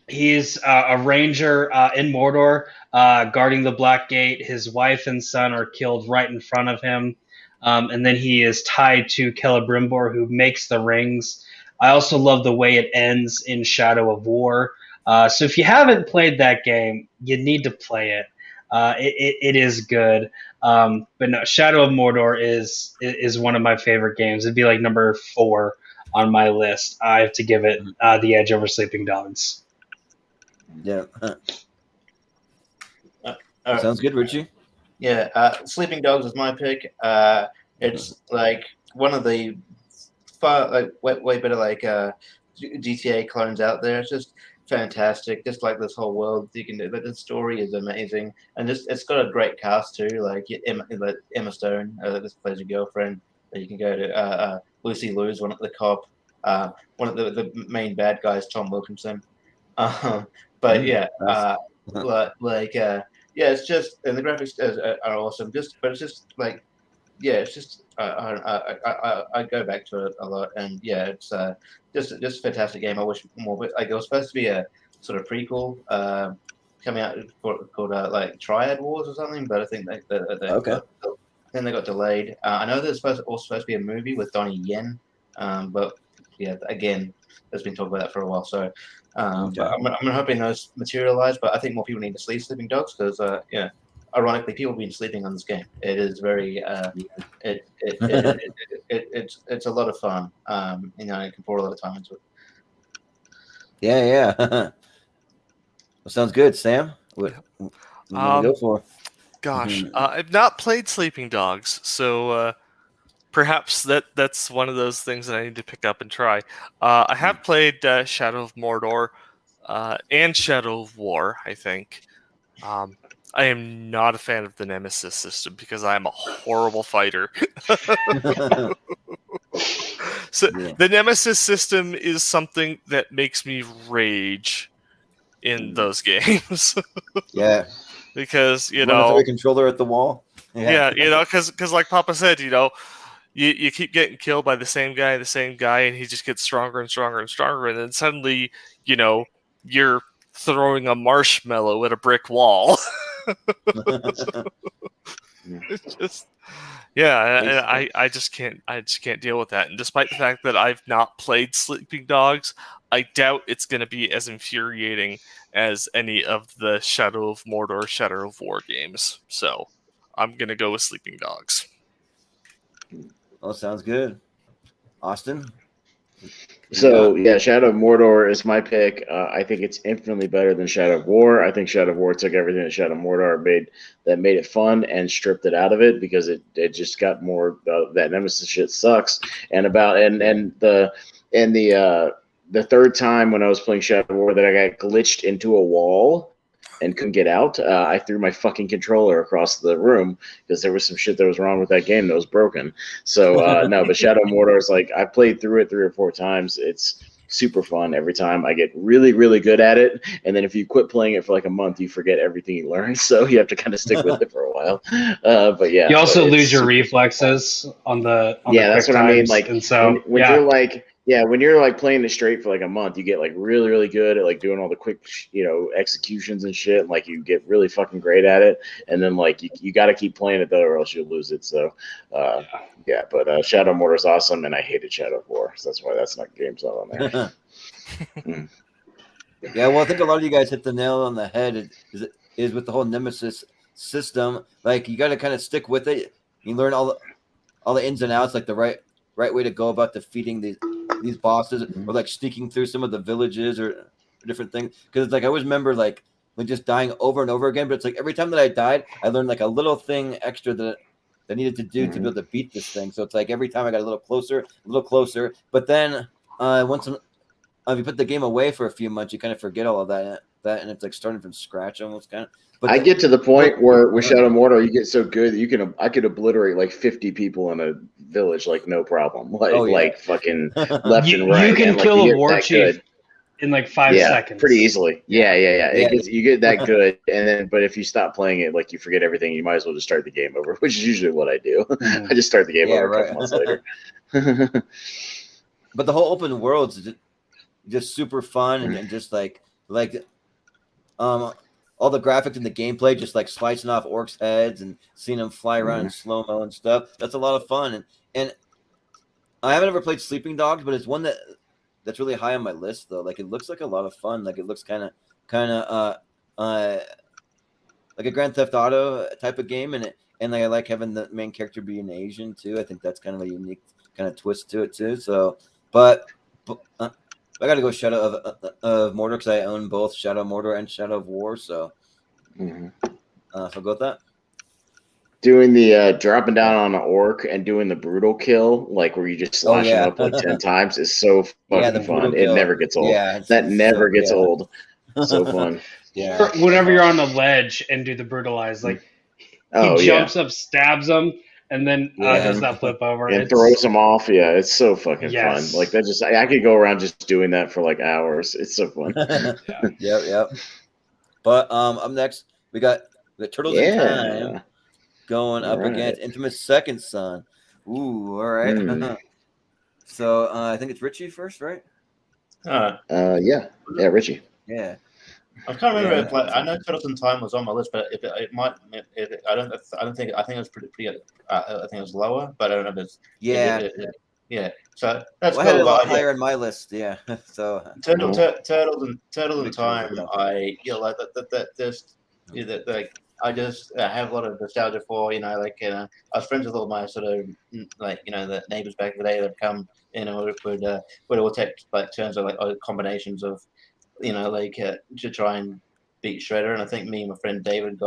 He's a ranger in Mordor, guarding the Black Gate. His wife and son are killed right in front of him. And then he is tied to Celebrimbor, who makes the rings. I also love the way it ends in Shadow of War. So if you haven't played that game, you need to play it. It is good. But no, Shadow of Mordor is one of my favorite games. It'd be like number 4 on my list. I have to give it the edge over Sleeping Dogs. Yeah. Sounds good, Richie. Yeah, Sleeping Dogs is my pick. It's like one of the way better GTA clones out there. It's just fantastic. Just like this whole world you can do. But the story is amazing, and it's got a great cast too. Like Emma Stone, this plays your girlfriend. You can go to Lucy Liu's one of the cop. One of the main bad guys, Tom Wilkinson. But yeah, it's just, and the graphics are awesome. But it's just like, yeah, it's just I go back to it a lot, and yeah, it's just a fantastic game. I wish more, but like it was supposed to be a sort of prequel coming out called like Triad Wars or something, but I think then they got delayed. I know there's also supposed to be a movie with Donnie Yen, but yeah, again, there's been talk about that for a while. So, but I'm hoping those materialize. But I think more people need to sleep Sleeping Dogs because, ironically, people have been sleeping on this game. It is very, it's a lot of fun. You can pour a lot of time into it. Yeah. Well, sounds good, Sam. What do you go for? Gosh, I've not played Sleeping Dogs, so perhaps that's one of those things that I need to pick up and try. I have played Shadow of Mordor and Shadow of War, I think. I am not a fan of the Nemesis system because I am a horrible fighter. So the Nemesis system is something that makes me rage in those games. Yeah. Because, a controller at the wall. Yeah, because like Papa said, you keep getting killed by the same guy, and he just gets stronger and stronger and stronger, and then suddenly, you're throwing a marshmallow at a brick wall. It's just, and I just can't deal with that. And despite the fact that I've not played Sleeping Dogs, I doubt it's going to be as infuriating as any of the Shadow of Mordor, Shadow of War games. So I'm going to go with Sleeping Dogs. Oh, sounds good. Austin? So, yeah, Shadow of Mordor is my pick. I think it's infinitely better than Shadow of War. I think Shadow of War took everything that Shadow of Mordor made it fun and stripped it out of it because it just got more that Nemesis shit sucks. And the third time when I was playing Shadow of War that I got glitched into a wall and couldn't get out, I threw my fucking controller across the room because there was some shit that was wrong with that game that was broken. So, no, but Shadow of Mordor is like, I played through it 3 or 4 times. It's super fun every time. I get really, really good at it. And then if you quit playing it for like a month, you forget everything you learned. So you have to kind of stick with it for a while. But yeah. You also lose your reflexes on the that's what I mean. Like, and so, when you're like, when you're like playing it straight for like a month, you get like really, really good at like doing all the quick, executions and shit. And, like you get really fucking great at it. And then like you got to keep playing it though, or else you'll lose it. So, but Shadow of Mordor is awesome, and I hated Shadow of War, so that's why that's not game's not on there. Yeah, well, I think a lot of you guys hit the nail on the head. Is with the whole Nemesis system. Like you got to kind of stick with it. You learn all the ins and outs, like the right way to go about defeating these bosses, or like sneaking through some of the villages or different things. Because it's like I always remember like just dying over and over again. But it's like every time that I died, I learned like a little thing extra that I needed to do to be able to beat this thing. So it's like every time I got a little closer. But then once if you put the game away for a few months, you kind of forget all of that, and it's like starting from scratch almost kind of. But I get to the point where with Shadow Mortal, you get so good that I could obliterate like 50 people in a village like no problem, like fucking left and right. You can man. kill like, a war chief in like 5 seconds. Pretty easily. Yeah. You get that good, and then but if you stop playing it, like you forget everything, you might as well just start the game over, which is usually what I do. I just start the game over a couple months later. But the whole open world's just super fun and just like all the graphics and the gameplay, just like slicing off orcs' heads and seeing them fly around in slow mo and stuff. That's a lot of fun. And I haven't ever played Sleeping Dogs, but it's one that's really high on my list though. Like it looks like a lot of fun. Like it looks kind of like a Grand Theft Auto type of game, and I like having the main character being Asian too. I think that's kind of a unique kind of twist to it too. So, but I got to go Shadow of Mordor because I own both Shadow of Mordor and Shadow of War. So, so go with that. Doing the dropping down on an orc and doing the brutal kill, like where you just slash him up like 10 times, is so fucking fun. It never gets old. Yeah, that never gets old. So fun. Yeah. Whenever you're on the ledge and do the brutalize, like he jumps up, stabs him, and then does that flip over and throws him off. Yeah, it's so fucking fun. Like that, just I could go around just doing that for like hours. It's so fun. Yep. But up next we got the Turtles in Time going up against Infamous Second Son. Ooh, all right. So I think it's Richie first, right? Richie. Yeah. I can't remember. I know Turtles in Time was on my list, but it might. I don't think. I think it was pretty. I think it was lower, but I don't know if it's. Yeah. So that's I had it a lot higher on my list. Yeah. So Turtles in Time. I like that. Just like I just have a lot of nostalgia for. I was friends with all my sort of the neighbors back in the day that come. Would all take like turns of like combinations of. To try and beat Shredder, and I think me and my friend David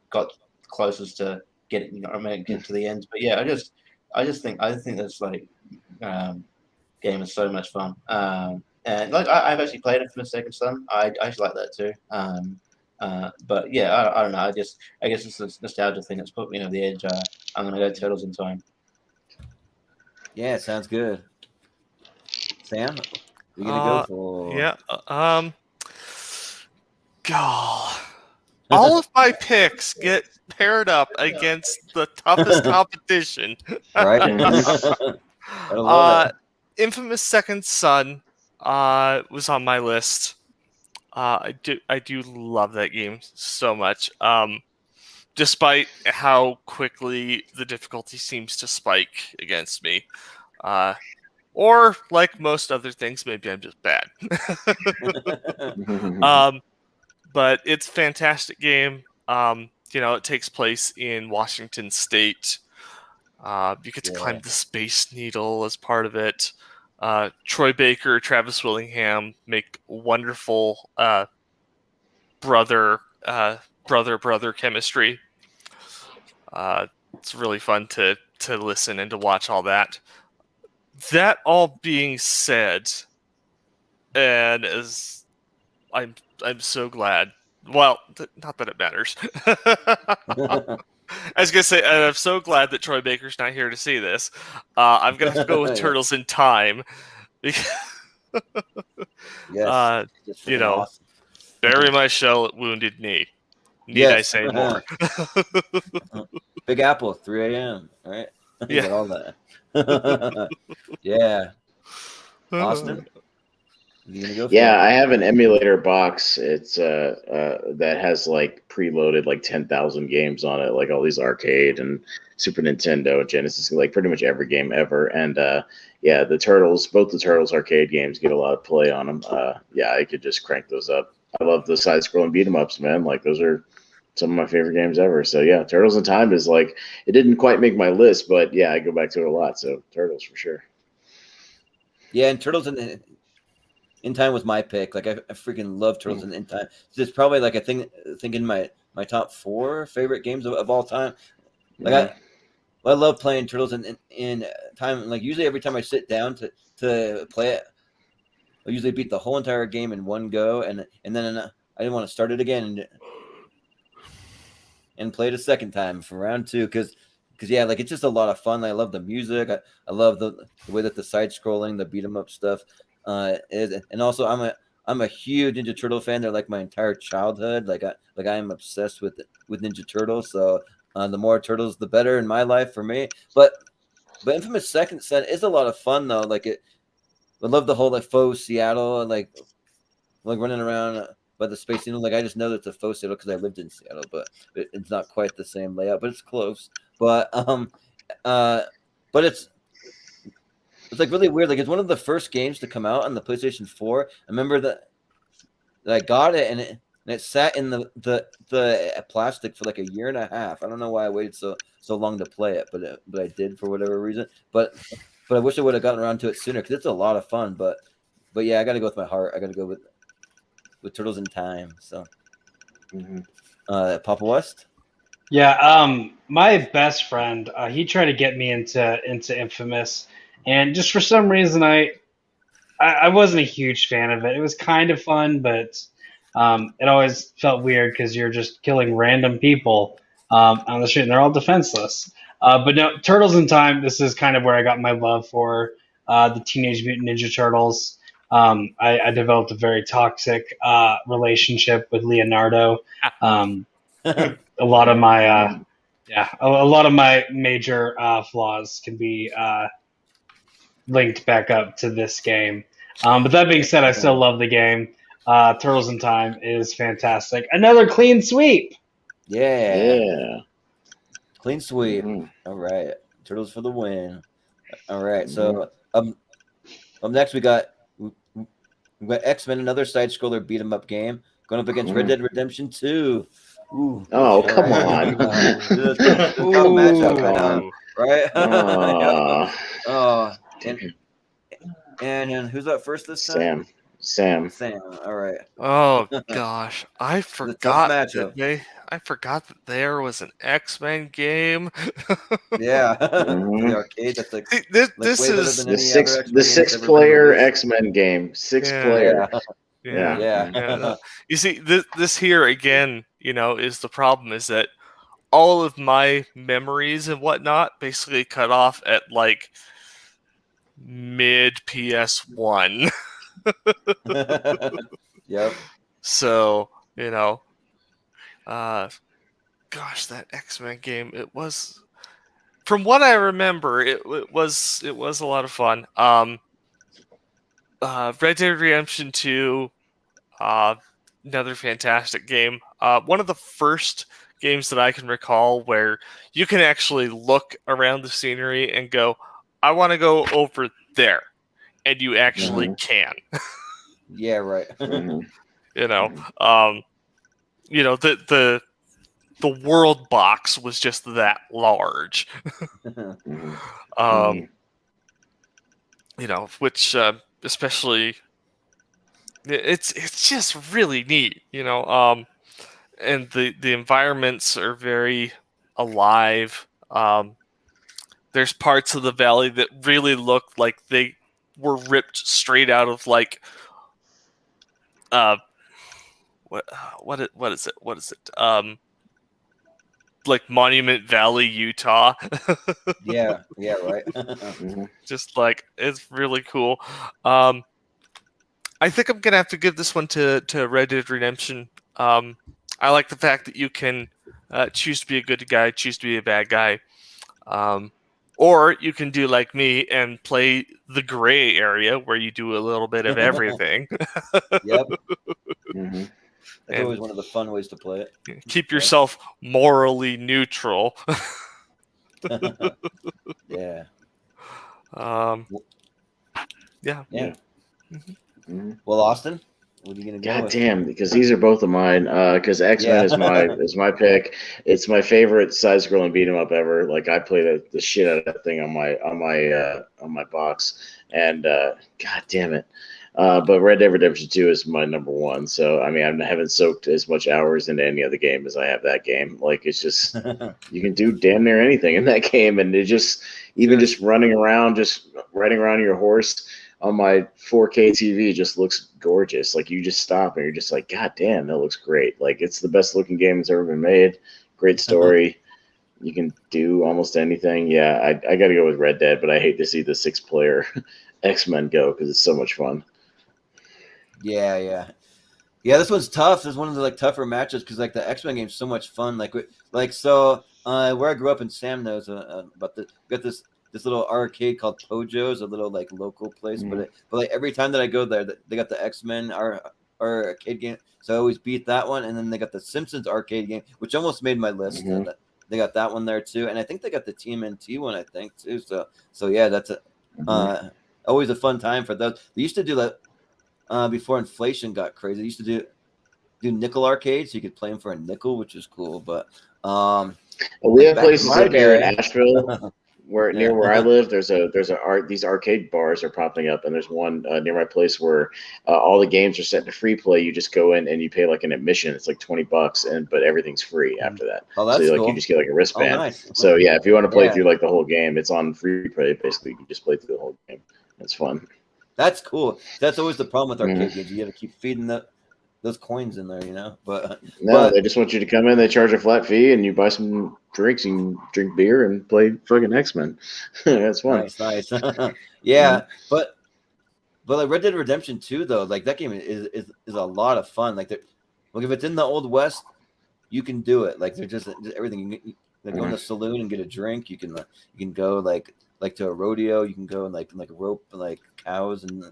got closest to getting to the end. But yeah, I think this game is so much fun. And like I've actually played it for the Second Son. I actually like that too. But yeah, I don't know. I guess it's this nostalgia thing that's put me over the edge. I'm gonna go Turtles in Time. Yeah, sounds good. Sam. You're gonna go for God. All of my picks get paired up against the toughest competition. Right. Infamous Second Son was on my list. I do love that game so much. Despite how quickly the difficulty seems to spike against me. Or, like most other things, maybe I'm just bad. But it's a fantastic game. It takes place in Washington State. You get to climb the Space Needle as part of it. Troy Baker, Travis Willingham make wonderful brother chemistry. It's really fun to listen and to watch all that. That all being said, and as I'm so glad. Well, not that it matters. I was gonna say, I'm so glad that Troy Baker's not here to see this. I'm gonna have to go with Turtles in Time. Yes. Awesome. Bury my shell at Wounded Knee. Need I say more? Big Apple, 3 a.m. All right. Yeah. Got all that. Yeah. Austin. I have an emulator box. It's that has like preloaded like 10,000 games on it, like all these arcade and Super Nintendo, Genesis, like pretty much every game ever. And yeah, both the Turtles arcade games get a lot of play on them. Yeah, I could just crank those up. I love the side-scrolling beat 'em ups, man. Like those are some of my favorite games ever. So yeah, Turtles in Time is like, it didn't quite make my list, but yeah, I go back to it a lot. So Turtles for sure. Yeah, and Turtles in Time was my pick. Like I freaking love Turtles in Time. It's probably like I think in my top 4 favorite games of all time. Like I love playing Turtles in Time. Like usually every time I sit down to play it, I usually beat the whole entire game in one go, and then I didn't want to start it again and play it a second time for round 2 because yeah, like it's just a lot of fun. I love the music. I love the way that the side scrolling, the beat 'em up stuff is, and also I'm a huge Ninja Turtle fan. They're like my entire childhood. Like I am obsessed with Ninja Turtles. So the more turtles, the better in my life for me. But Infamous Second Son is a lot of fun though. Like I love the whole like faux Seattle and like running around by the space. Like I just know that it's a faux Seattle because I lived in Seattle, but it's not quite the same layout, but it's close. But it's like really weird. Like it's one of the first games to come out on the PlayStation 4. I remember that I got it and it sat in the plastic for like a year and a half. I don't know why I waited so long to play it, but I did for whatever reason. But I wish I would have gotten around to it sooner because it's a lot of fun. But yeah, I got to go with my heart. I got to go with Turtles in Time. So, Papa West. Yeah, my best friend, he tried to get me into Infamous, and just for some reason, I wasn't a huge fan of it. It was kind of fun, but it always felt weird because you're just killing random people on the street, and they're all defenseless. But no, Turtles in Time. This is kind of where I got my love for the Teenage Mutant Ninja Turtles. I developed a very toxic relationship with Leonardo. A lot of my a lot of my major flaws can be linked back up to this game. But that being said, I still love the game. Turtles in Time is fantastic. Another clean sweep. Yeah. Clean sweep. All right. Turtles for the win. All right. So up next we got X-Men, another side scroller beat 'em up game going up against Red Dead Redemption 2. Ooh. Oh, come on. Tough matchup, I know, right? And who's up first this time? Sam. All right. Oh gosh, I forgot matchup. I forgot that there was an X-Men game. Yeah, the arcade. That's like this is the 6-player X-Men game. 6-player. Yeah. You see, this here again, is the problem is that all of my memories and whatnot basically cut off at like mid PS1. Yep. So, gosh, that X-Men game, it was, from what I remember, it was a lot of fun. Red Dead Redemption 2, another fantastic game. One of the first games that I can recall where you can actually look around the scenery and go, I want to go over there. And you actually can. Yeah, right. The world box was just that large. Which especially it's just really neat, and the environments are very alive. There's parts of the valley that really look like they were ripped straight out of like what is it? Like Monument Valley, Utah. Yeah, right. Just like, it's really cool. I think I'm gonna have to give this one to Red Dead Redemption. I like the fact that you can choose to be a good guy, choose to be a bad guy. Or you can do like me and play the gray area where you do a little bit of everything. Yep. That's always one of the fun ways to play it. Keep yourself morally neutral. Yeah. Yeah. Yeah. Mhm. Well, Austin, what are you gonna go God with? damn, because these are both of mine. Because X-Men Yeah. is my pick. It's my favorite side-scrolling beat 'em up ever. Like I play the shit out of that thing on my box, and God damn it. But Red Dead Redemption 2 is my number one. So I mean, I haven't soaked as much hours into any other game as I have that game. Like it's just you can do damn near anything in that game, and it just even Sure. just running around, just riding around your horse on my 4K TV just looks gorgeous. Like you just stop and you're just like, God damn, that looks great. Like it's the best looking game that's ever been made. Great story. You can do almost anything. Yeah, I got to go with Red Dead, but I hate to see the 6-player X-Men go because it's so much fun. Yeah. This one's tough. This is one of the like tougher matches because like the X-Men game's so much fun. Where I grew up, and Sam knows about the got this little arcade called Pojo's, a little like local place. But like every time that I go there, they got the X-Men arcade game, so I always beat that one. And then they got the Simpsons arcade game, which almost made my list. Mhm. They got that one there too, and I think they got the TMNT one, I think too. So yeah, that's always a fun time for those. They used to do that. Before inflation got crazy, they used to do nickel arcades, so you could play them for a nickel, which is cool. But We have back in places my up here in day, Asheville Yeah. near where I live. These arcade bars are popping up, and there's one near my place where all the games are set to free play. You just go in and you pay like an admission. It's like $20, but everything free after that. Oh, So that's you cool. just get like a wristband. Nice. So yeah, if you want to play Yeah. through like the whole game, it's on free play. Basically, you just play through the whole game. It's fun. That's cool. That's always the problem with arcade Mhm. games. You got to keep feeding those coins in there, But No, they just want you to come in. They charge a flat fee, and you buy some drinks. You can drink beer and play fucking X-Men. That's fun. nice. Yeah, but like Red Dead Redemption 2 though, like that game is a lot of fun. Like if it's in the Old West, you can do it. Like they're just everything. You go in the saloon and get a drink. You can go like to a rodeo. You can go and like rope like cows and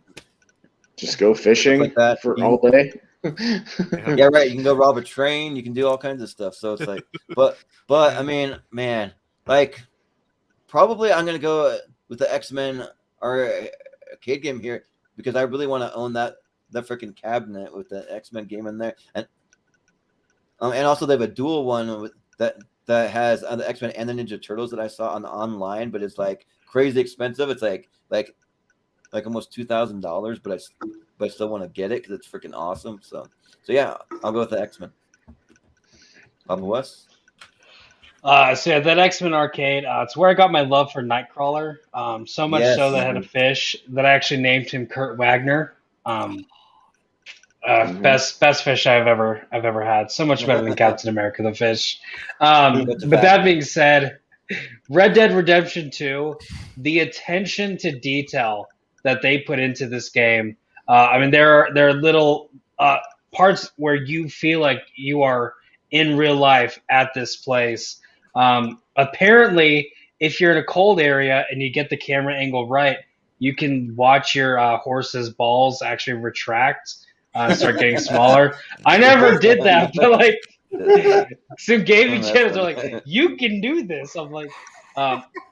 Just go fishing like that. for all day. Yeah, right. You can go rob a train. You can do all kinds of stuff. So it's like, but I mean, man, like probably I'm gonna go with the X-Men arcade game here because I really want to own that freaking cabinet with the X-Men game in there, and also they have a dual one with that has the X-Men and the Ninja Turtles that I saw on online, but it's like crazy expensive. It's like almost $2,000, but I still want to get it because it's freaking awesome. So yeah, I'll go with the X-Men. Papa West. So yeah, that X-Men arcade, it's where I got my love for Nightcrawler. So much Yes. so that I had a fish that I actually named him Kurt Wagner. Best fish I've ever had. So much better than Captain America the fish. But that being said, Red Dead Redemption 2, the attention to detail that they put into this game. I mean, there are little parts where you feel like you are in real life at this place. Apparently, if you're in a cold area and you get the camera angle right, you can watch your horse's balls actually retract, start getting smaller. I never did that, but like some gaming channels are like, you can do this. I'm like,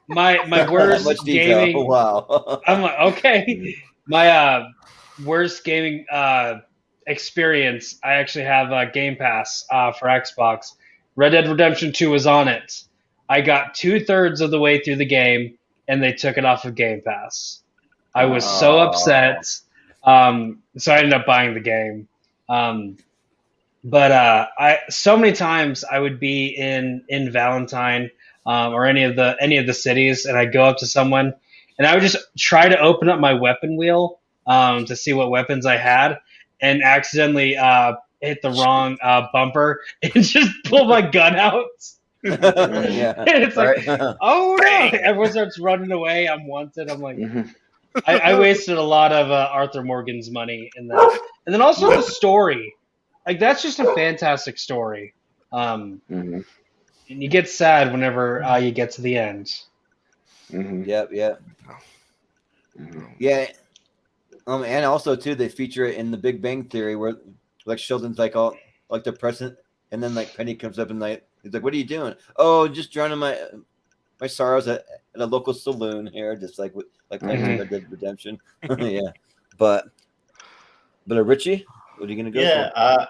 my worst Much detail. gaming. Wow. I'm like, okay. My worst gaming experience. I actually have Game Pass for Xbox. Red Dead Redemption 2 was on it. I got 2/3 of the way through the game, and they took it off of Game Pass. I was so upset. So I ended up buying the game. But I so many times I would be in Valentine or any of the cities, and I'd go up to someone, and I would just try to open up my weapon wheel to see what weapons I had, and accidentally hit the wrong bumper and just pull my gun out. Yeah. And it's like, Right. oh no! Everyone starts running away. I'm wanted. I'm like, Mhm. I wasted a lot of Arthur Morgan's money in that, and then also the story. Like that's just a fantastic story. Mhm. And you get sad whenever you get to the end. Mhm. Yep. Mhm. Yeah. And also too, they feature it in The Big Bang Theory, where like Sheldon's like all like depressed, and then like Penny comes up and like he's like, "What are you doing?" "Oh, just drowning my sorrows at a local saloon here, just like playing Red Dead Redemption. Yeah, but Richie, what are you gonna go for?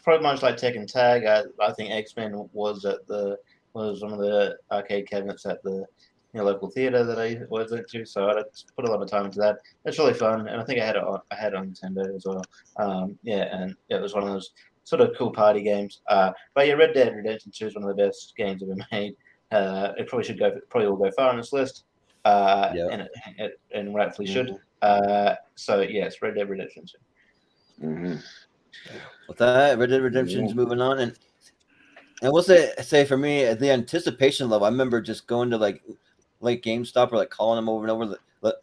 Pretty much like Tekken Tag. I think X-Men was one of the arcade cabinets at the local theater that I was into. So I put a lot of time into that. It's really fun, and I think I had it on Nintendo as well. And it was one of those sort of cool party games. But yeah, Red Dead Redemption 2 is one of the best games ever made. It probably will go far on this list. And rightfully should. So yes, Red Dead Redemption 2. Mm-hmm. With that, Red Dead Redemption's moving on, and we'll say for me, the anticipation level. I remember just going to like GameStop or like calling them over and over. Like,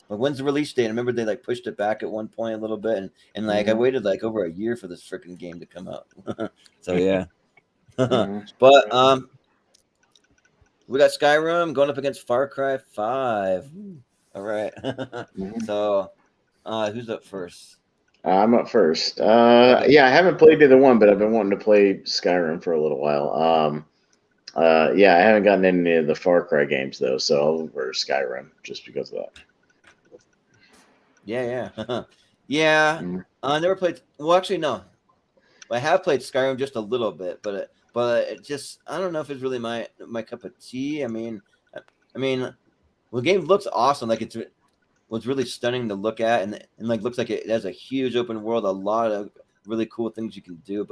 when's the release date? I remember they like pushed it back at one point a little bit, and like I waited like over a year for this freaking game to come out. So yeah, but we got Skyrim going up against Far Cry 5. All right, so who's up first? I'm up first. Yeah, I haven't played either one, but I've been wanting to play Skyrim for a little while. Yeah, I haven't gotten any of the Far Cry games though, so I'll go for Skyrim just because of that. Yeah. I never played. Well, actually, no. I have played Skyrim just a little bit, but it just, I don't know if it's really my cup of tea. I mean, the game looks awesome. Like it was really stunning to look at, and like looks like it has a huge open world, a lot of really cool things you can do.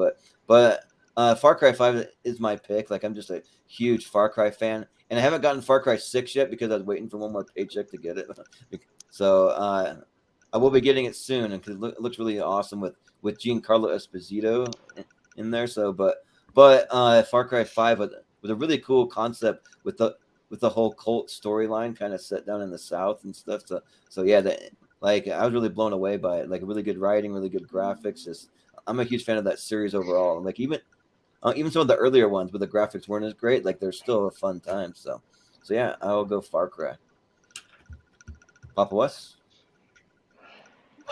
But Far Cry 5 is my pick. Like I'm just a huge Far Cry fan, and I haven't gotten Far Cry 6 yet because I was waiting for one more paycheck to get it. So I will be getting it soon, and because it looks really awesome with Giancarlo Esposito in there. So, but Far Cry 5 with a really cool concept with the whole cult storyline kind of set down in the South and stuff. So yeah, like I was really blown away by it. Like really good writing, really good graphics. Just I'm a huge fan of that series overall. And like even some of the earlier ones where the graphics weren't as great, like they're still a fun time. So yeah, I'll go Far Cry. Papa West?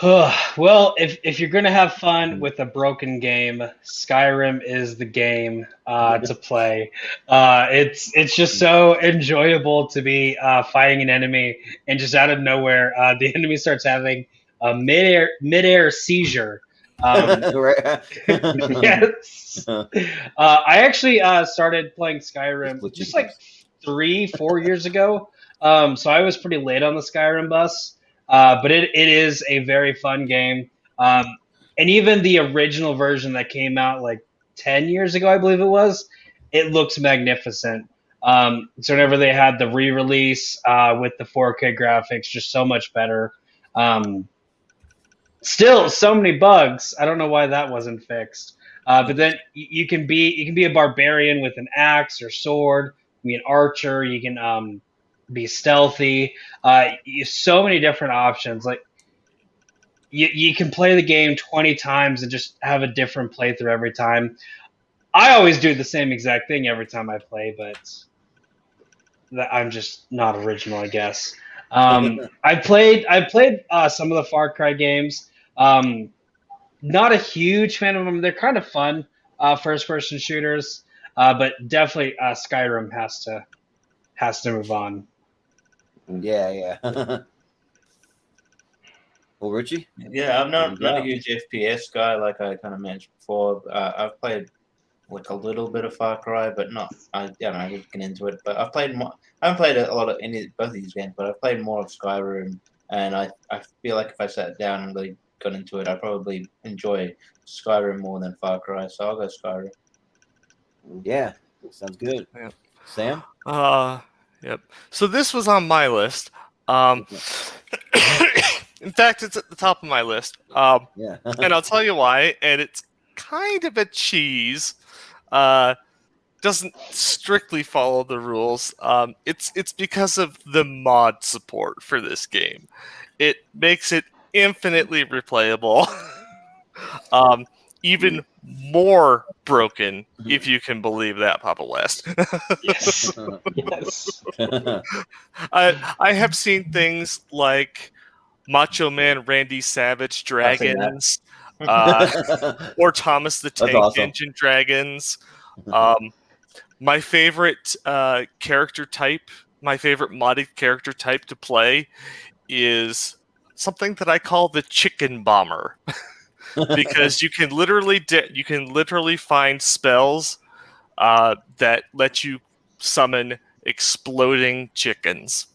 Well, if you're gonna have fun with a broken game, Skyrim is the game to play. It's just so enjoyable to be fighting an enemy, and just out of nowhere, the enemy starts having a midair seizure. Yes. I actually started playing Skyrim just like 3-4 years ago. So I was pretty late on the Skyrim bus. But it is a very fun game. And even the original version that came out like 10 years ago, I believe it was, it looks magnificent. So whenever they had the re-release with the 4K graphics, just so much better. Still, so many bugs. I don't know why that wasn't fixed. But then you can be a barbarian with an axe or sword. You can be an archer. You can be stealthy. So many different options. Like you can play the game 20 times and just have a different playthrough every time. I always do the same exact thing every time I play, but I'm just not original, I guess. I played some of the Far Cry games. Not a huge fan of them. They're kind of fun first-person shooters, but definitely Skyrim has to move on. Yeah. Well, Richie? Yeah, I'm not a huge FPS guy, like I kind of mentioned before. I've played like a little bit of Far Cry, but not. I didn't get into it. But I've played more. I haven't played a lot of both of these games, but I've played more of Skyrim, and I feel like if I sat down and really got into it, I'd probably enjoy Skyrim more than Far Cry. So I'll go Skyrim. Yeah, sounds good. Yeah. Sam? Yep. So this was on my list. In fact, it's at the top of my list. Yeah. And I'll tell you why. And it's kind of a cheese. Doesn't strictly follow the rules. It's because of the mod support for this game. It makes it infinitely replayable. Even more broken, if you can believe that, Papa West. Yes. Yes. I have seen things like Macho Man Randy Savage dragons, or Thomas the Tank awesome. Engine dragons. My favorite character type, my favorite modded character type to play is something that I call the chicken bomber. Because you can literally find spells that let you summon exploding chickens.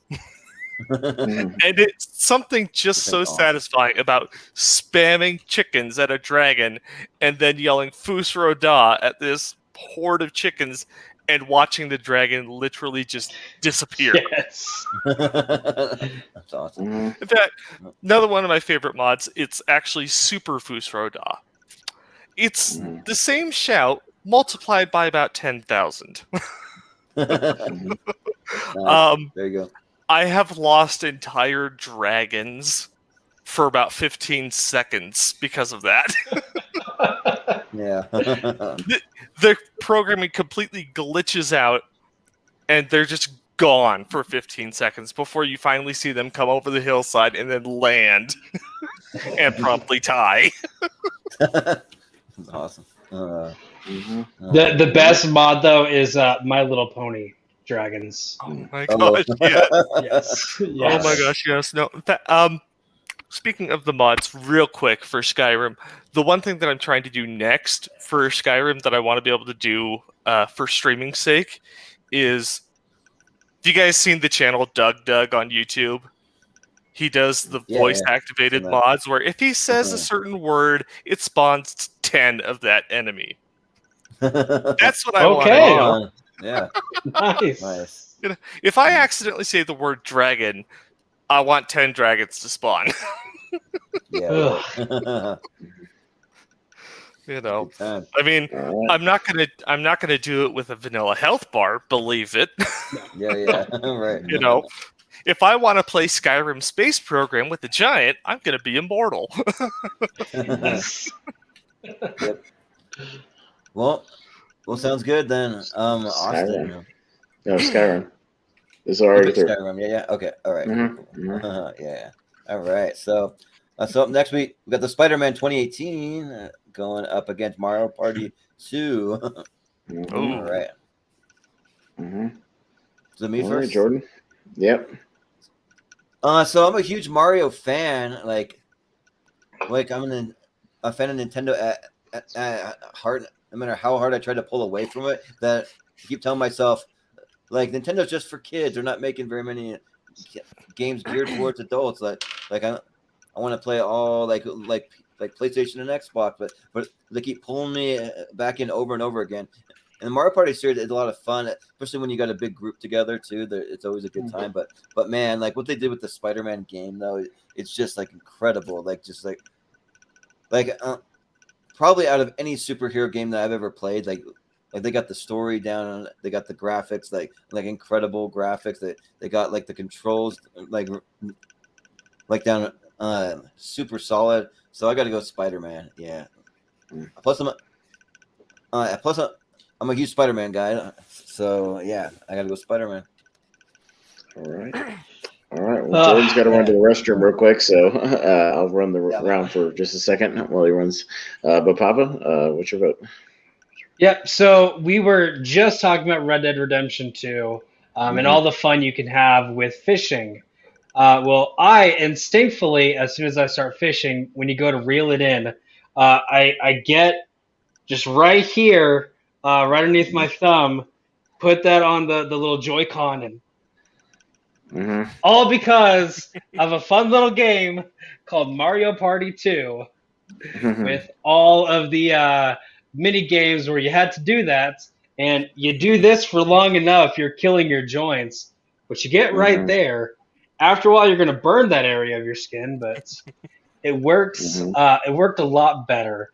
Mhm. And it's something just so Awesome. satisfying about spamming chickens at a dragon and then yelling Fusro Da at this horde of chickens and watching the dragon literally just disappear. Yes. That's awesome. Mhm. In fact, another one of my favorite mods, it's actually Super Fusro Da. It's Mhm. the same shout multiplied by about 10,000. Mhm. Nice. There you go. I have lost entire dragons for about 15 seconds because of that. Yeah. The programming completely glitches out, and they're just gone for 15 seconds before you finally see them come over the hillside and then land and promptly tie. That's awesome. Mhm. The best mod though is My Little Pony dragons. Oh my gosh, yes. Yes. Oh Yes. my gosh, yes. No, speaking of the mods, real quick for Skyrim, the one thing that I'm trying to do next for Skyrim that I want to be able to do for streaming's sake is, have you guys seen the channel Doug on YouTube? He does the Yeah, voice-activated seen that. mods where if he says a certain word, it spawns 10 of that enemy. That's what I Okay. want to do. Yeah. Nice. Nice. If I accidentally say the word dragon, I want 10 dragons to spawn. Yeah. Ugh. Right. You know, Good time. I mean, All right. I'm not gonna do it with a vanilla health bar. Believe it. Yeah. Right. You know, if I want to play Skyrim Space Program with the giant, I'm gonna be immortal. Yes. Yep. Well, sounds good then. Austin. No, Skyrim. This is Okay, already through. Skyrim. Yeah. Okay. All right. Mhm, Cool. mhm. Yeah. All right. So up next week we got the Spider-Man 2018 going up against Mario Party 2. Mhm. All right. Mhm. So me All right, first. Jordan. Yep. So I'm a huge Mario fan. Like I'm a fan of Nintendo at heart. No matter how hard I try to pull away from it, that I keep telling myself, like, Nintendo's just for kids. They're not making very many games geared towards adults. Like I want to play all like PlayStation and Xbox, but they keep pulling me back in over and over again. And the Mario Party series is a lot of fun, especially when you got a big group together too. It's always a good time. But man, like what they did with the Spider-Man game though, it's just like incredible. Like probably out of any superhero game that I've ever played, like they got the story down, they got the graphics, like incredible graphics. They got like the controls, like down super solid. So I got to go Spider-Man. Yeah. Plus I'm a huge Spider-Man guy. So yeah, I got to go Spider-Man. All right. All right. Well, Jordan's got to run to the restroom real quick, so I'll run the round for just a second while he runs. But Papa, what's your vote? Yep. So we were just talking about Red Dead Redemption 2 and all the fun you can have with fishing. Well, I instinctively, as soon as I start fishing, when you go to reel it in, I get just right here, right underneath my thumb, put that on the little Joy-Con, and all because of a fun little game called Mario Party 2 with all of the mini games where you had to do that, and you do this for long enough, you're killing your joints, which you get right there. After a while, you're going to burn that area of your skin, but it works. It worked a lot better.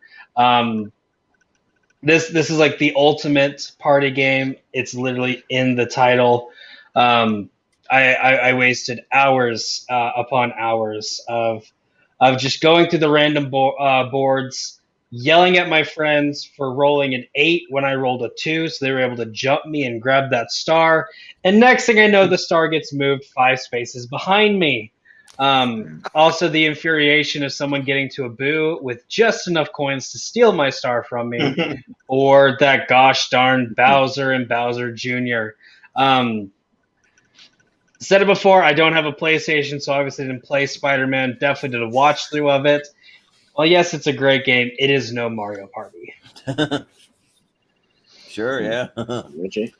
This is like the ultimate party game. It's literally in the title. I wasted hours upon hours of just going through the random boards, yelling at my friends for rolling an 8 when I rolled a 2, so they were able to jump me and grab that star. And next thing I know, the star gets moved 5 spaces behind me. Also, the infuriation of someone getting to a boo with just enough coins to steal my star from me, or that gosh darn Bowser and Bowser Jr. Said it before, I don't have a PlayStation, so obviously didn't play Spider-Man. Definitely did a watch through of it. Well, yes, it's a great game. It is no Mario Party. Sure, yeah. Richie?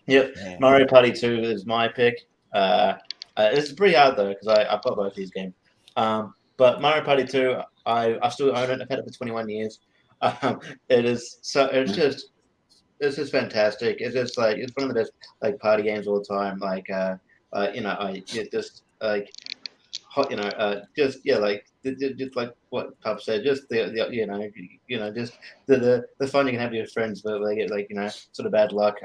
Yep, Man. Mario Party 2 is my pick. It's pretty hard though because I've got both these games. But Mario Party 2, I still own it. I've had it for 21 years. It is so it's just fantastic. It's just like it's one of the best like party games all the time. Like just like hot, just like what Pub said, just the just the fun you can have with your friends, but they get sort of bad luck.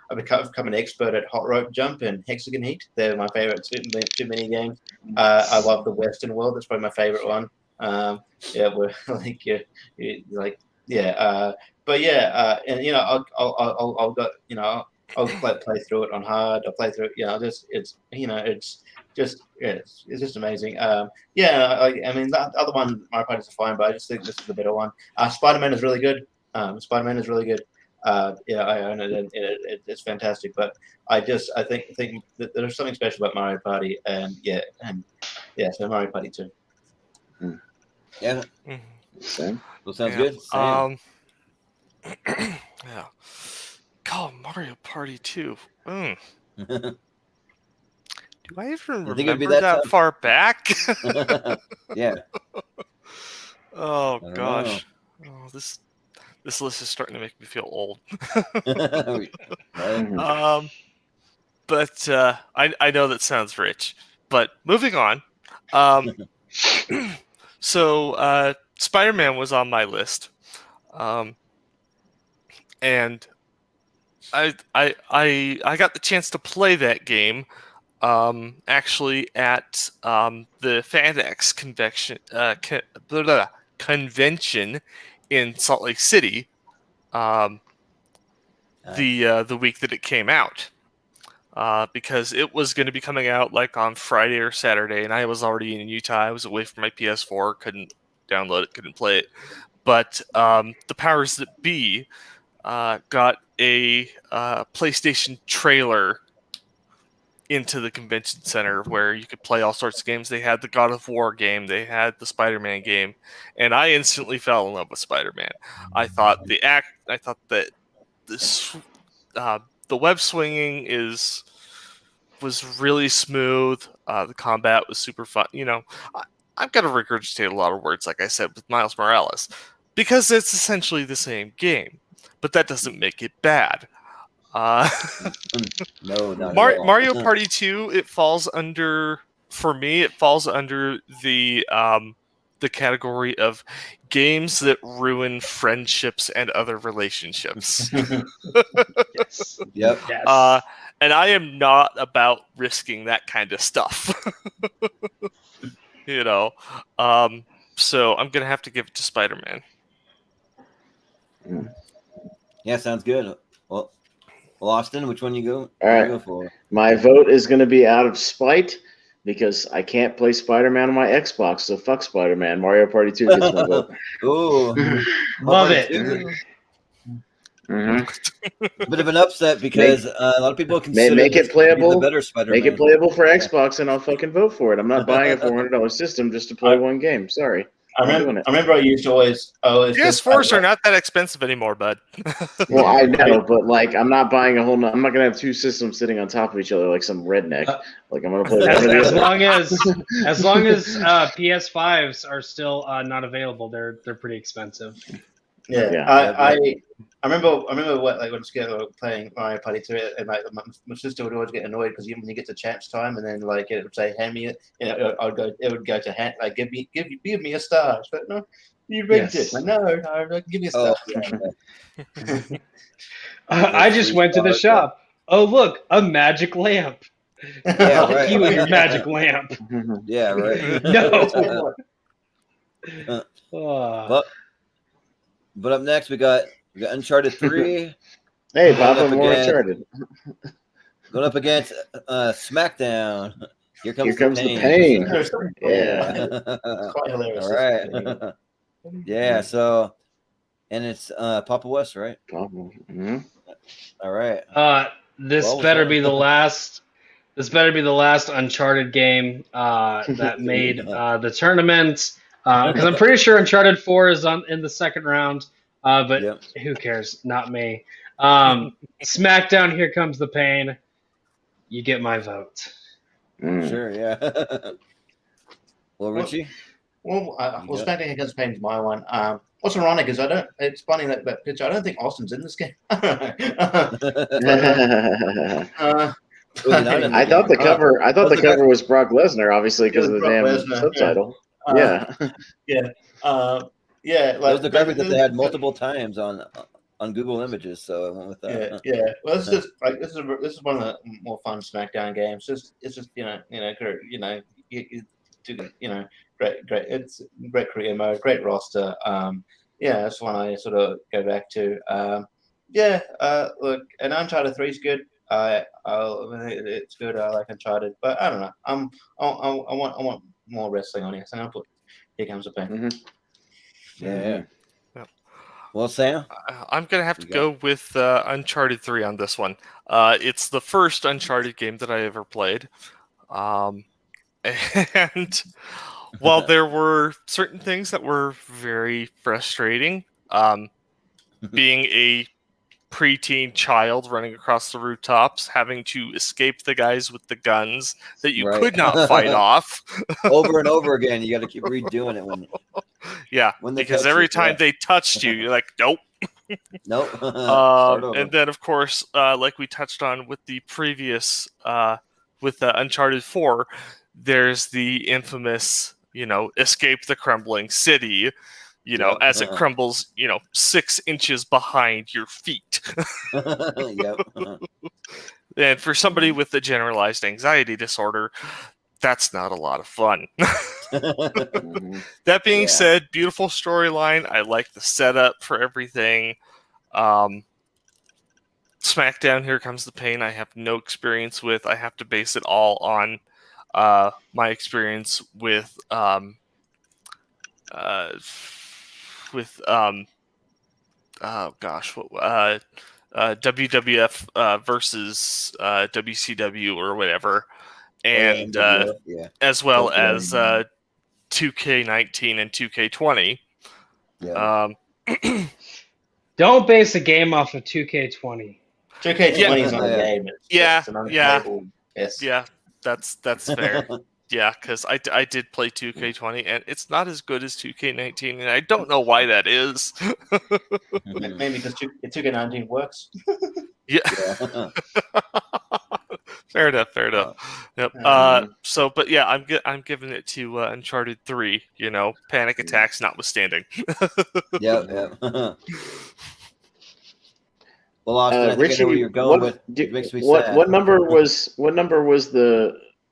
I've become an expert at hot rope jump and hexagon heat. They're my favorite two mini games. I love the Western world. That's probably my favorite one. We're I'll play through it on hard. I'll play through it. It's just amazing. I mean, the other one, Mario Party's fine, but I just think this is the better one. Spider-Man is really good. Spider-Man is really good. I own it, and it's fantastic. But I think that there's something special about Mario Party, so Mario Party 2. Yeah. Same. Well, sounds good. Yeah. God, Mario Party 2. Do I even You think it'd be remember that that tough? far back? Yeah. Oh I don't gosh. Oh, this list is starting to make me feel old. Right. But I know that sounds rich. But moving on. So Spider-Man was on my list. And I got the chance to play that game actually at the FanX convention in Salt Lake City the week that it came out, because it was going to be coming out like on Friday or Saturday, and I was already in Utah. I was away from my PS4, couldn't download it, couldn't play it. But the powers that be got a PlayStation trailer into the convention center where you could play all sorts of games. They had the God of War game, they had the Spider-Man game, and I instantly fell in love with Spider-Man. I thought that this the web swinging was really smooth. The combat was super fun. I've got to regurgitate a lot of words, like I said, with Miles Morales, because it's essentially the same game, but that doesn't make it bad. No, not at all. Mario Party 2, for me, it falls under the category of games that ruin friendships and other relationships. Yes. Yep. Yes. And I am not about risking that kind of stuff. So I'm gonna have to give it to Spider-Man. Yeah, sounds good. Well, Austin, which one you go? All right. Go for? My vote is going to be out of spite because I can't play Spider-Man on my Xbox, so fuck Spider-Man. Mario Party 2 gets my vote. Ooh, Love it. Mm-hmm. Bit of an upset because a lot of people consider make it this playable. to be the better Spider-Man. Make it playable for Xbox, and I'll fucking vote for it. I'm not buying a $400 system just to play one game. Sorry. I remember I used to always PS4s are not that expensive anymore, bud. Well, I know, but like, I'm not buying I'm not gonna have two systems sitting on top of each other like some redneck. Like, I'm gonna play one or the As other. long as PS5s are still not available, they're pretty expensive. Yeah. I remember when I was playing Mario Party 2, and my sister would always get annoyed because when you get to champs time, and then it would say hand me it, it would go to hand, like give me a star. But no, you rigged it. Like, no, give me a star. I just went to the shop. Oh, look, a magic lamp. Yeah, right. You and your magic lamp. Yeah, right. No. But up next we got Uncharted 3. Hey, Papa, Up more again. Uncharted. Going up against SmackDown. Here Here comes comes the pain. Yeah. Quite hilarious. All right. Yeah. So, and it's Papa West, right? Mm-hmm. All right. This Well, better so- be the last. This better be the last Uncharted game that made the tournament. Because I'm pretty sure Uncharted 4 is in the second round. But Yep. who cares? Not me. SmackDown, Here Comes the Pain. You get my vote. Mm. Sure. Yeah. Well, Richie. Well, Yeah. SmackDown Against Pain is my one. What's ironic is it's funny that picture. I don't think Austin's in this game. Was he not in I thought the cover. I thought the What's the cover was Brock Lesnar, obviously because of the Brock damn Lesnar, subtitle. yeah. Yeah. Yeah. That was the graphic that they had multiple times on Google Images, so I went with that. Yeah. Well, it's just like this is one of the more fun SmackDown games. It's just great. It's great career mode, great roster. Yeah, that's one I sort of go back to. Look, and Uncharted 3 is good. It's good. I like Uncharted, but I don't know. I want more wrestling on here. So I'm gonna put Here Comes the Pain. Mm-hmm. Yeah. Well, Sam, I'm gonna have to go with Uncharted 3 on this one. It's the first Uncharted game that I ever played, and while there were certain things that were very frustrating, being a preteen child running across the rooftops, having to escape the guys with the guns that you Right. could not fight off. over and over again, you got to keep redoing it when they because touch every you, time yeah. they touched you, you're like, nope. Nope. Start over. And then, of course, like we touched on with the previous, with Uncharted 4, there's the infamous, escape the crumbling city, Yep. as it crumbles, 6 inches behind your feet. Yep. And for somebody with a generalized anxiety disorder, that's not a lot of fun. Mm-hmm. That being Yeah. said, beautiful storyline. I like the setup for everything. SmackDown, Here Comes the Pain, I have no experience with. I have to base it all on my experience with WWF versus WCW or whatever, and yeah. as well That's as 2K19 and 2K20. Yeah. Don't base a game off of 2K20. 2K20 is not a Yeah. game. It's an unplayable piss. Yeah, that's fair. Yeah, because I did play 2K20, and it's not as good as 2K19, and I don't know why that is. Maybe because 2K19 works. Yeah. Yeah. Fair enough. Yep. But yeah, I'm giving it to Uncharted 3. Panic attacks notwithstanding. Yep. Well, Austin, I think Richie, I know where you're going with. It makes me sad. What number was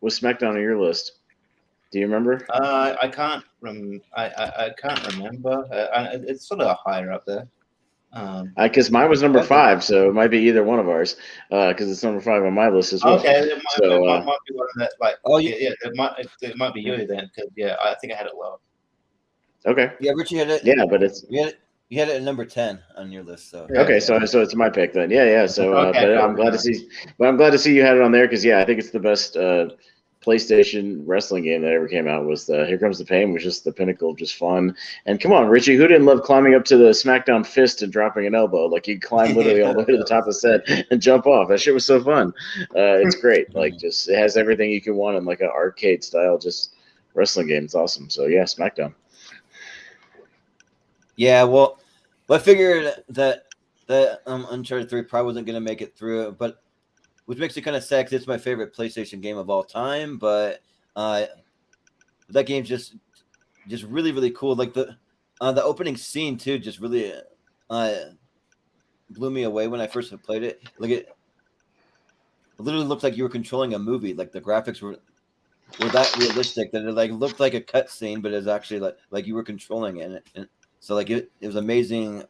SmackDown on your list? Do you remember? I can't I can't remember. It's sort of higher up there. Because mine was number 5, so it might be either one of ours. Because it's number 5 on my list as well. Okay, it might be one of that. Like, Oh, it might be you then. Because I think I had it low. Okay. Yeah, Richie had it. Yeah, but it's You had it at number 10 on your list, so. okay. So it's my pick then. Yeah. So, Okay, but cool. I'm glad to see. But I'm glad to see you had it on there because I think it's the best PlayStation wrestling game that ever came out. Was Here Comes the Pain, was just the pinnacle of just fun. And come on, Richie, who didn't love climbing up to the SmackDown fist and dropping an elbow? Like you climb literally all the way to the top of the set and jump off. That shit was so fun. It's great. Like just it has everything you can want in like an arcade style just wrestling game. It's awesome. So yeah, SmackDown. Yeah, well, I figured that Uncharted 3 probably wasn't going to make it through, but which makes it kind of sad because it's my favorite PlayStation game of all time. But that game's just really, really cool. Like the opening scene too, just really blew me away when I first played it. Like it literally looked like you were controlling a movie. Like the graphics were that realistic that it like looked like a cutscene, but it's actually like you were controlling it. And so like it was amazing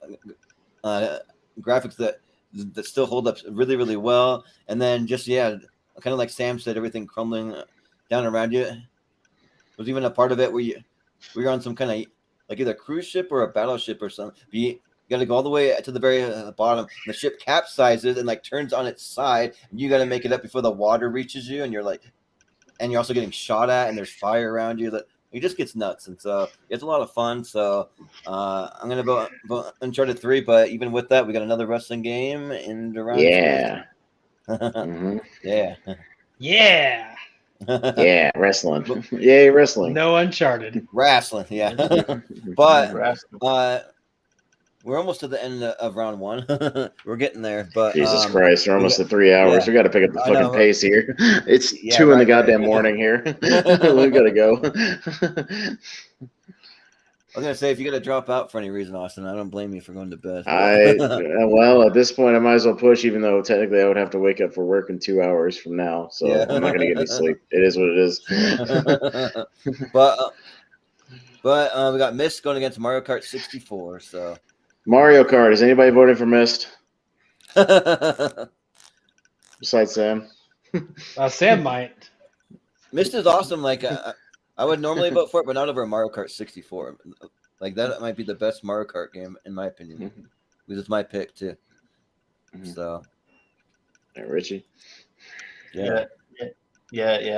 graphics that that still hold up really, really well. And then just kind of like Sam said, everything crumbling down around you. There's even a part of it where you're on some kind of like either cruise ship or a battleship or something. You got to go all the way to the very bottom. The ship capsizes and like turns on its side. And you got to make it up before the water reaches you, and you're also getting shot at, and there's fire around you. That it just gets nuts, and so it's a lot of fun. So I'm gonna vote Uncharted 3, but even with that, we got another wrestling game in the round. Yeah. Yeah. Yeah. Yeah, wrestling. Yay, wrestling. No Uncharted. Wrestling, yeah. But we're almost to the end of round 1. We're getting there, but Jesus Christ, we're almost at 3 hours. Yeah. We got to pick up the fucking pace here. It's 2 in the goddamn morning here. We got to go. I was gonna say, if you got to drop out for any reason, Austin, I don't blame you for going to bed. Well, at this point, I might as well push, even though technically I would have to wake up for work in 2 hours from now. So I'm not gonna get any sleep. It is what it is. But we got Myst going against Mario Kart 64. So Mario Kart. Is anybody voting for Myst besides Sam? Sam might. Myst is awesome. Like I would normally vote for it, but not over Mario Kart 64. Like that might be the best Mario Kart game in my opinion, because it's my pick too. So, Richie. Yeah.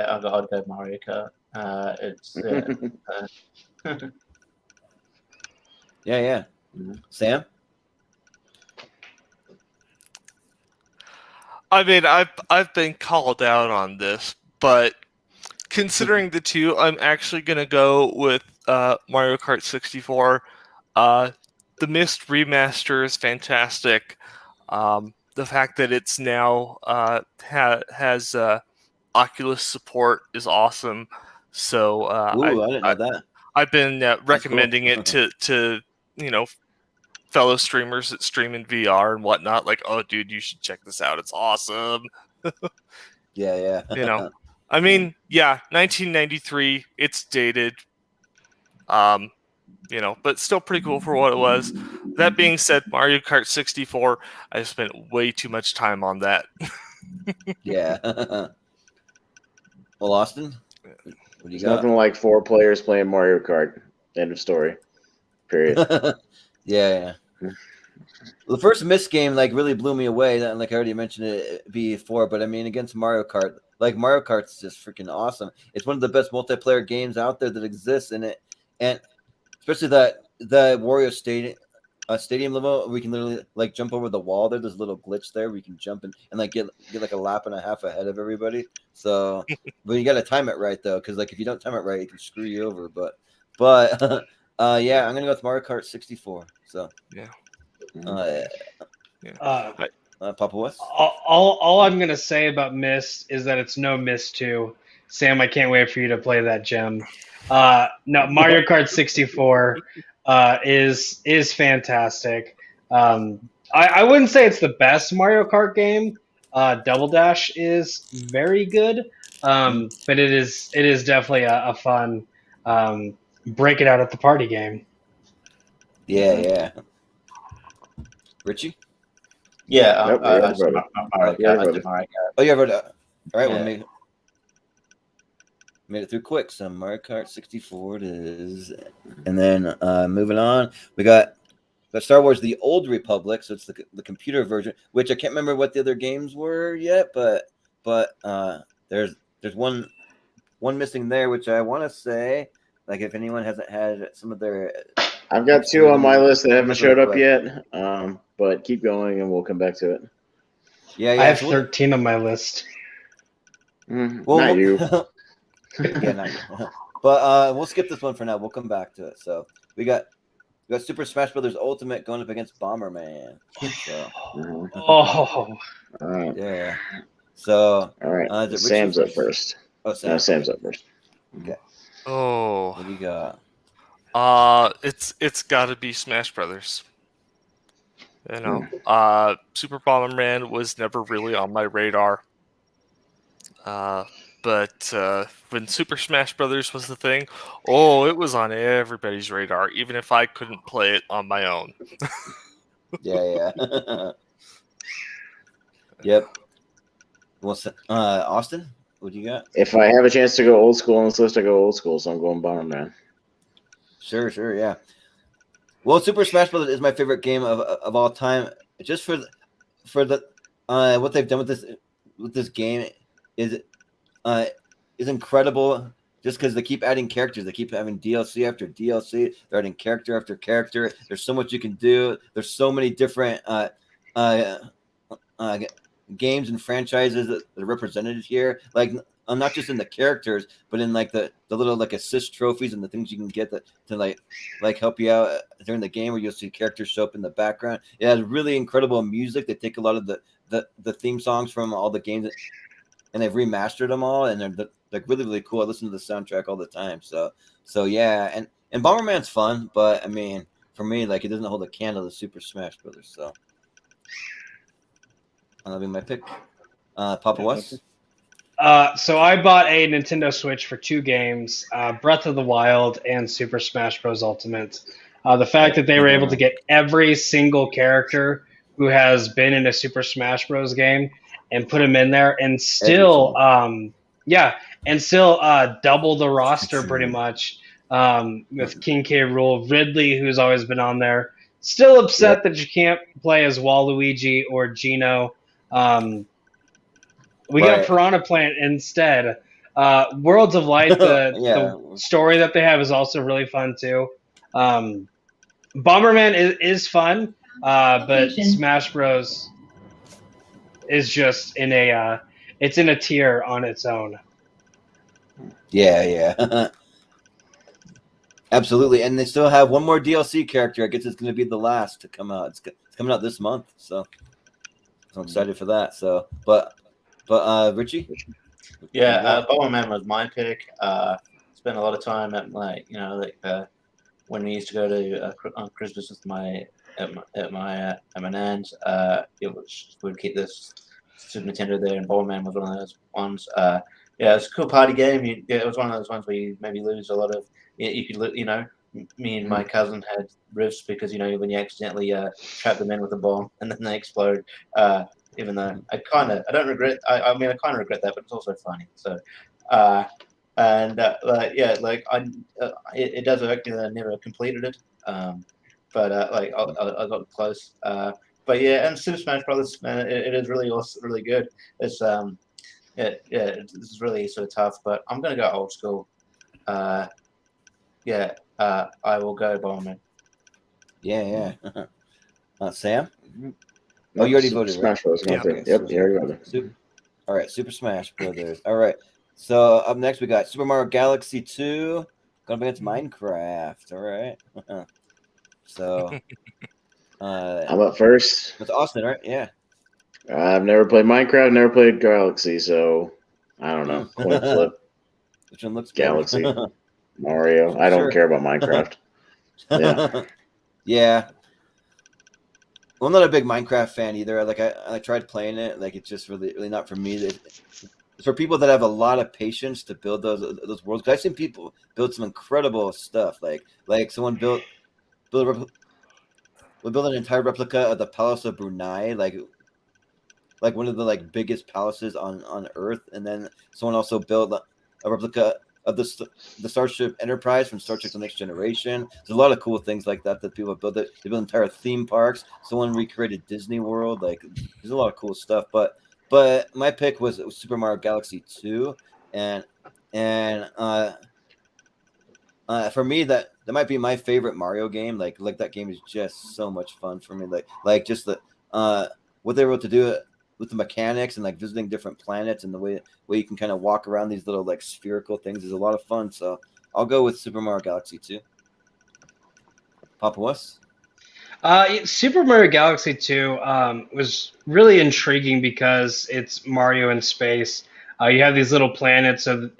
I'll go Mario Kart. It's yeah. Sam. I mean, I've been called out on this, but considering the two, I'm actually gonna go with Mario Kart 64. The Myst remaster is fantastic. The fact that it's now has Oculus support is awesome. So I didn't know that. I've been recommending it to fellow streamers that stream in VR and whatnot. Like, oh, dude, you should check this out. It's awesome. Yeah. I mean, 1993. It's dated. But still pretty cool for what it was. That being said, Mario Kart 64, I spent way too much time on that. Yeah. Well, Austin, what do you It's got? nothing like 4 players playing Mario Kart. End of story. Period. Yeah. The first Myst game like really blew me away. And like I already mentioned it before, but I mean against Mario Kart, like Mario Kart's just freaking awesome. It's one of the best multiplayer games out there that exists in it, and especially the Wario stadium level, we can literally like jump over the wall. There's a little glitch there where you can jump and like get like a lap and a half ahead of everybody. So, but you got to time it right though, because like if you don't time it right, it can screw you over. But yeah, I'm gonna go with Mario Kart 64. So yeah. Papa West. All I'm gonna say about Myst is that it's no Myst 2. Sam, I can't wait for you to play that gem. No, Mario Kart 64 is fantastic. I wouldn't say it's the best Mario Kart game. Double Dash is very good, but it is definitely a fun break it out at the party game. Yeah. Richie? Yeah, Nope, I did Mario Kart. Oh, yeah, but all right, Yeah. well, made it through quick. So Mario Kart 64 it is, and then moving on, we got Star Wars: The Old Republic. So it's the computer version, which I can't remember what the other games were yet, but there's one missing there, which I want to say, like if anyone hasn't had some of their. I've got 2 on my list that haven't showed up yet, but keep going and we'll come back to it. Yeah. I have 13 on my list. Not you. Yeah, not you. But we'll skip this one for now. We'll come back to it. So we got Super Smash Brothers Ultimate going up against Bomberman. So, Oh, All right. yeah. So All right. is it Sam's Richie up first. Oh, Sam. No, Sam's up first. Okay. Oh, What do you got? it's got to be Smash Brothers. Super Bomberman was never really on my radar. But when Super Smash Brothers was the thing, it was on everybody's radar, even if I couldn't play it on my own. Yeah. Yep. What's Austin? What do you got? If I have a chance to go old school on this list, I go old school. So I'm going Bomberman. Sure, yeah. Well, Super Smash Bros. Is my favorite game of all time. Just for the what they've done with this game is incredible. Just because they keep adding characters, they keep having DLC after DLC. They're adding character after character. There's so much you can do. There's so many different games and franchises that are represented here. Like not just in the characters, but in like the little like assist trophies and the things you can get to like help you out during the game, where you'll see characters show up in the background. It has really incredible music. They take a lot of the theme songs from all the games and they've remastered them all, and they're like really cool. I listen to the soundtrack all the time. So yeah, and Bomberman's fun, but I mean, for me, like it doesn't hold a candle to Super Smash Brothers. So that'll be my pick. Papa West. So I bought a Nintendo Switch for 2 games, Breath of the Wild and Super Smash Bros. Ultimate. The fact that they were able to get every single character who has been in a Super Smash Bros. Game and put them in there, and still, double the roster pretty much with King K. Rool, Ridley, who's always been on there. Still upset that you can't play as Waluigi or Gino. We got Piranha Plant instead. Worlds of Light, the story that they have is also really fun too. Bomberman is fun, but Smash Bros. Is just in a it's in a tier on its own. Yeah. Absolutely, and they still have one more DLC character. I guess it's going to be the last to come out. It's coming out this month, so I'm excited for that. So, but Richie, Bomberman was my pick. Spent a lot of time at when we used to go to on Christmas with my nan's. We'd keep this Super Nintendo there, and Bomberman was one of those ones. It's a cool party game. It was one of those ones where you maybe lose a lot of. You could, me and my cousin had rifts because when you accidentally trap them in with a bomb and then they explode. Even though I kind of regret that, but it's also funny. So, it does affect me that I never completed it. But I got close. But yeah, and Super Smash Brothers, man, it is really awesome, really good. It's it's really sort of tough, but I'm gonna go old school. I will go Bomberman. Yeah. Sam? Oh, you already voted, Smash Bros. Right? Yep, you already voted. All right, Super Smash Brothers. All right. So up next we got Super Mario Galaxy 2 going against Minecraft. All right. So I'm up first. it's Austin, right? Yeah. I've never played Minecraft, never played Galaxy, so I don't know. Coin flip. Which one looks Galaxy? Mario. I don't care about Minecraft. Yeah. Yeah. Well, I'm not a big Minecraft fan either. I tried playing it. Like it's just really not for me. It's for people that have a lot of patience to build those worlds. Because I've seen people build some incredible stuff. Like someone built an entire replica of the Palace of Brunei, like one of the biggest palaces on Earth. And then someone also built a replica of the Starship Enterprise from Star Trek: The Next Generation. There's a lot of cool things like that people build. They build entire theme parks. Someone recreated Disney World. Like there's a lot of cool stuff. But my pick was Super Mario Galaxy 2, and for me that might be my favorite Mario game. Like that game is just so much fun for me. Like just the what they were able to do with the mechanics and visiting different planets and the way you can kind of walk around these little spherical things is a lot of fun. So I'll go with Super Mario Galaxy 2. Papa West? Super Mario Galaxy 2 was really intriguing because it's Mario in space. You have these little planets of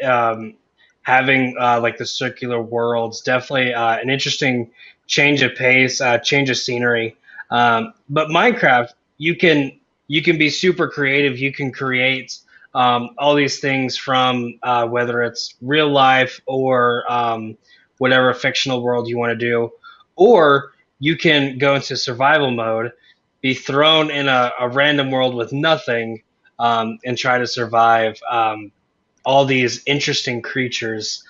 having the circular worlds. Definitely an interesting change of pace, change of scenery. But Minecraft, you can be super creative. You can create all these things from whether it's real life or whatever fictional world you want to do, or you can go into survival mode be thrown in a random world with nothing and try to survive all these interesting creatures,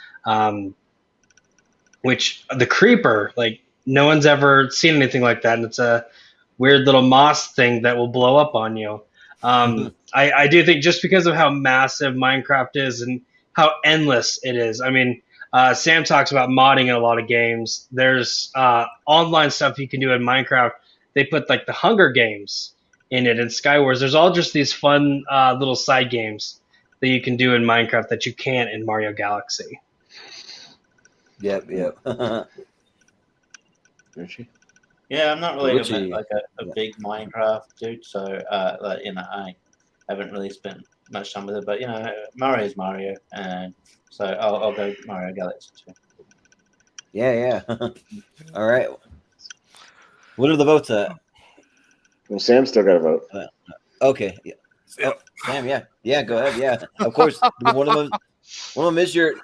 which the creeper, like no one's ever seen anything like that, and it's a weird little moss thing that will blow up on you. I do think just because of how massive Minecraft is and how endless it is. I mean, Sam talks about modding in a lot of games. There's online stuff you can do in Minecraft. They put like the Hunger Games in it and Skywars. There's all just these fun little side games that you can do in Minecraft that you can't in Mario Galaxy. Yep. Richie? Yeah, I'm not really Richie. a big Minecraft dude, so I haven't really spent much time with it. But Mario's Mario, and so I'll go Mario Galaxy too. Yeah. All right. What are the votes at? Well, Sam's still got to vote. Okay. Yeah. Oh, Sam, yeah. Go ahead. Yeah, of course. One of them is your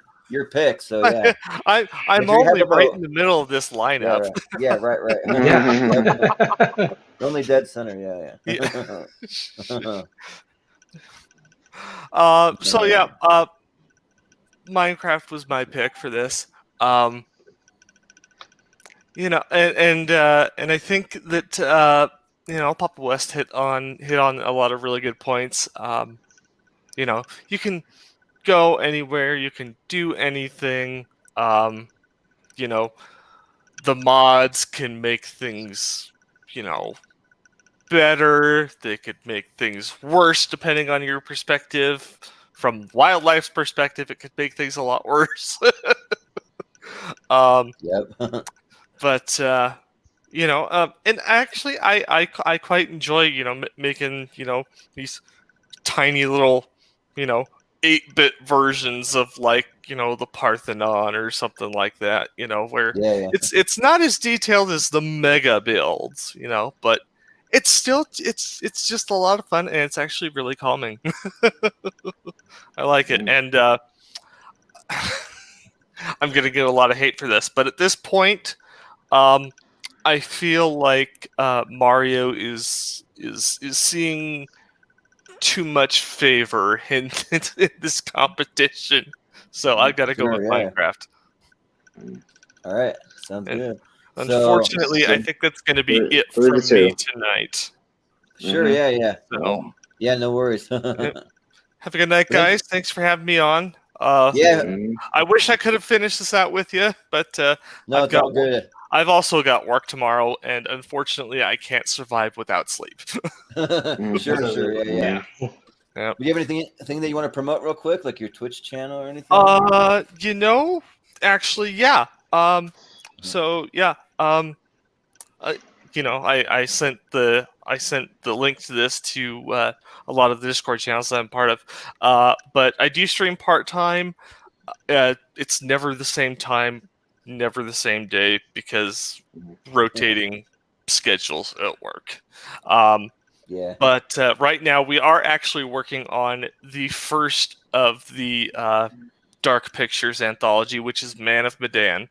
pick. So yeah. I'm If you have only a right vote. in the middle of this lineup. Yeah, right. Yeah. Only dead center. Yeah. So yeah, Minecraft was my pick for this. And I think that Papa West hit on a lot of really good points. You can go anywhere, you can do anything. The mods can make things, better. They could make things worse depending on your perspective. From wildlife's perspective, it could make things a lot worse. Yep. But and actually, I quite enjoy making these tiny little 8-bit versions of the Parthenon or something like that. Where Yeah. it's not as detailed as the mega builds, but it's still it's just a lot of fun, and it's actually really calming. I like it, and I'm gonna get a lot of hate for this, but at this point, I feel like Mario is seeing too much favor in this competition, so I got to go with Minecraft. All right, sounds good. Unfortunately, I think that's going to be it for me tonight. Sure, yeah. So, yeah, no worries. Have a good night, guys. Thanks for having me on. Yeah, I wish I could have finished this out with you, but no, it's all good. I've also got work tomorrow, and unfortunately, I can't survive without sleep. Sure, yeah. Yep. Do you have anything that you want to promote real quick, like your Twitch channel or anything? Actually, yeah. So yeah. I sent the link to this to a lot of the Discord channels that I'm part of. But I do stream part-time. It's never the same time, never the same day, because rotating schedules at work. Yeah. But right now we are actually working on the first of the Dark Pictures anthology, which is Man of Medan.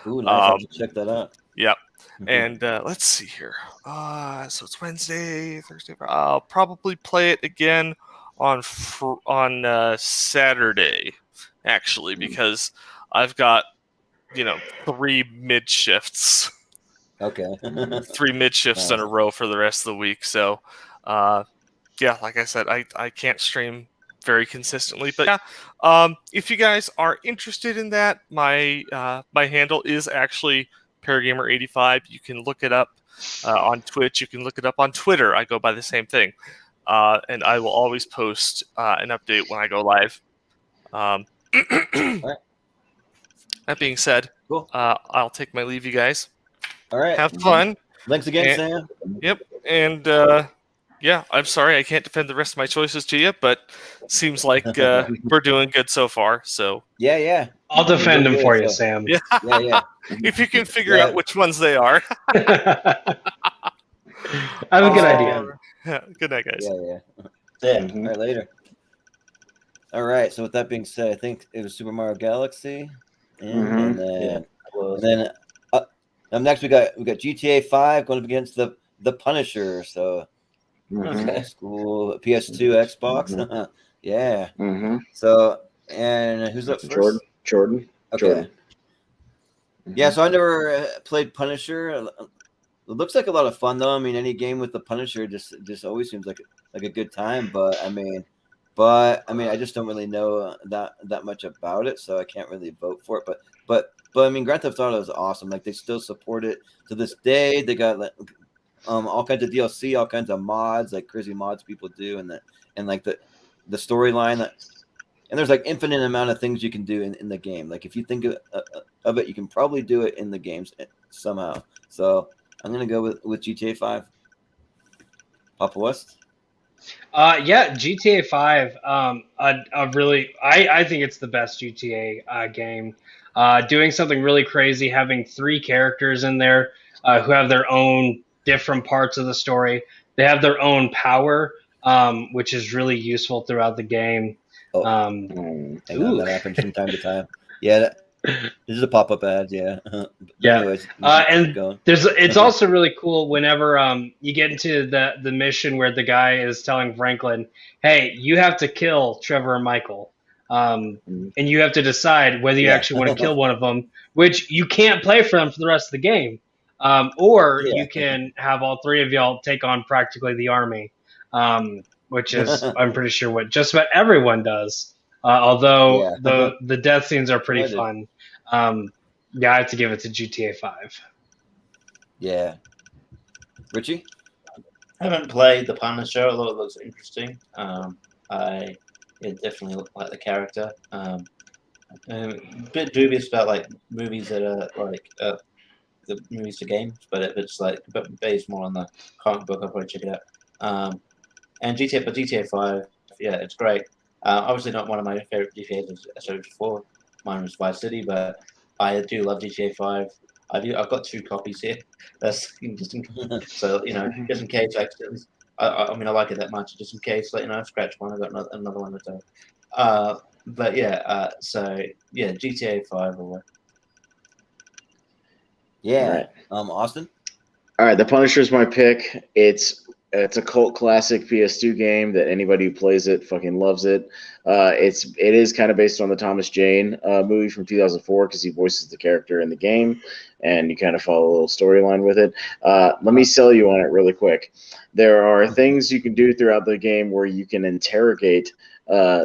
Ooh, nice. I'll have to check that out. Yep. And let's see here. So it's Wednesday, Thursday. I'll probably play it again on Saturday, actually, because I've got 3 mid shifts. Okay. 3 mid shifts in a row for the rest of the week. So, like I said, I can't stream very consistently, but if you guys are interested in that, my handle is actually Paragamer85. You can look it up on Twitch. You can look it up on Twitter. I go by the same thing, and I will always post an update when I go live. Right. That being said, cool. I'll take my leave, you guys. All right. Have fun. Thanks again, Sam. Yep. And I'm sorry I can't defend the rest of my choices to you, but seems like we're doing good so far. So yeah. I'll defend them for you, Sam. Yeah. If you can figure out which ones they are. I have a good idea. Yeah. Good night, guys. Yeah. Yeah. All right, later. All right. So with that being said, I think it was Super Mario Galaxy, and then up next we got GTA 5 going up against the The Punisher. So Mhm. school PS2, Xbox. Yeah. Mhm. So and who's up Jordan. first? Jordan. Okay. Jordan. Yeah. So I never played Punisher. It looks like a lot of fun though. I mean, any game with the Punisher just always seems like a good time. But I mean, I just don't really know that much about it, so I can't really vote for it. But I mean, Grand Theft Auto is awesome. Like they still support it to this day. They got like all kinds of DLC, all kinds of mods, like crazy mods people do, and like the storyline that. And there's like infinite amount of things you can do in the game. Like if you think of it, you can probably do it in the games somehow. So I'm gonna go with GTA 5. Papa West. Yeah, GTA 5. I think it's the best GTA game. Doing something really crazy, having 3 characters in there who have their own different parts of the story. They have their own power, which is really useful throughout the game. Oh, hang on, Ooh, that happens from time to time. Yeah, this is a pop-up ad. Yeah, but yeah. anyways, you keep And going. it's also really cool whenever you get into the mission where the guy is telling Franklin, "Hey, you have to kill Trevor and Michael." And you have to decide whether you Yeah. actually want to kill one of them, which you can't play for them for the rest of the game. Or Yeah. you can have all 3 of y'all take on practically the army, which is, I'm pretty sure, what just about everyone does. Although Yeah. the death scenes are pretty Splendid. fun. Yeah, I have to give it to GTA 5. Yeah. Richie? I haven't played the Punisher, although it looks interesting. I definitely like the character. A bit dubious about like movies that are like the movies to games, but if it's like based more on the comic book, I'll probably check it out. And GTA 5, yeah, it's great. Obviously not one of my favorite GTA's as I said before. Mine was Vice City, but I do love GTA 5. I've got 2 copies here. That's just so just in case I mean I like it that much. Just in case, like I scratch one, I got another one to do. But yeah, so yeah, GTA 5 or what? Yeah. Right. Austin? All right, The Punisher is my pick. It's a cult classic PS2 game that anybody who plays it fucking loves it. It is kind of based on the Thomas Jane movie from 2004 because he voices the character in the game, and you kind of follow a little storyline with it. Let me sell you on it really quick. There are things you can do throughout the game where you can interrogate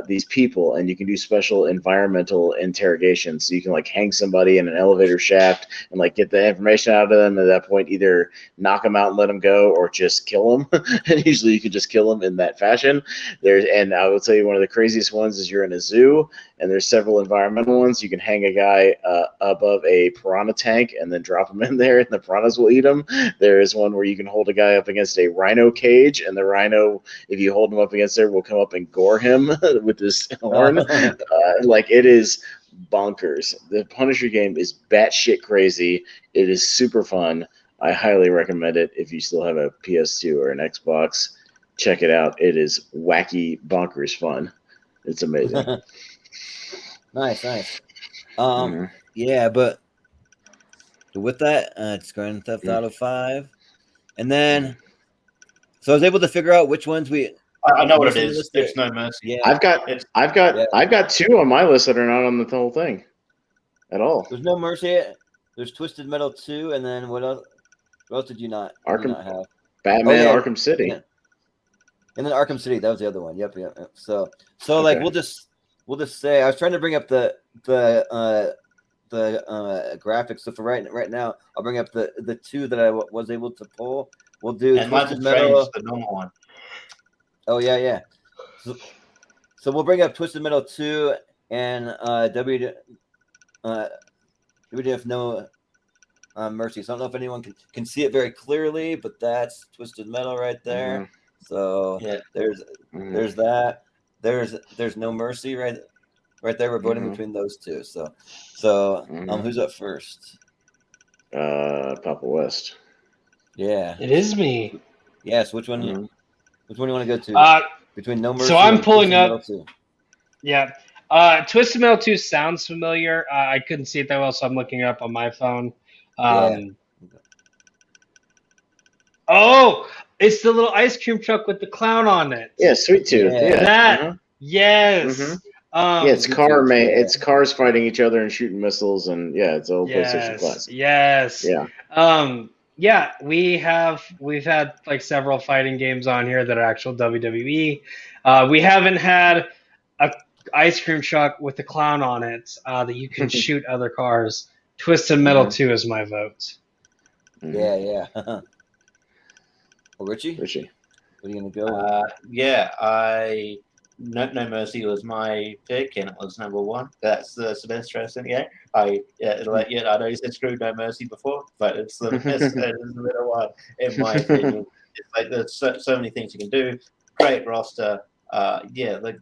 these people, and you can do special environmental interrogations. So you can like hang somebody in an elevator shaft and like get the information out of them. At that point, either knock them out and let them go, or just kill them. And usually, you can just kill them in that fashion. And I will tell you, one of the craziest ones is you're in a zoo, and there's several environmental ones. You can hang a guy above a piranha tank and then drop him in there, and the piranhas will eat him. There is one where you can hold a guy up against a rhino cage, and the rhino, if you hold him up against there, will come up and gore him with his horn. Like it is bonkers. The Punisher game is batshit crazy. It is super fun. I highly recommend it if you still have a PS2 or an Xbox. Check it out. It is wacky, bonkers fun. It's amazing. Nice. Mhm. Yeah, but with that, it's Grand Theft Auto 5. And then, so I was able to figure out which ones we. I know what it most of the is. list It's are- No Mercy. Yeah, I've got 2 on my list that are not on the whole thing at all. there's No Mercy. There's Twisted Metal 2, and then what else? What else did you not have? Batman yeah. Arkham City. Yeah. And then Arkham City, that was the other one. Yep. So Okay. like we'll just say I was trying to bring up the graphics. So for right now, I'll bring up the 2 that I was able to pull. We'll do And Life Twisted is Metal. Strange, the normal one. Oh yeah. So we'll bring up Twisted Metal 2 and WWF No Mercy. So I don't know if anyone can see it very clearly, but that's Twisted Metal right there. So Yeah. there's that. There's No Mercy right there. We're voting between those 2. So who's up first? Papa West. Yeah. It is me. Yes. Which one? Which one do you want to go to? Between No Mercy. So I'm and pulling Twisted up. Metal 2. Yeah. Twisted Metal 2 sounds familiar. I couldn't see it that well, so I'm looking it up on my phone. Yeah. Oh, it's the little ice cream truck with the clown on it. Yeah, Sweet Tooth. Yeah. Yeah. That. uh-huh. Yes. Mhm. Um, Yeah, it's Yeah. It's cars fighting each other and shooting missiles, and yeah, it's all PlayStation yes. classic. Yes. Yeah. Yeah, we've had like several fighting games on here that are actual WWE. We haven't had a ice cream truck with a clown on it that you can shoot other cars. Twisted Metal Mhm. 2 is my vote. Yeah. Well, Richie, Richie. what are you gonna go with? No Mercy was my pick, and it was number one. That's the best wrestling game. I know you said screw No Mercy before, but it's the best. It is the better one in my opinion. It's like there's so many things you can do. Great roster.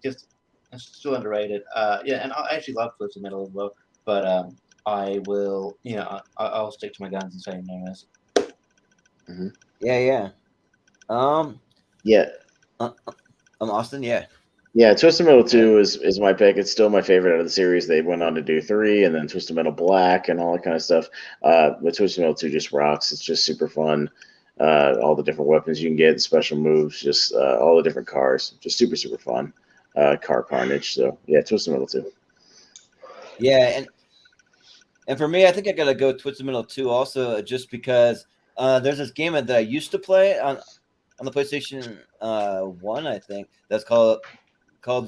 Just it's still underrated. And I actually love Twisted Metal as well, but I will, I'll stick to my guns and say No Mercy. Yeah. Yeah. Austin. Yeah. Yeah, Twisted Metal 2 is my pick. It's still my favorite out of the series. They went on to do 3 and then Twisted Metal Black and all that kind of stuff. But Twisted Metal 2 just rocks. It's just super fun. All the different weapons you can get, special moves, just all the different cars. Just super, super fun. Car carnage. So, yeah, Twisted Metal 2. Yeah, and for me, I think I gotta go Twisted Metal 2 also, just because there's this game that I used to play on the PlayStation 1, I think, that's called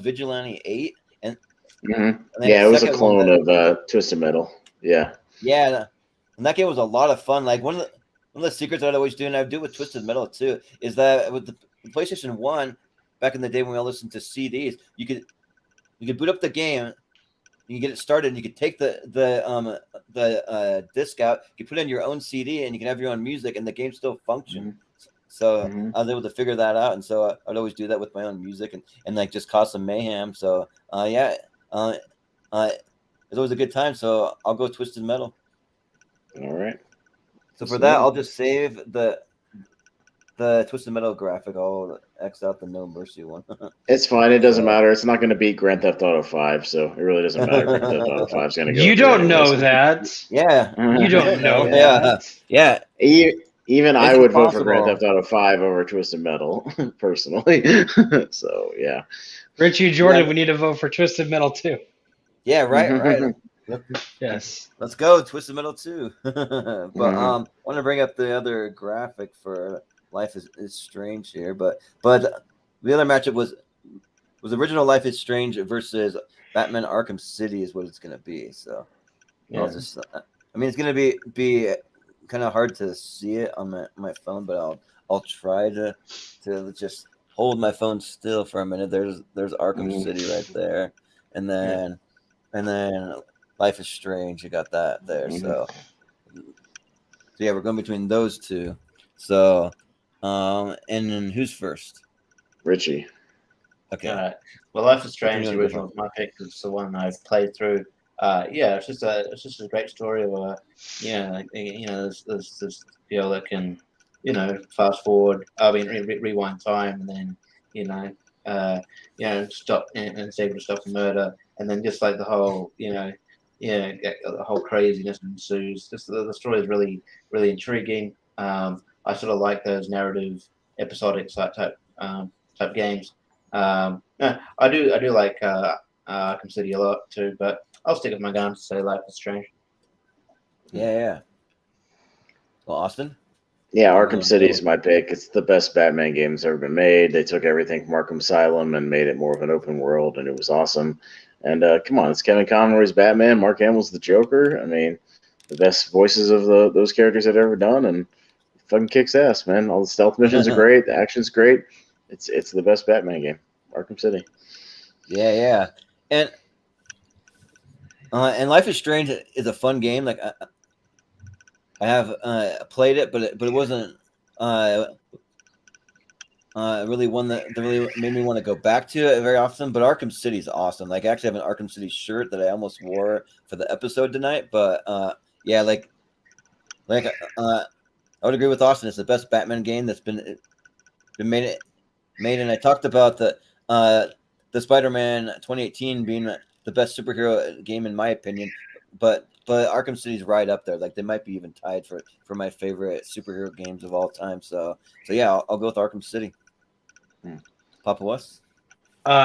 Vigilante 8, and Mm-hmm. then Yeah, the it was a second one clone of Twisted Metal. Yeah. Yeah, and that game was a lot of fun. Like one of the secrets I'd always do, and I would do with Twisted Metal too, is that with the PlayStation 1, back in the day when we all listened to CDs, you could boot up the game, you get it started, and you could take the disc out, you put in your own CD, and you can have your own music, and the game still functioned. So I was able to figure that out, and so I'd always do that with my own music, and like just cause some mayhem. So it's always a good time. So I'll go Twisted Metal. All right. So for that, I'll just save the Twisted Metal graphic. I'll X out the No Mercy one. It's fine. It doesn't matter. It's not going to beat Grand Theft Auto 5, so it really doesn't matter. Grand Theft Auto 5 is going to go. You don't know anyways. that. Yeah. You don't know Yeah. that. Yeah. Even I It's would vote for Grand impossible. Theft Auto 5 over Twisted Metal, personally. So, yeah. Richie Jordan, Yeah. we need to vote for Twisted Metal too. Yeah. Right. Yes. Let's go Twisted Metal 2. But I want to bring up the other graphic for Life is Strange here, but the other matchup was original Life is Strange versus Batman Arkham City is what it's going to be. So I'll just it's going to be kind of hard to see it on my phone, but I'll try to just hold my phone still for a minute. There's Arkham City right there, and then Life is Strange. You got that there. So yeah, we're going between those two. So and then who's first? Richie. Okay. Well, Life is Strange, Which the one you original, is my pick. It's the one I've played through. It's just a great story of there's this girl that can, fast forward. I mean, rewind time, and then stop and it's able to stop the murder, and then just like the whole, the whole craziness ensues. Just the story is really, really intriguing. I sort of like those narrative, episodic type games. I do like Arkham City a lot too, but I'll stick with my guns to say Life is Strange. Yeah. Well, Austin? Yeah, Arkham City is my pick. It's the best Batman game that's ever been made. They took everything from Arkham Asylum and made it more of an open world, and it was awesome. And come on, it's Kevin Conroy's Batman. Mark Hamill's the Joker. I mean, the best voices of those characters I've ever done, and it fucking kicks ass, man. All the stealth missions are great. The action's great. It's the best Batman game, Arkham City. Yeah. And Life is Strange is a fun game. Like I have played it, but it wasn't really one that really made me want to go back to it very often. But Arkham City is awesome. Like I actually have an Arkham City shirt that I almost wore for the episode tonight. But I would agree with Austin. It's the best Batman game that's been made. And I talked about the Spider-Man 2018 being the best superhero game in my opinion, but but Arkham City's right up there. Like they might be even tied for my favorite superhero games of all time. So yeah, I'll go with Arkham City. Papa West.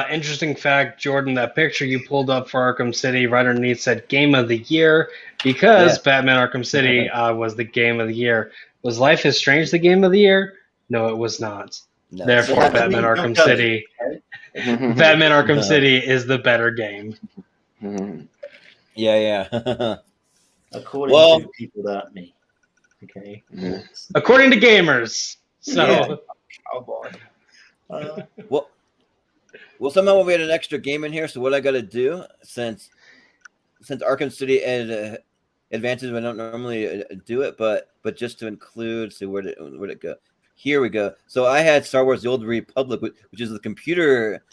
Interesting fact, Jordan, that picture you pulled up for Arkham City right underneath said Game of the Year because Batman Arkham City was the Game of the Year. Was Life is Strange the Game of the Year? No, it was not. No. Therefore, Batman Arkham City. Batman Arkham City is the better game. Yeah. According to people that aren't me. Okay. According to gamers. So. Oh boy. Well, somehow we had an extra game in here. So what I got to do, since Arkham City advances, I don't normally do it, but just to include. So where'd it go? Here we go. So I had Star Wars: The Old Republic, which is the computer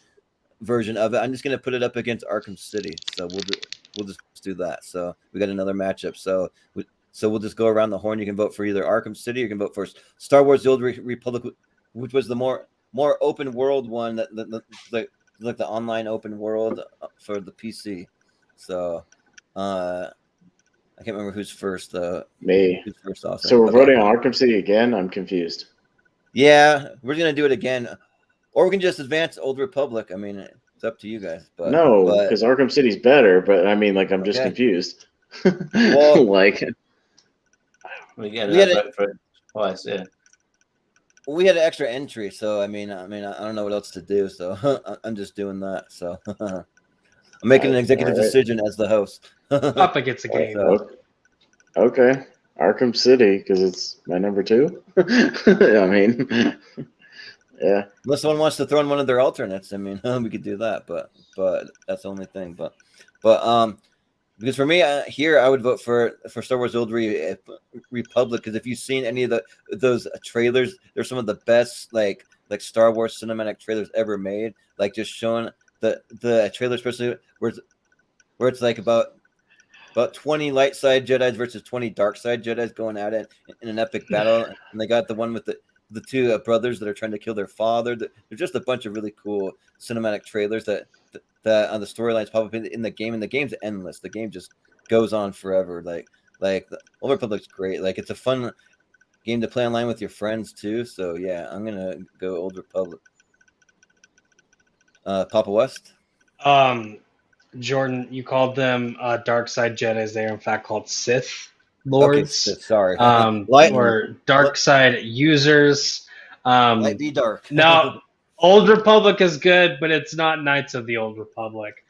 version of it. I'm just gonna put it up against Arkham City. So we'll just do that. So we got another matchup. So we'll just go around the horn. You can vote for either Arkham City, or you can vote for Star Wars: The Old Republic, which was the more open world one, that like the online open world for the PC. So I can't remember who's first. Me. Who's first also. So we're voting on Arkham City again? I'm confused. Yeah, we're gonna do it again, or we can just advance Old Republic. I mean, it's up to you guys. But no, because Arkham City's better. But I mean, like, I'm just confused. Well, like, we had it for twice. Yeah. We had an extra entry, so I mean, I don't know what else to do, so I'm just doing that. So I'm making an executive decision as the host. Papa gets a game. Okay, Arkham City, because it's my number 2. I mean, yeah. Unless someone wants to throw in one of their alternates, I mean, we could do that, but that's the only thing. But because for me here, I would vote for Star Wars: Old Republic, because if you've seen any of those trailers, they're some of the best like Star Wars cinematic trailers ever made. Like just showing the trailer, especially where it's like about 20 light side Jedis versus 20 dark side Jedis going at it in an epic battle, and they got the one with the two brothers that are trying to kill their father. They're just a bunch of really cool cinematic trailers that on the storylines pop up in the game, and the game's endless. The game just goes on forever. Like the Old Republic's great. Like it's a fun game to play online with your friends too. So yeah, I'm gonna go Old Republic. Papa West. Jordan, you called them dark side Jedis. They are in fact called Sith Lords. Okay, Sith, sorry. Or dark side users. Light be dark. Now, Old Republic is good, but it's not Knights of the Old Republic.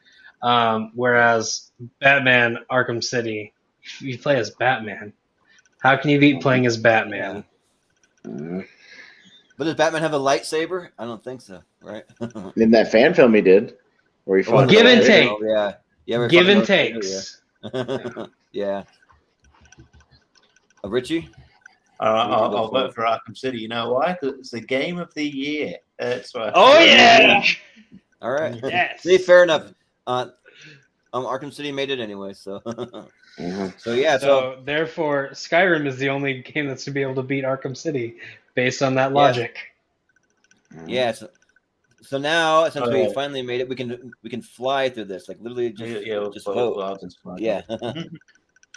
Whereas Batman Arkham City, you play as Batman. How can you beat playing as Batman? But does Batman have a lightsaber? I don't think so, right? In that fan film he did, where he fought. Give and take. Yeah. Give and takes. Yeah. Richie? I'll vote for Arkham City. You know why? Because it's the game of the year. That's why. Oh yeah! All right. Yes. See, fair enough. Arkham City made it anyway, so. So yeah. So therefore, Skyrim is the only game that's to be able to beat Arkham City, based on that logic. Yeah. So now, since we finally made it, we can fly through this. Like literally, just vote. Yeah.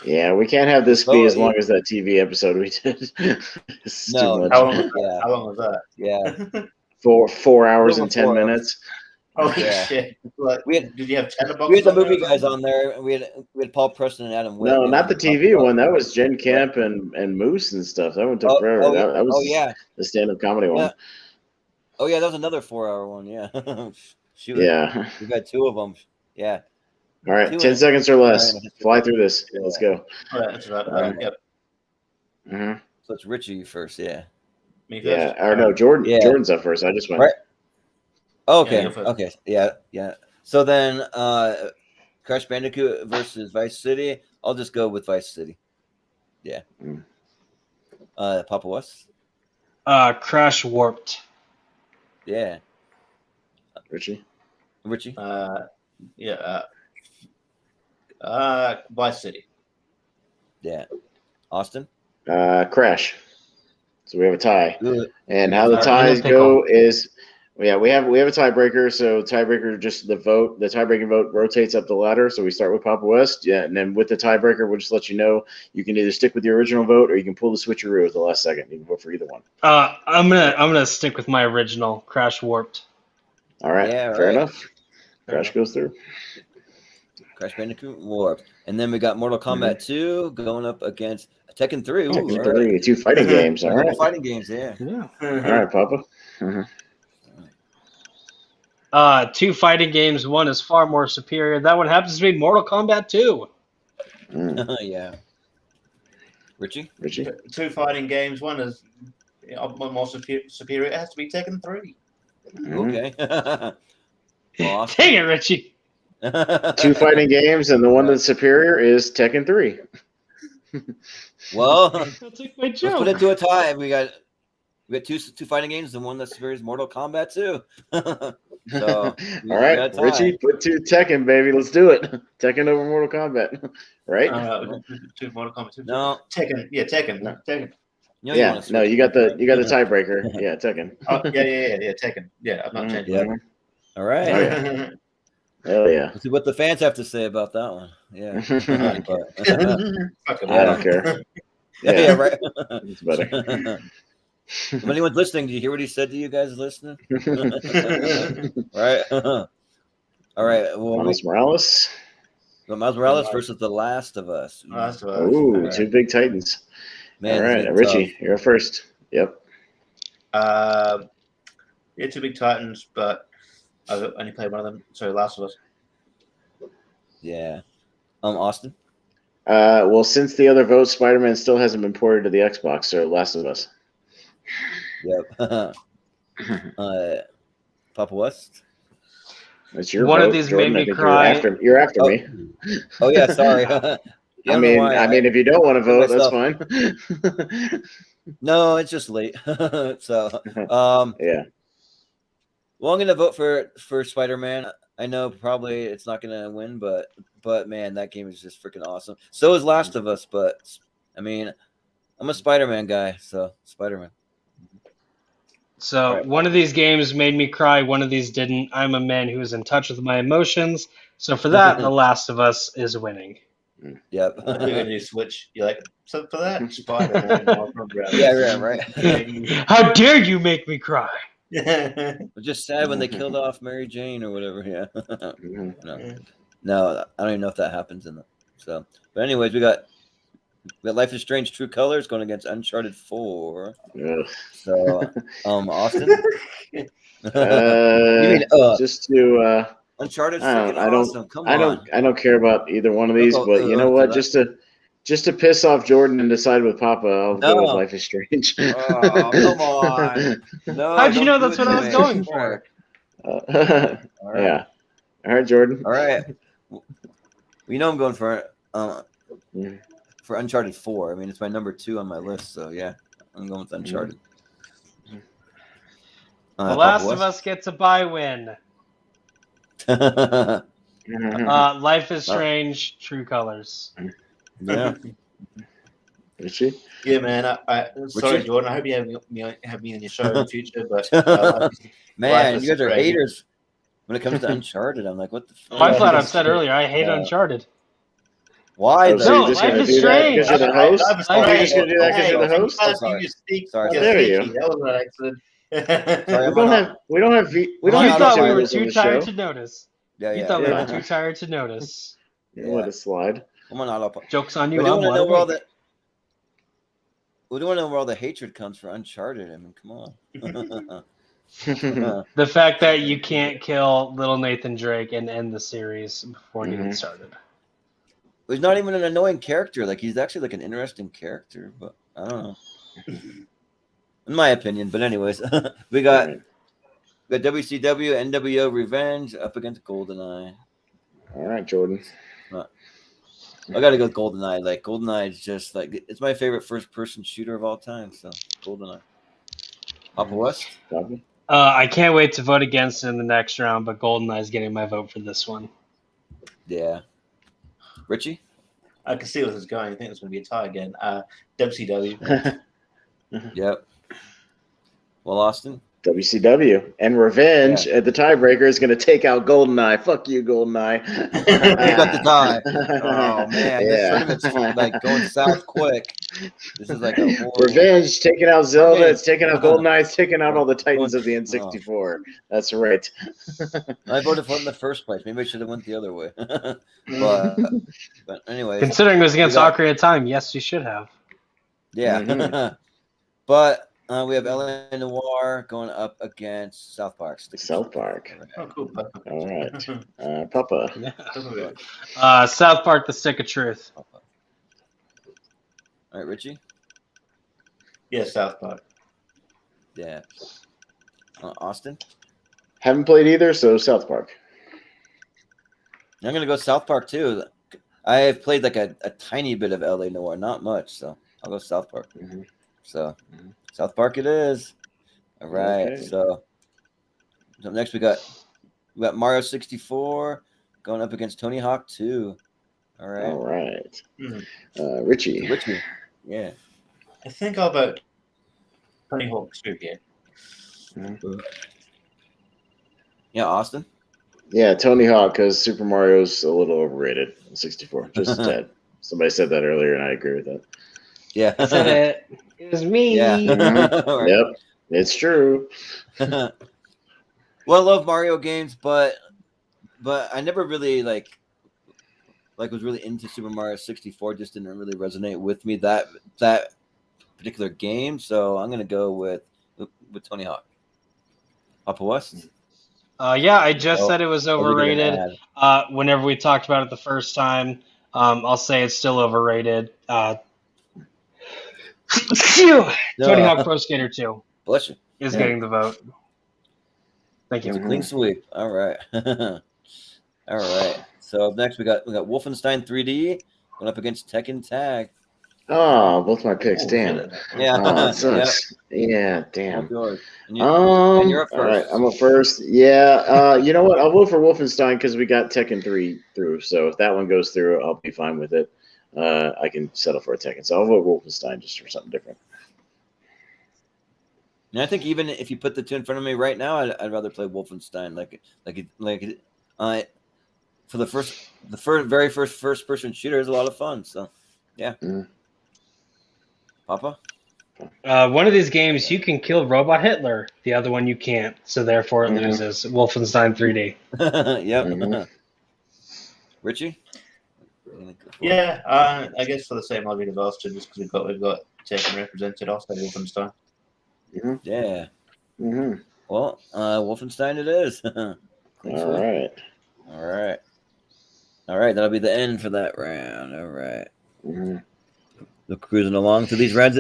Yeah, we can't have this be as long as that TV episode we did. No. How long was that? Yeah. 4 hours and 10 minutes. Holy shit! Did you have chatterboxes? We had the movie guys on there. We had Paul Preston and Adam Witt. No, not the TV one. That was Jen Kemp and Moose and stuff. That one took forever. That was the stand-up comedy one. Oh yeah, that was another 4-hour one. Yeah. Shoot. Yeah. We've got 2 of them. Yeah. All right, 10 seconds or less. Fly through this. Yeah. Let's go. All right, that's right. Yep. Mm-hmm. So it's Richie first, yeah. Me first. Yeah, or no, Jordan. Yeah. Jordan's up first. I just went. Right. Okay. Okay. Yeah. So then, Crash Bandicoot versus Vice City. I'll just go with Vice City. Yeah. Papa West. Crash Warped. Yeah. Richie. Vice City. Yeah. Austin. Crash. So we have a tie. Good. And how the ties go is Yeah, we have a tiebreaker. So tiebreaker, just the tiebreaking vote rotates up the ladder. So we start with Papa West. Yeah, and then with the tiebreaker, we'll just let you know you can either stick with your original vote or you can pull the switcheroo at the last second. You can vote for either one. I'm gonna stick with my original Crash Warped. All right, Yeah, fair right. enough. Crash goes through. Crash Bandicoot Warped. And then we got Mortal Kombat 2 going up against Tekken 3. Ooh, Tekken all right. 3, 2 fighting games. All Couple right. fighting games, yeah. Yeah. All right, Papa. Mhm. 2 fighting games. One is far more superior. That one happens to be Mortal Kombat 2. Yeah. Richie? 2 fighting games. One is more superior. It has to be Tekken 3. Okay. Awesome. Dang it, Richie. 2 fighting games, and the one that's superior is Tekken 3. Well, That's like my let's put joke. it to a tie. We got two fighting games, and one that's superior is Mortal Kombat 2. So, All right, Richie, put 2 Tekken, baby. Let's do it. Tekken over Mortal Kombat, right? 2 Mortal Kombat 2. No. Tekken. Yeah, Tekken. No. Tekken. You Yeah, no, you got the tiebreaker. Yeah, Tekken. Oh, yeah, Tekken. Yeah, I'm not changing. Yep. All right. Oh, yeah. Hell yeah. Let's see what the fans have to say about that one. Yeah. I don't care. Yeah, right. It's better. If anyone's listening, do you hear what he said to you guys listening? Right? All right. Well, Miles Morales. Miles Morales versus The Last of Us. Ooh, 2 big titans. Man, all right, Richie, you're first. Yep. Yeah, 2 big titans, but I've only played one of them. So Last of Us. Yeah. Austin? Well, since the other vote, Spider-Man still hasn't been ported to the Xbox, so Last of Us. Yep. Papa West? It's your One vote, of these Jordan. made I me think cry. You're after me. Oh yeah, sorry. I mean, if you don't want to vote, that's fine. No, it's just late. So, yeah. Well, I'm gonna vote for Spider-Man. I know probably it's not gonna win, but man, that game is just freaking awesome. So is Last of Us, but I mean, I'm a Spider-Man guy, so Spider-Man. So one of these games made me cry. One of these didn't. I'm a man who is in touch with my emotions. So for that, The Last of Us is winning. Yep. You're gonna do Switch. You're like, so for that, Spider-Man. Yeah, right. How dare you make me cry? I'm just sad when they killed off Mary Jane or whatever. Yeah. No, I don't even know if that happens in the. So, but anyways, we got Life is Strange: True Colors going against Uncharted 4. Ugh. So, Austin. Just to Uncharted's freaking awesome. Come on. I don't care about either one of these, but you know what? Just to piss off Jordan and decide with Papa, I'll go with Life is Strange. Oh, come on. No, how'd you know that's what I was going for? Right. Yeah. All right, Jordan. All right. You know I'm going for Uncharted 4. I mean, it's my number 2 on my list, so yeah, I'm going with Uncharted. The Last of Us gets a bye win. Life is Strange, True Colors. Yeah. Richie? Yeah, man. Sorry, Richie? Jordan. I hope you have me on your show in the future. But man, you guys are haters when it comes to Uncharted. I'm like, what the fuck? I flat out said earlier, I hate Uncharted. Why? So No, Life is Strange. Because you're the host? You're just going to do that because you're the host? Sorry. There you go. That was an accident. We don't have You thought we were vetoes on too the tired show. to notice. Yeah, You thought we were too tired to notice. Let it slide. Come on, Alapa. Joke's on you. We don't I'm want to know wide where all awake. we don't want to know where all the hatred comes for Uncharted. I mean, come on. The fact that you can't kill little Nathan Drake and end the series before it even started. He's not even an annoying character. Like, he's actually like an interesting character, but I don't know. In my opinion. But anyways, we got WCW NWO Revenge up against Goldeneye. All right, Jordan. I gotta go with Goldeneye. Like, Goldeneye is just like, it's my favorite first-person shooter of all time. So Goldeneye. Papa West. I can't wait to vote against it in the next round, but Goldeneye is getting my vote for this one. Yeah. Richie. I can see where this is going. I think it's going to be a tie again. WCW. Yep. Well, Austin. WCW and Revenge at the tiebreaker is going to take out Goldeneye. Fuck you, Goldeneye. You got the tie. Oh man, this Yeah. tournament's like going south quick. This is like a horrible. Revenge taking out Zelda. Okay. It's taking out Goldeneye. It's taking out all the Titans of the N64. That's right. I voted for it in the first place. Maybe I should have went the other way. but anyways, Considering it was against we got- Ocarina of Time, yes, you should have. yeah. Mhm. But we have LA Noire going up against South Park. South Park. Oh, cool. Perfect. All right. Papa. South Park: The Stick of Truth. All right, Richie. Yeah, South Park. Yeah. Austin. Haven't played either, so South Park. I'm gonna go South Park too. I have played like a tiny bit of LA Noire, not much, so I'll go South Park. Mhm. So South Park it is. All right. Okay. So next we got Mario 64 going up against Tony Hawk 2. All right. All right. Mhm. Richie. Richie. Yeah. I think I'll vote Tony Hawk 2 here. Yeah, Austin. Yeah, Tony Hawk, because Super Mario's a little overrated in 64. Just a tad. Somebody said that earlier, and I agree with that. Yeah. I said it. It was me. Yeah. Mhm. All right. Yep, it's true. Well, I love Mario games, but I never really like was really into Super Mario 64. Just didn't really resonate with me that particular game. So I'm gonna go with Tony Hawk. Papa West. Yeah, I just said it was What are we gonna overrated. add? Whenever we talked about it the first time, I'll say it's still overrated. Phew! Tony Hawk Pro Skater 2 Bless you. is Yeah. getting the vote. Thank you. Mhm. Clean sweep. All right. All right. So up next we got Wolfenstein 3D going up against Tekken Tag. Oh, both my picks. Oh, Damn. shit. Yeah. Oh, it sucks. Yeah, damn. Yours. And you're up All right, first. I'm up first. Yeah, you know what? I'll vote for Wolfenstein because we got Tekken 3 through. So if that one goes through, I'll be fine with it. I can settle for a Tekken. So I'll vote Wolfenstein just for something different. And I think even if you put the two in front of me right now, I'd rather play Wolfenstein. For the very first person shooter is a lot of fun. So, yeah. Mm. Papa. One of these games you can kill Robot Hitler. The other one you can't. So therefore it Mhm. loses. Wolfenstein 3D. Yep. Mhm. Richie. Yeah, I guess for the same I'll be the bastard just because we've got Tekken represented. I'll say Wolfenstein. Yeah. Mm-hmm. Well, Wolfenstein it is. Clean All sweep. right. All right. That'll be the end for that round. All right. Mm-hmm. We're cruising along through these rounds.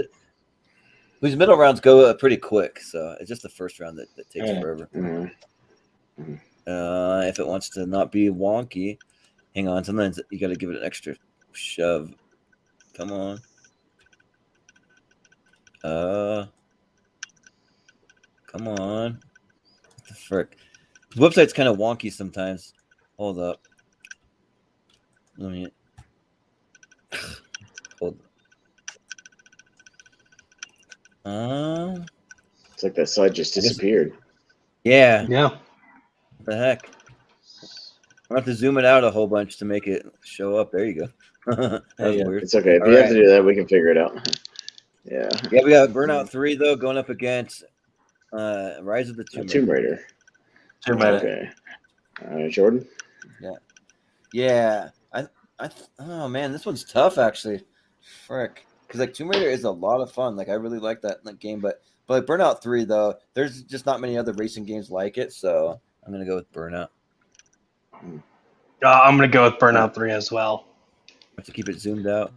These middle rounds go pretty quick, so it's just the first round that takes Yeah. forever. Mm-hmm. If it wants to not be wonky, hang on. Sometimes you got to give it an extra shove. Come on. Come on. What the frick? The website's kind of wonky sometimes. Hold up. Let me. Hold. It's like that site just disappeared. Yeah. Yeah. What the heck? I'll have to zoom it out a whole bunch to make it show up. There you go. That was Yeah. weird. It's okay. If All you have right. to do that, we can figure it out. Yeah. Yeah, we got Burnout 3 though going up against Rise of the Tomb Raider. Tomb Raider. Okay. All right, Jordan. Yeah. Oh man, this one's tough actually. Frick. Because like Tomb Raider is a lot of fun. Like I really like that game, but like Burnout 3 though, there's just not many other racing games like it, so I'm gonna go with Burnout. I'm going to go with Burnout 3 as well. Have to keep it zoomed out.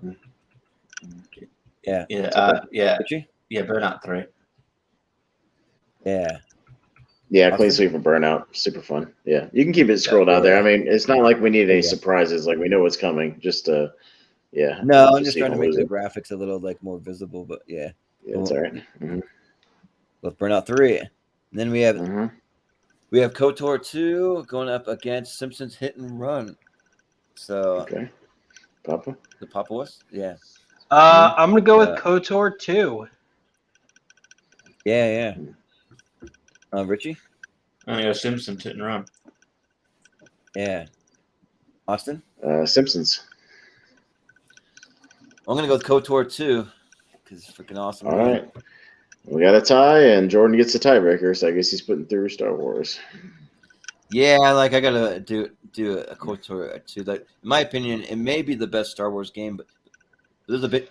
Yeah. Yeah, Richie? yeah, Burnout 3. Yeah. Yeah, Awesome. Clean Sweep and Burnout. Super fun. Yeah. You can keep it scrolled out there. I mean, it's not like we need any Yeah. surprises. Like we know what's coming. Just yeah. No, I'm to just see trying to who make the loses. graphics a little like more visible, but yeah. Yeah, that's all right. Mm-hmm. With Burnout 3. And then we have Mm-hmm. KOTOR 2 going up against Simpsons Hit and Run. So Okay. Papa. the Papa was? Yeah. I'm going to go with Yeah. KOTOR 2. Yeah. Richie? I'm gonna go Simpsons Hit and Run. Yeah. Austin? Simpsons. I'm gonna go with KOTOR 2 because it's freaking awesome. All right. We got a tie, and Jordan gets the tiebreaker, so I guess he's putting through Star Wars. Yeah, like I gotta do a KOTOR 2. Like in my opinion, it may be the best Star Wars game, but there's a bit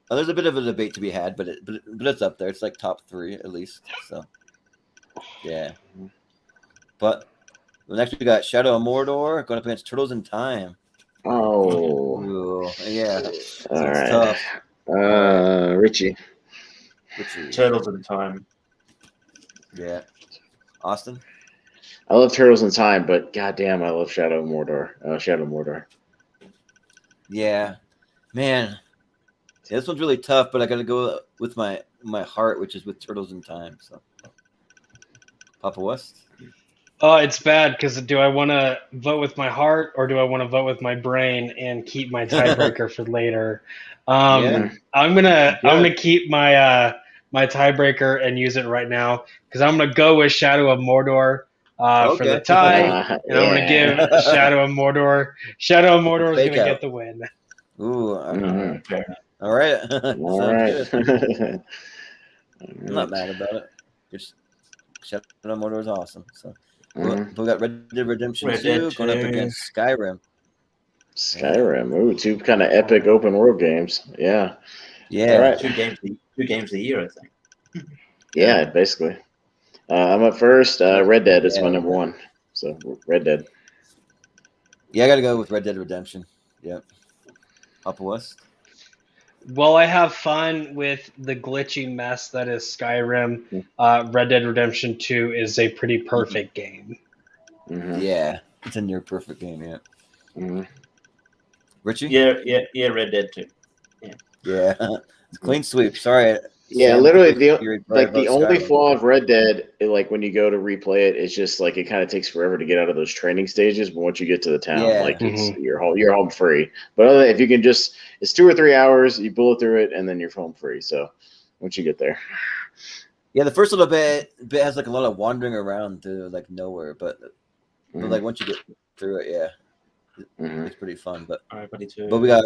of a debate to be had. But it's up there. It's like top 3 at least. So yeah. But next we got Shadow of Mordor going up against Turtles in Time. Oh. Ooh, yeah. All It's right. tough. Richie. Turtles in Time. Yeah. Austin? I love Turtles in Time, but goddamn, I love Shadow of Mordor. Shadow of Mordor. Yeah. Man. Yeah, this one's really tough, but I got to go with my heart, which is with Turtles in Time. So, Papa West? Oh, it's bad because do I want to vote with my heart or do I want to vote with my brain and keep my tiebreaker for later? Yeah. I'm gonna keep my my tiebreaker and use it right now because I'm gonna go with Shadow of Mordor for the tie, and I'm gonna give Shadow of Mordor. Shadow of Mordor is gonna get the win. Ooh, all right. All right. I'm not mad about it. Just Shadow of Mordor is awesome. So we got Red Dead Redemption 2 going up against Skyrim. Skyrim. Ooh, 2 kind of epic open world games. Yeah. Yeah. All right. 2 games a year, I think. Yeah, basically. I'm up first. Red Dead is my number 1. So Red Dead. Yeah, I got to go with Red Dead Redemption. Yep. Papa West. Well, I have fun with the glitchy mess that is Skyrim. Red Dead Redemption 2 is a pretty perfect game. Mm-hmm. Yeah, it's a near perfect game. Yeah. Mm-hmm. Richie? Yeah, Red Dead 2. Yeah. It's clean sweep. Sorry. Yeah, Sam, literally the only flaw of Red Dead, like when you go to replay it, it's just like it kind of takes forever to get out of those training stages. But once you get to the town, like it's you're home free. But other than, if you can just, it's 2 or 3 hours, you bullet through it, and then you're home free. So once you get there, yeah, the first little bit has like a lot of wandering around to like nowhere, but like once you get through it, yeah. It's pretty fun, but Mario Party 2. But we got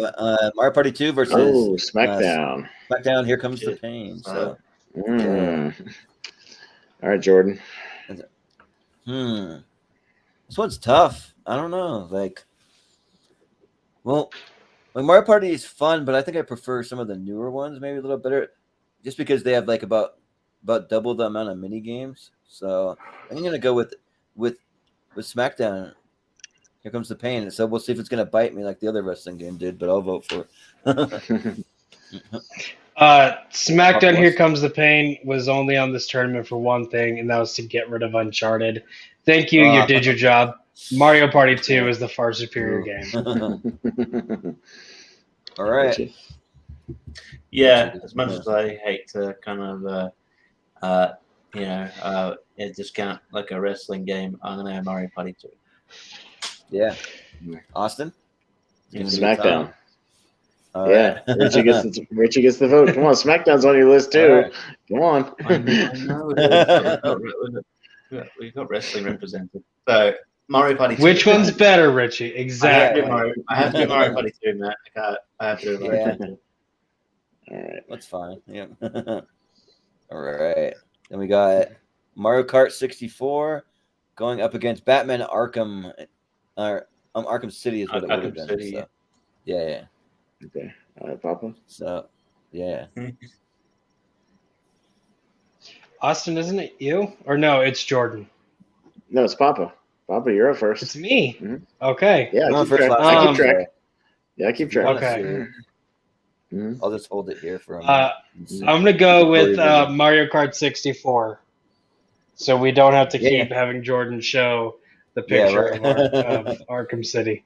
Mario Party 2 versus SmackDown. SmackDown. Here comes the pain. So, all right, Jordan. This one's tough. I don't know. Like Mario Party is fun, but I think I prefer some of the newer ones, maybe a little better, just because they have like about double the amount of mini games. So I'm gonna go with SmackDown. Here comes the pain. So we'll see if it's going to bite me like the other wrestling game did, but I'll vote for it. SmackDown Here Comes the Pain was only on this tournament for one thing, and that was to get rid of Uncharted. Thank you. You did your job. Mario Party 2 is the far superior game. All right. Yeah, as much as I hate to kind of, discount like a wrestling game, I'm going to have Mario Party 2. Yeah. Austin? SmackDown. Right. Richie gets the vote. Come on, SmackDown's on your list too. Right. Come on. I know. We've got wrestling represented. So Mario Party 2. Which one's better, Richie? Exactly. I have to do Mario Party 2, Matt. I have to do Mario Party 2. All right. That's fine. Yeah. All right. Then we got Mario Kart 64 going up against Batman Arkham. Arkham City is what it would have been. City, so. Yeah. Okay. All right, Papa. So, yeah. Austin, isn't it you? Or no, it's Jordan. No, it's Papa. Papa, you're up first. It's me. Mm-hmm. Okay. Yeah, I keep track. Yeah, I keep track. Okay. I'll just hold it here for a minute. I'm going to go with Mario Kart 64. So we don't have to keep having Jordan show the picture of Arkham City.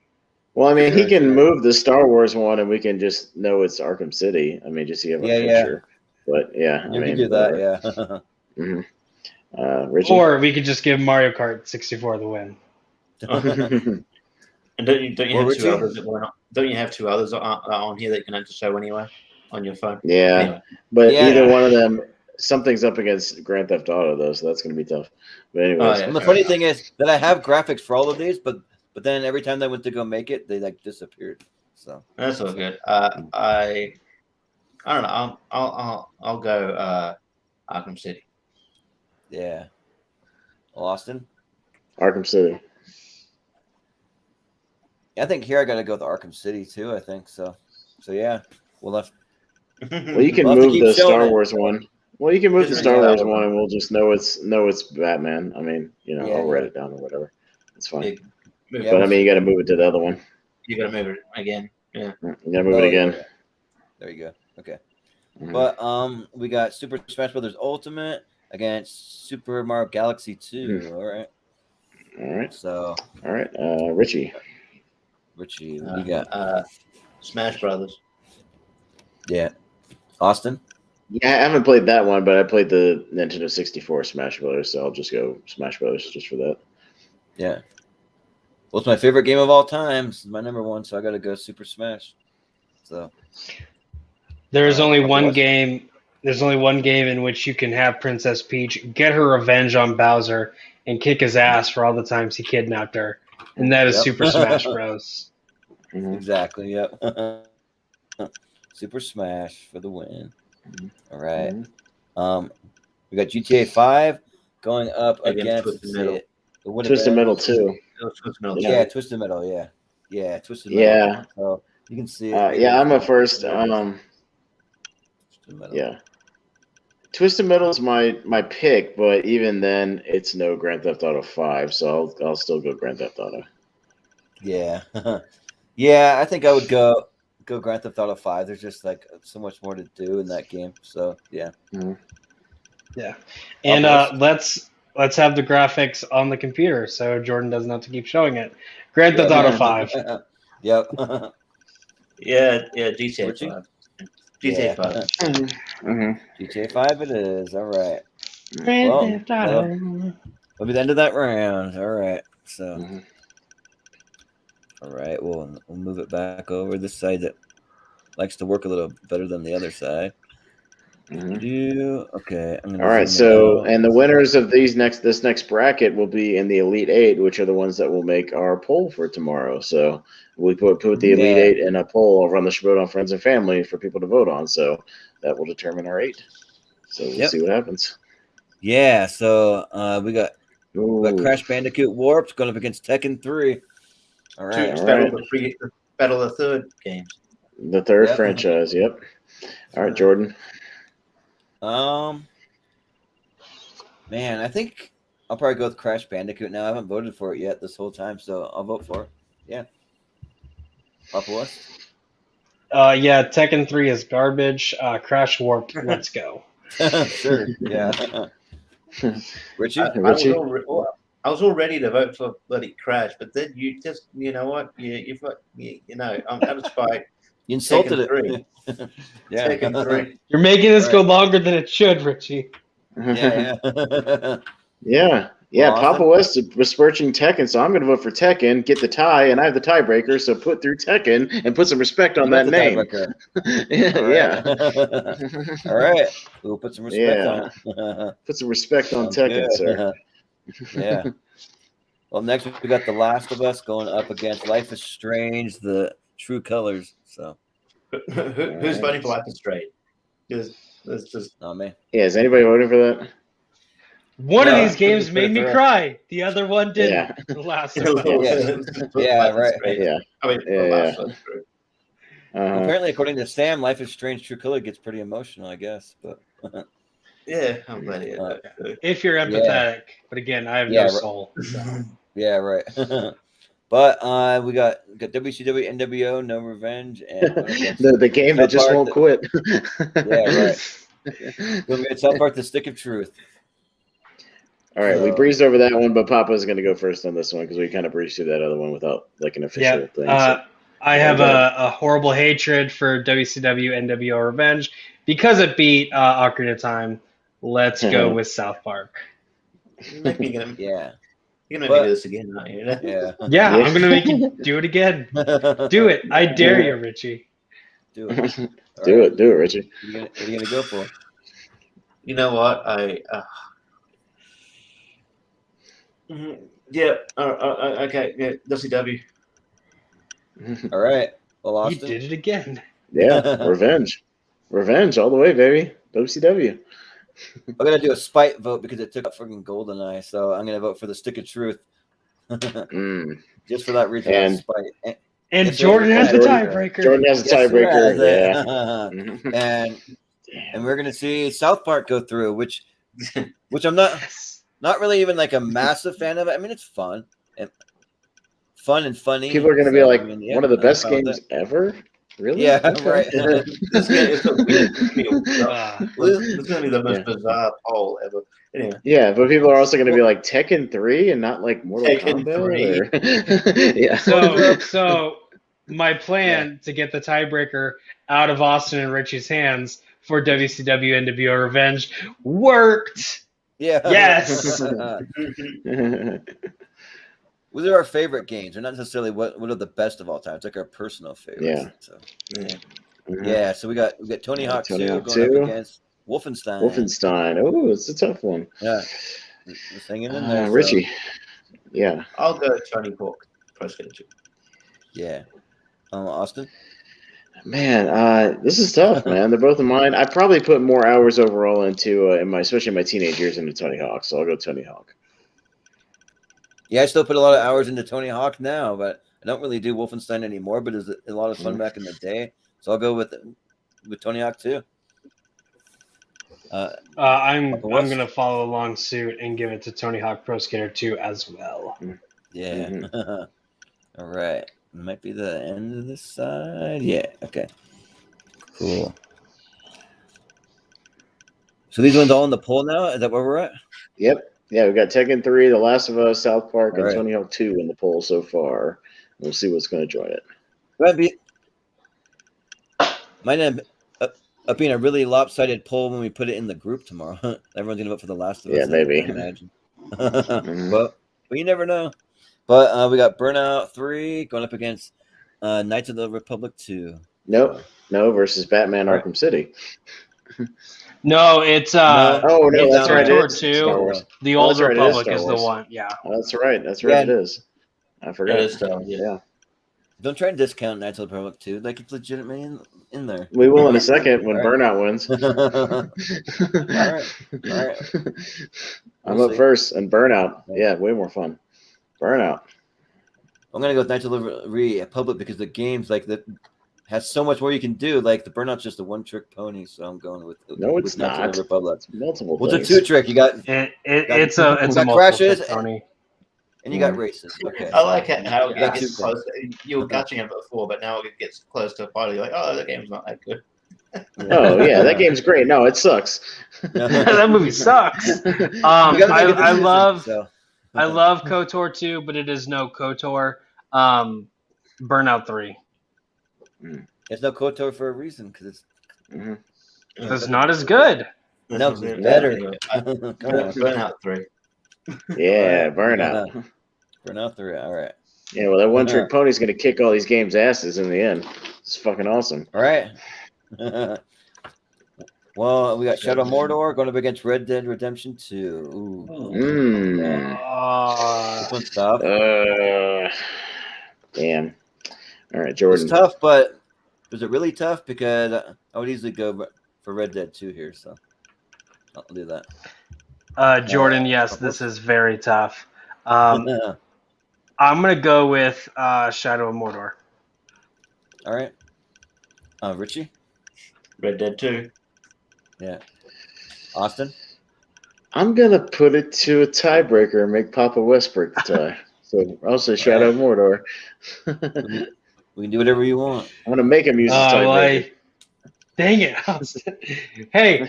Well, I mean, he can move the Star Wars one, and we can just know it's Arkham City. I mean, just so you have a picture. But yeah, you can do that. Yeah. Richie? Or we could just give Mario Kart 64 the win. And don't you have 2 others? Don't you have 2 others on here that you can enter show anyway on your phone? Yeah, but either one of them. something's up against Grand Theft Auto though, so that's gonna be tough. But anyways, Oh, yeah. And the funny thing is that I have graphics for all of these, but then every time they went to go make it, they like disappeared. So That's all good. I don't know. I'll go Arkham City. yeah. Well, Austin? Arkham City. I think here I got to go with Arkham City too. I think so. So yeah, we'll have. Well, you can We'll have to move keep the showing Star it. Wars one. Well, you can move the Just Star read Wars that one, one. and we'll just know it's Batman. I mean, Yeah, I'll write yeah. it down or whatever. It's fine. Big move. Yeah, But I mean, you got to move it to the other one. You gotta move it again. Yeah. You got to move Oh, it yeah, again. yeah. There you go. Okay. Mhm. But we got Super Smash Brothers Ultimate against Super Mario Galaxy 2. All right. All right, So all right. Richie. Richie, what do you got? Smash Brothers. Yeah. Austin? Yeah, I haven't played that one, but I played the Nintendo 64 Smash Brothers, so I'll just go Smash Brothers just for that. Yeah. Well, it's my favorite game of all time. This is my number one, so I got to go Super Smash. So There's only Papa one West? game. There's only one game in which you can have Princess Peach get her revenge on Bowser and kick his ass for all the times he kidnapped her, and that is Yep. Super Smash Bros. Mhm. exactly. Yep. Super Smash for the win. All right. Mhm. We got GTA 5 going up Against against Twisted Metal. the Winnebago. Twisted Metal too. Yeah, Twisted Metal. Yeah, yeah, Twisted Yeah. Metal. So you can see it. Yeah, I'm a first. Twisted Metal. Yeah. Twisted Metal's my pick, but even then, it's no Grand Theft Auto 5, so I'll still go Grand Theft Auto. Yeah. Yeah, I think I would go Grand Theft Auto 5. There's just like so much more to do in that game. So yeah. Yeah, and Almost. let's have the graphics on the computer so Jordan doesn't have to keep showing it. Grand Theft Auto 5. Yep. Yeah, GTA Richie? 5. GTA 5. Mm-hmm. GTA 5 it is. All right. Grand Well, Theft Auto. That'll be the end of that round. All right. So Mhm. all right, we'll move it back over this side that likes to work a little better than the other side. Mhm. Okay. I'm gonna All right, zoom so out. and the winners of this next bracket will be in the Elite Eight, which are the ones that will make our poll for tomorrow. So we put the Elite Yeah. Eight in a poll over on the Showdown Friends and Family for people to vote on. So that will determine our 8. So we'll Yep. see what happens. Yeah, so we got Ooh. Crash Bandicoot Warped going up against Tekken 3. All Two right. all Battle of the Third games. The third Yep. franchise. Yep. All right, Jordan. Man, I think I'll probably go with Crash Bandicoot now. I haven't voted for it yet this whole time, so I'll vote for it. Yeah. Papa West? Yeah, Tekken 3 is garbage. Crash Warped, let's go. Sure. Yeah. Richie? Richie? I was all ready to vote for bloody Crash, but then you just, you know what? I'm out of spite. You insulted Tekken it. Yeah. Tekken 3. You're making this go Right. longer than it should, Richie. Yeah. Yeah. Well, Papa awesome. West is besmirching Tekken, so I'm going to vote for Tekken, get the tie, and I have the tiebreaker, so put through Tekken and put some respect on You got that the name. tiebreaker. Yeah. All right. We'll put some respect Yeah. on it. Put some respect on Sounds Tekken, good. sir. Yeah. Well, next we got The Last of Us going up against Life is Strange, the True Colors. So, Who's voting for Life is Strange? Because it's just not me. Yeah, is anybody voting for that? One of Yeah. these games made me cry. The other one didn't. Yeah. The last of Us. Yeah, Life is right. Strange. Yeah. I mean, Yeah, the last one's true. Apparently, according to Sam, Life is Strange True Color gets pretty emotional, I guess. But Yeah, I'm glad it If you're empathetic. But again, I have Yeah, no right. soul. So. yeah, right. But we got WCW NWO No Revenge and the game that just won't quit. Yeah, right. Going against South Park: The Stick of Truth. All right, we So- breezed over that one, but Papa's going to go first on this one because we kind of breezed through that other one without like an official Yeah. thing. So. I have a horrible hatred for WCW NWO Revenge because it beat Ocarina of Time. Let's go with South Park. You're gonna Yeah, make me But- do this again, aren't you? yeah. Yeah, I'm gonna make you do it again. Do it. I dare you, Richie. Do it. Do it, Richie. What are you gonna go for? You know what? Yeah. Okay. Yeah. WCW. All right. Well, You Austin. did it again. Yeah, revenge all the way, baby. WCW. I'm gonna do a spite vote because it took out freaking Goldeneye, so I'm gonna vote for the Stick of Truth. Just for that reason, And- spite. And Yes, Jordan has the Jordan- tiebreaker. Jordan has a Yes, sir, tiebreaker. has it. Yeah. and we're gonna see South Park go through, which I'm not really even like a massive fan of it. I mean, it's fun and funny. People are going to be So, like, I mean, yeah, one of the I'm best fine with games it. ever? Really? Yeah, Okay. right. This is gonna be the most Yeah. bizarre poll ever. Anyway. Yeah, but people are also going to be like Tekken 3 and not like Mortal Tekken Kombat? Yeah. So my plan to get the tiebreaker out of Austin and Richie's hands for WCW NWO Revenge worked. Yeah. Yes. Those are our favorite games. They're not necessarily what are the best of all time. It's like our personal favorites. Yeah. So. Mhm. Yeah. So we got Tony Hawk Tony 2 Hawk going 2. up against Wolfenstein. Wolfenstein. Oh, it's a tough one. Yeah. Just hanging in there. Richie. Yeah. I'll go Tony Hawk Pro Skater 2. Yeah. Austin. Man, this is tough, man. They're both of mine. I probably put more hours overall into especially my teenage years into Tony Hawk, so I'll go Tony Hawk. Yeah, I still put a lot of hours into Tony Hawk now, but I don't really do Wolfenstein anymore. But it's a lot of fun back in the day, so I'll go with Tony Hawk too. I'm gonna follow along suit and give it to Tony Hawk Pro Skater 2 as well. Yeah. All right. It might be the end of this side. Yeah. Okay. Cool. So these ones all in the poll now? Is that where we're at? Yep. Yeah, we've got Tekken 3, The Last of Us, South Park, and All right. Tony Hawk 2 in the poll so far. We'll see what's going to join it. Might end up being a really lopsided poll when we put it in the group tomorrow. Everyone's gonna vote for The Last of Us. Yeah, maybe. I imagine. But you never know. But we got Burnout 3 going up against Knights of the Republic 2. Nope. No, versus Batman All right. Arkham City. No, it's Oh, no, it's that's right. KOTOR It is 2. Star Wars. The Oh, Old that's right, it is Republic Star is the Wars. one. Yeah. Oh, that's right. That's right. Yeah. It is. I forgot. It is Yeah. Don't try and discount Knights of the Republic 2. Like it's legitimately in there. We will in a second when All right. Burnout wins. All right. I'm We'll up see. first, and Burnout. Yeah, way more fun. Burnout. I'm gonna go with Knights of the Republic because the game's like that has so much more you can do. Like the Burnout's just a one-trick pony, so I'm going with No, it's with Knights of not. the Republic. Multiple What's a things. two-trick? You got It's a got multiple crashes pick, Tony. and you got races. Okay. I like it how it Yeah. gets close. You were catching it before, but now it gets close to a fight. You're like, oh, the game's not that good. Oh, yeah, that game's great. No, it sucks. That movie sucks. You gotta make a I decision, love so. I love KOTOR 2, but it is no KOTOR. Burnout 3. It's no KOTOR for a reason because it's Mhm. It's not as good. no, it's better. Anyway, Come on. Burnout 3. Yeah, Burnout. Burnout 3. All right. Yeah, well, that one-trick pony's going to kick all these games' asses in the end. It's fucking awesome. All right. Well, we got Shadow of Mordor going up against Red Dead Redemption 2. Ooh. This one's tough. Damn. All right, Jordan. It's tough, but is it really tough? Because I would easily go for Red Dead 2 here, so I'll do that. Jordan, yes, this is very tough. I'm going to go with Shadow of Mordor. All right. Richie? Red Dead 2. Yeah. Austin? I'm going to put it to a tiebreaker and make Papa West break the tie. So I'll say Shadow of Mordor. We can do whatever you want. I'm going to make him use his tiebreaker. Dang it, Austin. Hey, I'm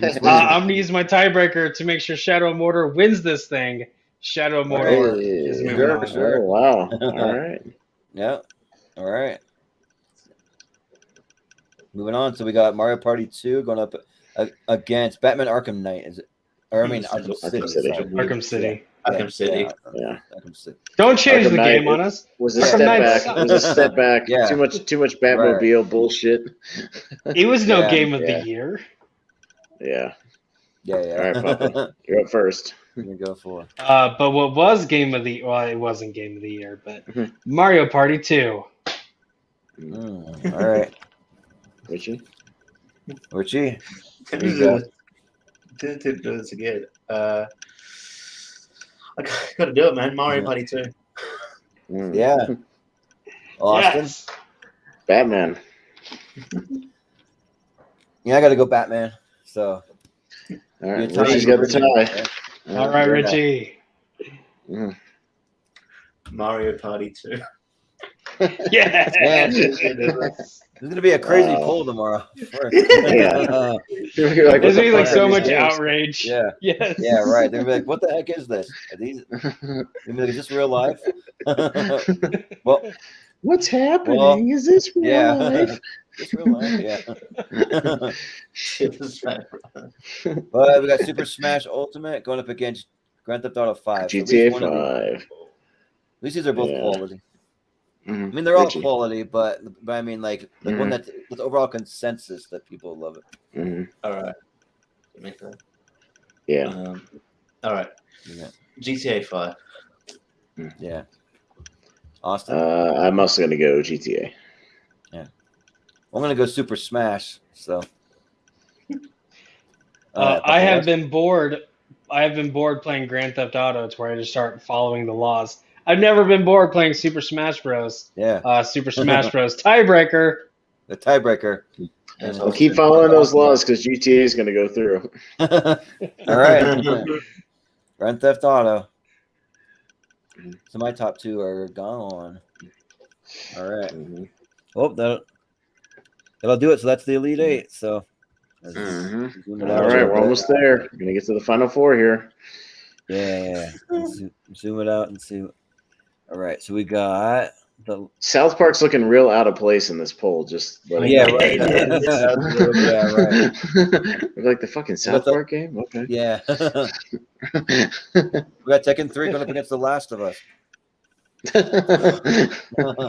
going to use my tiebreaker to make sure Shadow of Mordor wins this thing. Shadow of Mordor is moving Sure, on. sure. Oh, wow. All right. Yeah. All right. Moving on. So we got Mario Party 2 going up against Batman Arkham Knight. Is it? Or I mean Arkham City. City. sorry. Arkham City. Arkham City. Yeah. Arkham City. Don't change Arkham the Knight game on us. Was a Arkham step Knight back. sucks. It was a step back. Yeah. Too much Batmobile bullshit. It was no Yeah, game of yeah. the year. Yeah. Yeah, yeah. All right, Papa, you're up first. I'm gonna go for. But what was game of the well, it wasn't game of the year, but Mario Party 2. All right, Richie. Richie. Didn't do this again. I gotta do it, man. Mario Party 2. Yeah. Austin. Yes. Batman. Yeah, I gotta go Batman. So. All right, You're Richie's tying got the Richie. tie. All right, Richie. Mario Party 2. Yeah. Man, this is gonna be a crazy poll tomorrow. Yeah. There's You're like, what gonna the be like fuck so are much these games? outrage. Yeah. Yes. Yeah, right. They're gonna be like, "What the heck is this? Are these? Is this real life?" Well, What's happening? Well, Is this real yeah, life? it's real life. Yeah. Shit was bad. But we got Super Smash Ultimate going up against Grand Theft Auto 5. So at GTA least one of these- 5. At least these are both Yeah. quality. Mhm. I mean, they're all Richie. quality, but I mean, like the one that with overall consensus that people love it. Mhm. All right. Make that. Yeah. All right. Yeah. GTA 5. Yeah. Austin. I'm also going to go GTA. I'm gonna go Super Smash. So. I have been bored. I have been bored playing Grand Theft Auto to where I just start following the laws. I've never been bored playing Super Smash Bros. Yeah. Super Smash Bros. Tiebreaker. The tiebreaker. I'll keep following those laws because GTA is going to go through. All right. Grand Theft Auto. So my top two are gone. All right. Oh, that'll do it. So that's the Elite Eight. So. All right, we're almost there. We're going to get to the final four here. Yeah. Zoom it out and see. All right. So we got the South Park's looking real out of place in this poll. Just letting yeah, you know. right. Yeah, right. We're like the fucking South Park game. Okay. Yeah. We got Tekken 3 going up against The Last of Us.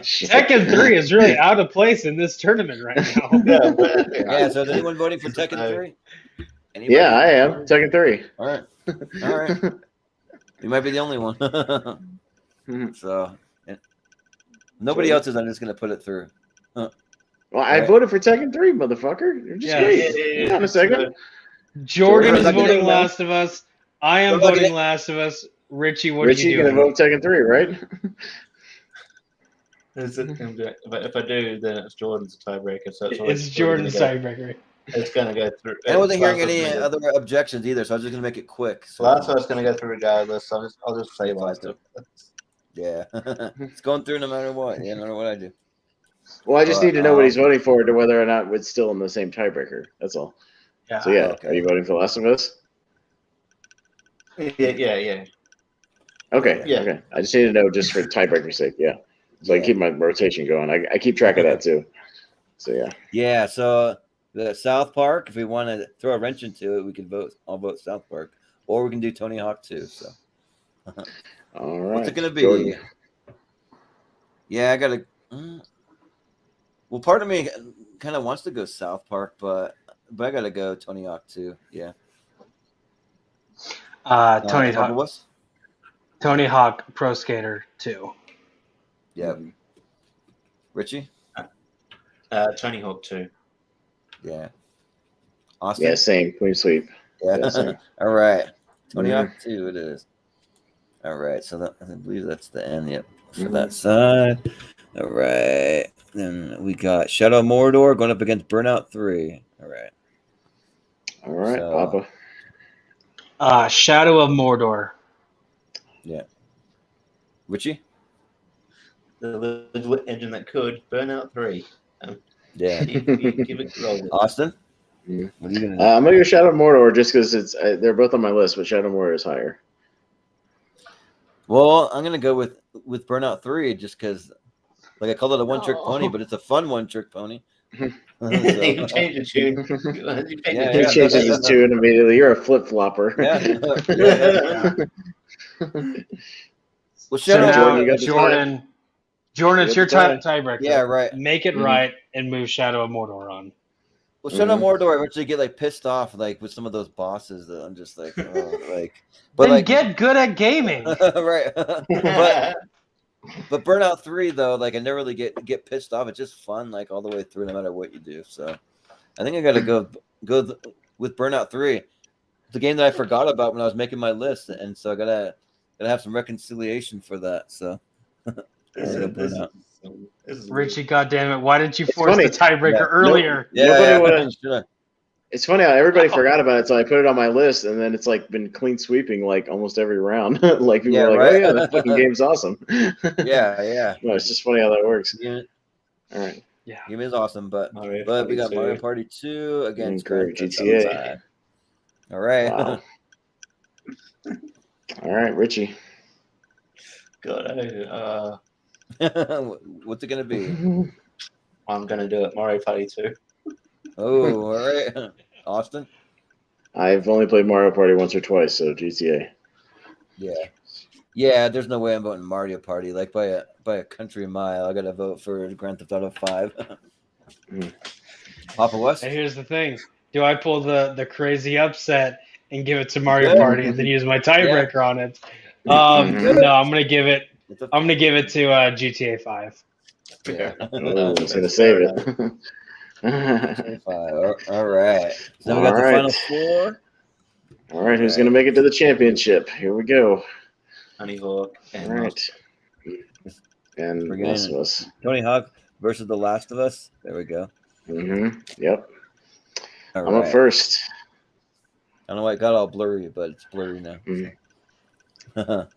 Tekken 3 is really out of place in this tournament right now. Yeah. So is anyone voting for Tekken 3? Anybody? Yeah, I am. Tekken 3. All right. You might be the only one. So nobody else is. I'm just going to put it through. Well, I voted for Tekken 3, motherfucker. You're just great. Hold on a second. Jordan is Jordan, voting Last of Us. I am voting Last of Us. Richie, what are you Richie, doing? gonna vote Tekken 3, right? If I do, then it's Jordan's tiebreaker. So It's Jordan's tiebreaker. It's going to go through. I wasn't hearing any other objections either, so I was just going to make it quick. So. Last one's going to go through regardless. So I'll just say Last of Us. Yeah. It's going through no matter what. Yeah, no matter what I do. Well, I just need to know what he's voting for to whether or not it's still in the same tiebreaker. That's all. Yeah. So, yeah. Okay. Are you voting for Last of Us? Yeah. Okay. Yeah. Okay. I just need to know just for tiebreaker's sake. Yeah. So I keep my rotation going. I keep track of that too. So, yeah. Yeah, so the South Park, if we want to throw a wrench into it, we can vote. I'll vote South Park. Or we can do Tony Hawk too. So. All right. What's it going to be? Jordan. Yeah, I got to. Well, part of me kind of wants to go South Park, but I got to go Tony Hawk too. Yeah. Tony Hawk. Was? Tony Hawk Pro Skater 2. Yeah. Richie? Tony Hawk 2. Yeah. Austin? Yeah, same. Clean sweep. Yeah. same. All right. Tony Hawk 2 it is. All right. So I believe that's the end. Yep. For that side. All right. Then we got Shadow Mordor going up against Burnout 3. All right. All right, So- Papa. Shadow of Mordor. Yeah. Richie? The little engine that could. Burnout 3. Yeah. Give it a roll. Austin? Yeah. What are you going to do? I'm gonna go Shadow of Mordor just because they're both on my list, but Shadow of Mordor is higher. Well, I'm gonna go with Burnout 3 just because, like I called it a one-trick pony, but it's a fun one-trick pony. You changed the tune. You changed Yeah, He the changes his tune immediately. You're a flip flopper. Yeah. Well, So Shadow now, Jordan, you got the Jordan, it's You your got the tiebreaker. Yeah, right. Make it right and move Shadow of Mordor on. Well, Shadow Mordor, I eventually get like pissed off like with some of those bosses that I'm just like, oh, like. But Then like, get good at gaming. right. But Burnout 3 though, like I never really get pissed off. It's just fun, like all the way through, no matter what you do. So I think I gotta go with Burnout 3. It's a game that I forgot about when I was making my list, and so I gotta have some reconciliation for that. So Burnout. Richie, goddammit, why didn't you It's force funny. the tiebreaker earlier? Nobody would've- Sure. It's funny how everybody forgot about it, so I put it on my list, and then it's like been clean sweeping like almost every round. Like people are like, right? "Oh yeah, that fucking game's awesome." Yeah. No, it's just funny how that works. Yeah. All right. Yeah. Game is awesome, but Mario we got Party Mario 2. Party 2 against Great Grand Theft GTA. Auto 5. All right. Wow. All right, Richie. God, What's it gonna be? I'm gonna do it. Mario Party 2. Oh, all right. Austin? I've only played Mario Party once or twice, so GTA. Yeah, there's no way I'm voting Mario Party. Like by a country mile, I gotta vote for Grand Theft Auto 5. Papa West? And here's the thing: do I pull the crazy upset and give it to Mario Good. Party and then use my tiebreaker on it? Good. No, I'm gonna give it. It's a- I'm gonna give it to GTA 5. Yeah. Oh, it's gonna save it. All right. So then we got All the right. final four. All right, who's gonna make it to the championship? Here we go. Honey Hawk. All And right. And We're Last getting- of Us. Tony Hawk versus The Last of Us. There we go. Yep. All I'm right. up first. I don't know why it got all blurry, but it's blurry now. Mhm. What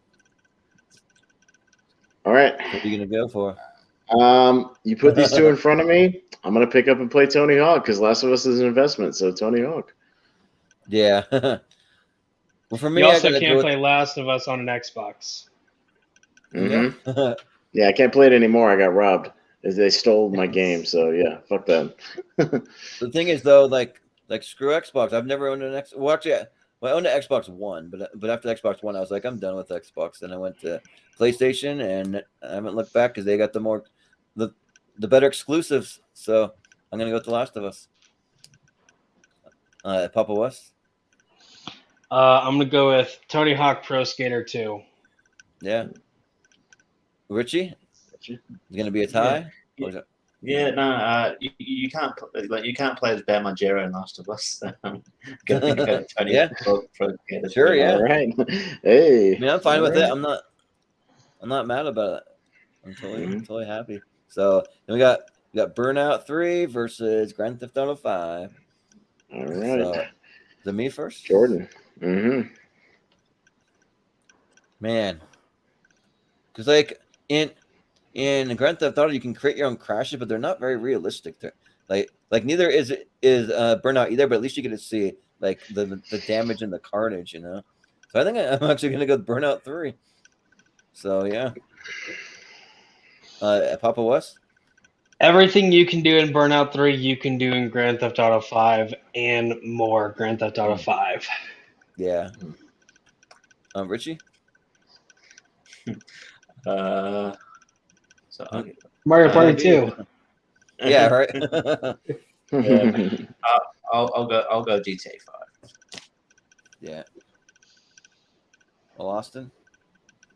All right. are you gonna go for? You put these two in front of me. I'm gonna pick up and play Tony Hawk because Last of Us is an investment. So Tony Hawk. Yeah. Well, for me, You I also gotta can't go play Last of Us on an Xbox. Mhm. with... Yeah, I can't play it anymore. I got robbed. They stole my game. So yeah, fuck them. The thing is, though, like screw Xbox. I've never owned an X. Well, actually, I owned an Xbox One, but after Xbox One, I was like, I'm done with Xbox. Then I went to PlayStation, and I haven't looked back because they got the better exclusives. So I'm gonna go with The Last of Us. Papa West. I'm gonna go with Tony Hawk Pro Skater 2. Yeah. Richie. It's gonna be a tie. Yeah. Or is it- Yeah, no, you can't you can't play as Bear Majero in Last of Us. So I'm gonna go with Tony Yeah. Hawk Pro Skater 2. Sure, yeah. All right. Hey. I mean, I'm fine All with it. right. I'm not mad about it. I'm Mhm. totally happy. So then we got Burnout 3 versus Grand Theft Auto 5. All right. So, is it me first? Jordan. Man, because like in Grand Theft Auto, you can create your own crashes, but they're not very realistic. Like neither is Burnout either. But at least you get to see like the damage and the carnage, you know. So I think I'm actually gonna go with Burnout 3. So yeah. Papa West. Everything you can do in Burnout 3, you can do in Grand Theft Auto 5 and more Grand Theft Auto 5. Yeah. Richie. So Mario Party 2. Yeah, right. I'll go GTA 5. Yeah. Well, Austin.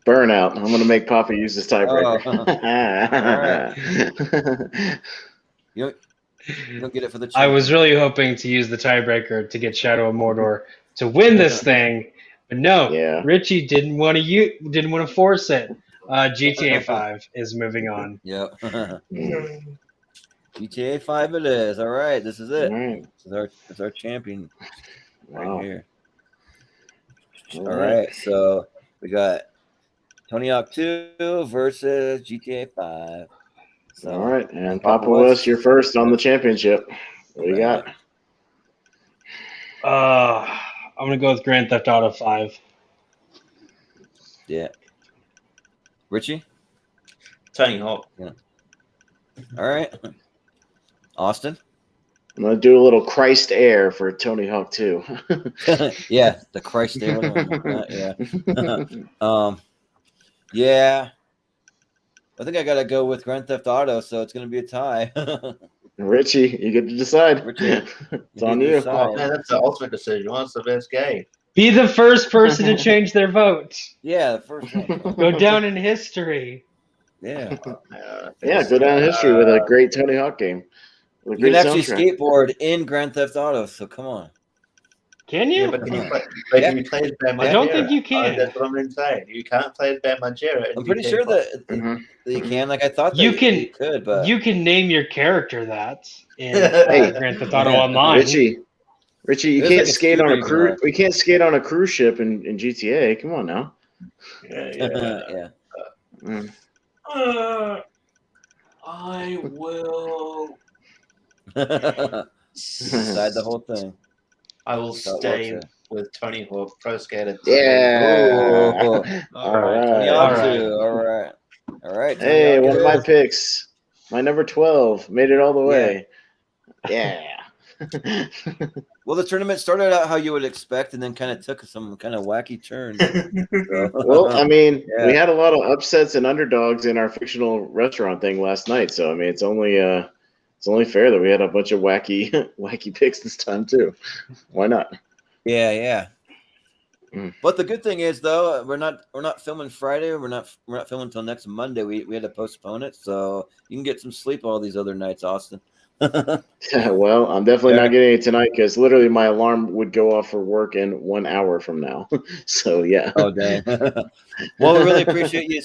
Burnout. I'm gonna make Papa use this tiebreaker. You don't get it for the. I was really hoping to use the tiebreaker to get Shadow of Mordor to win this thing, but no. Yeah. Richie didn't want to force it. GTA 5 is moving on. Yep. GTA 5 it is. All right, this is it. All right. It's our champion Wow. right here. All right, so we got Tony Hawk 2 versus GTA 5. So, All right, and Papa West, you're first on the championship. What do you got? I'm gonna go with Grand Theft Auto 5. Yeah. Richie? Tony Hawk. All right. Austin? I'm gonna do a little Christ Air for Tony Hawk 2. Yeah, the Christ Day. Yeah. Yeah. I think I gotta go with Grand Theft Auto, so it's gonna be a tie. Richie, you get to decide. Richie, It's on you. Oh man, that's the ultimate decision. What's the best game? Be the first person to change their vote. Yeah, the first one. Go down in history. Yeah. Yeah, go down in history with a great Tony Hawk game. With a You can great actually soundtrack. skateboard in Grand Theft Auto, so come on. Can you? Yeah, but can you play as Bam Margera? I don't think you can. That's what I'm saying. You can't play as Bam Margera. I'm pretty sure that you can. Like I thought that You can- you could, but You can name your character that in Hey, Grand Theft Auto yeah. Online. Richie, you There's can't like a skate on a scooter cruise. garage. We can't skate on a cruise ship in GTA. Come on now. yeah. Mm. I will. Decide the whole thing. I will That stay works, with Tony Hawk Pro Skater. Yeah. Ooh. All right. Tony All Hawk right. 2. All right. Tony Hey, Hawk one of it my is. picks. My number 12 made it all the way. Yeah. Well, the tournament started out how you would expect, and then kind of took some kind of wacky turn. Well, I mean, Yeah. we had a lot of upsets and underdogs in our fictional restaurant thing last night, so I mean, it's only fair that we had a bunch of wacky picks this time too. Why not? Yeah. Mm. But the good thing is, though, we're not filming Friday. We're not filming until next Monday. We had to postpone it, so you can get some sleep all these other nights, Austin. Well, I'm definitely not getting it tonight because literally my alarm would go off for work in 1 hour from now. So yeah. Oh dang. Well, we really appreciate you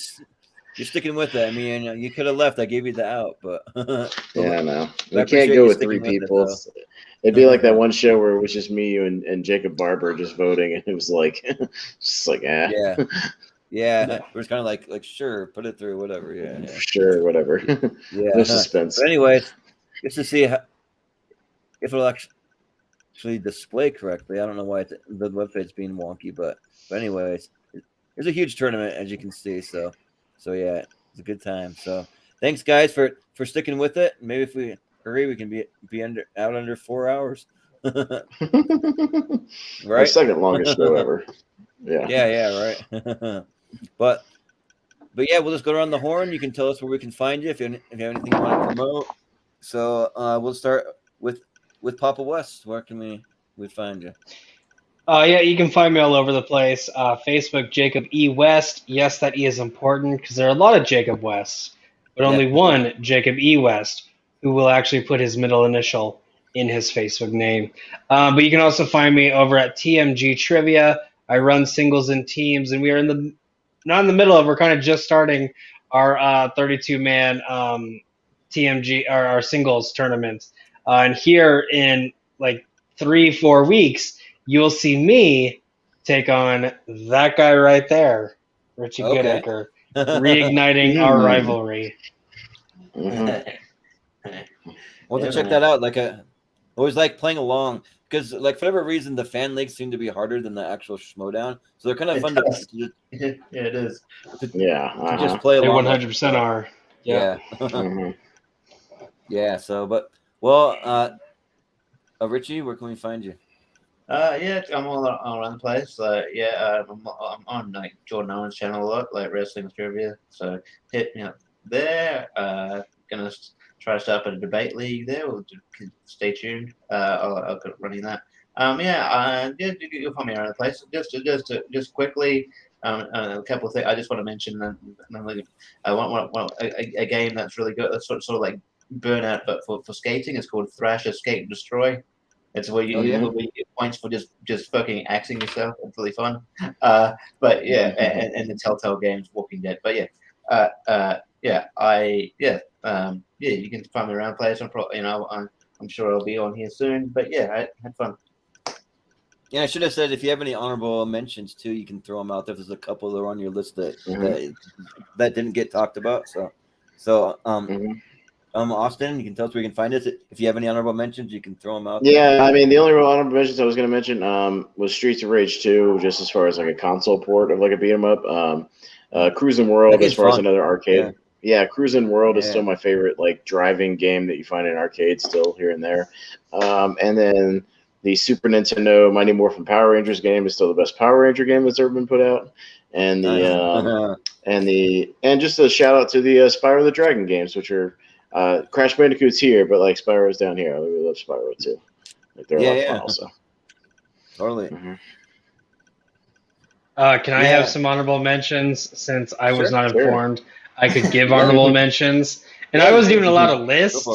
sticking with it. I mean, you could have left. I gave you the out, but Yeah, no, I we appreciate can't go you with sticking 3 with it, people. though. It'd be like that one show where it was just me, you, and Jacob Barber just voting, and it was like, just like, Yeah. We're kind of like sure, put it through, whatever. Yeah. sure, whatever. Yeah. No suspense. But anyways, just to see if it'll actually display correctly. I don't know why the website's being wonky, but anyways, it's a huge tournament as you can see. So yeah, it's a good time. So thanks guys for sticking with it. Maybe if we hurry, we can be under 4 hours. Our Right? second longest show ever. Yeah. Yeah, right. But yeah, we'll just go around the horn. You can tell us where we can find you if you have anything you want to promote. So we'll start with Papa West. Where can we find you? Yeah, you can find me all over the place. Facebook, Jacob E. West. Yes, that E is important because there are a lot of Jacob Wests, but only one Jacob E. West who will actually put his middle initial in his Facebook name. But you can also find me over at TMG Trivia. I run singles and teams, and we are not in the middle of. We're kind of just starting our 32-man TMG or our singles tournament. And here in like 3-4 weeks, you'll see me take on that guy right there, Richie Goodacre, reigniting our rivalry. Mhm. Well, to check that out, I always like playing along because, like, for whatever reason, the fan leagues seem to be harder than the actual Schmodown, so they're kind of fun to Yeah, it is. Yeah. just play They along. 100% are. Yeah. Mhm. Yeah. So, Richie, where can we find you? Yeah, I'm all around the place. I'm on like Jordan Owen's channel a lot, like wrestling trivia. So hit me up there. Gonna try to start up a debate league there. Stay tuned. I'll keep running that. You'll find me around the place. Just quickly, a couple of things. I just want to mention I want a game that's really good. That's sort of like Burnout, but for skating. It's called Thrash Escape and Destroy. It's where you get points for just fucking axing yourself. It's really fun. But yeah, and the Telltale games, Walking Dead. But you can find me around place. I'm sure I'll be on here soon. But yeah, I had fun. Yeah, I should have said if you have any honorable mentions too, you can throw them out there. There's a couple that are on your list that didn't get talked about. Austin, you can tell us where you can find us. If you have any honorable mentions, you can throw them out. Yeah, I mean, the only real honorable mentions I was going to mention was Streets of Rage 2, just as far as like a console port of like a beat 'em up. Cruising World, as far as another arcade. Yeah, Cruising World is still my favorite like driving game that you find in arcades still here and there. And then the Super Nintendo Mighty Morphin Power Rangers game is still the best Power Ranger game that's ever been put out. And the and just a shout out to the Spyro the Dragon games, which are Crash Bandicoot's here, but like Spyro's down here. I really love Spyro too. Like they're a lot of fun also. Totally. Mm-hmm. Can I have some honorable mentions since I was not Sure. informed? I could give honorable mentions, and I wasn't even allowed a list.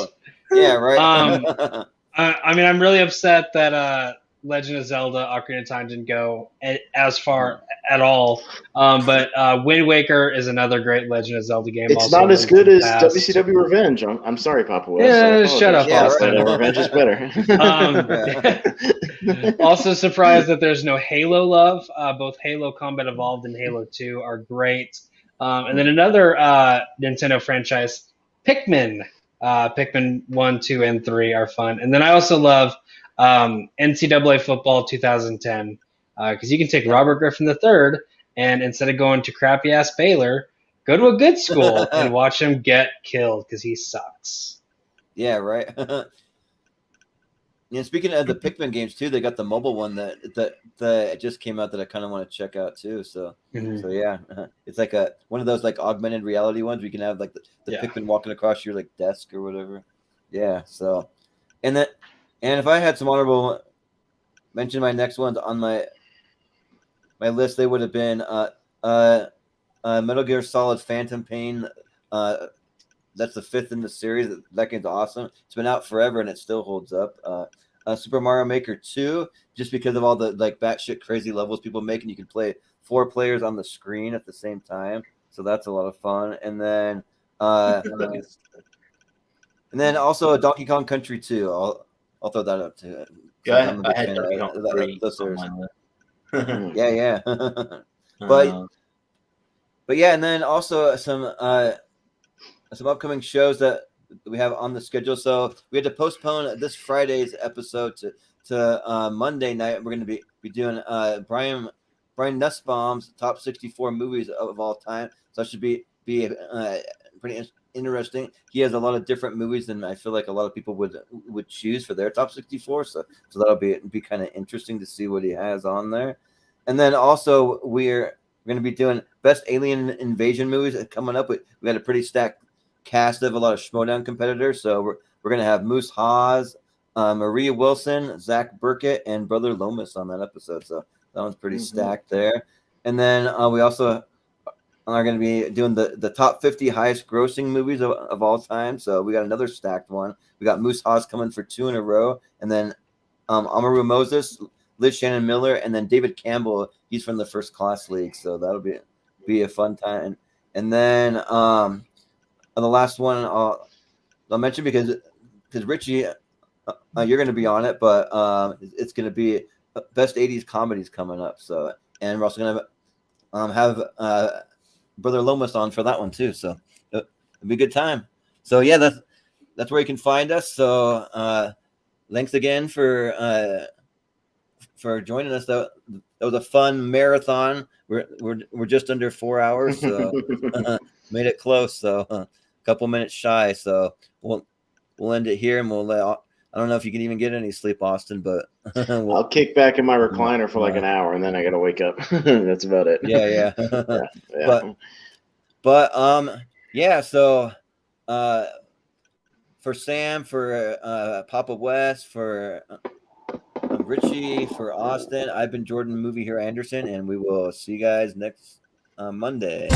Yeah, right. I mean, I'm really upset that Legend of Zelda: Ocarina of Time didn't go as far at all. But Wind Waker is another great Legend of Zelda game. It's also not as linked good to the as past. WCW Revenge. I'm sorry, Papa West. Yeah, shut up, Austin. Revenge is better. Also surprised that there's no Halo love. Both Halo Combat Evolved and Halo 2 are great. And then another Nintendo franchise, Pikmin. Pikmin 1, 2, and 3 are fun. And then I also love NCAA Football 2010 because you can take Robert Griffin III and instead of going to crappy-ass Baylor, go to a good school and watch him get killed because he sucks. Yeah, right. Yeah, speaking of the Pikmin games too, they got the mobile one that just came out that I kind of want to check out too. So, so yeah, it's like one of those like augmented reality ones where you can have like the Pikmin walking across your like desk or whatever. Yeah. So, and if I had some honorable mention, my next ones on my list, they would have been Metal Gear Solid Phantom Pain. That's the 5th in the series. That game's awesome. It's been out forever and it still holds up. Super Mario Maker 2, just because of all the like batshit crazy levels people make, and you can play 4 players on the screen at the same time. So that's a lot of fun. And then also a Donkey Kong Country 2. I'll throw that up too. Yeah, I had Donkey Kong 3 on my list. Yeah. But yeah, and then also some upcoming shows that we have on the schedule. So we had to postpone this Friday's episode to Monday night. We're going to be doing Brian Nussbaum's top 64 movies of all time. So that should be pretty interesting. He has a lot of different movies than I feel like a lot of people would choose for their top 64. So that'll be kind of interesting to see what he has on there. And then also we're going to be doing best alien invasion movies coming up. We got a pretty stacked cast of a lot of Schmoedown competitors. So we're going to have Moose Haas, Maria Wilson, Zach Burkett, and Brother Lomas on that episode. So that one's pretty stacked there. And then we also are going to be doing the top 50 highest grossing movies of all time. So we got another stacked one. We got Moose Haas coming for 2 in a row. And then Amaru Moses, Liz Shannon Miller, and then David Campbell. He's from the First Class League. So that'll be a fun time. And then the last one I'll mention because Richie, you're going to be on it, but it's going to be best 80s comedies coming up. So, and we're also going to have Brother Lomas on for that one too. So it'll be a good time. So yeah, that's where you can find us. So thanks again for joining us. That was a fun marathon. We're just under 4 hours, so made it close. So. Couple minutes shy, so we'll end it here, and we'll let. I don't know if you can even get any sleep, Austin, but I'll kick back in my recliner for like an hour, and then I gotta wake up. That's about it. Yeah. But yeah. So for Sam, for Papa West, for Richie, for Austin, I've been Jordan Movie Hero Anderson, and we will see you guys next Monday.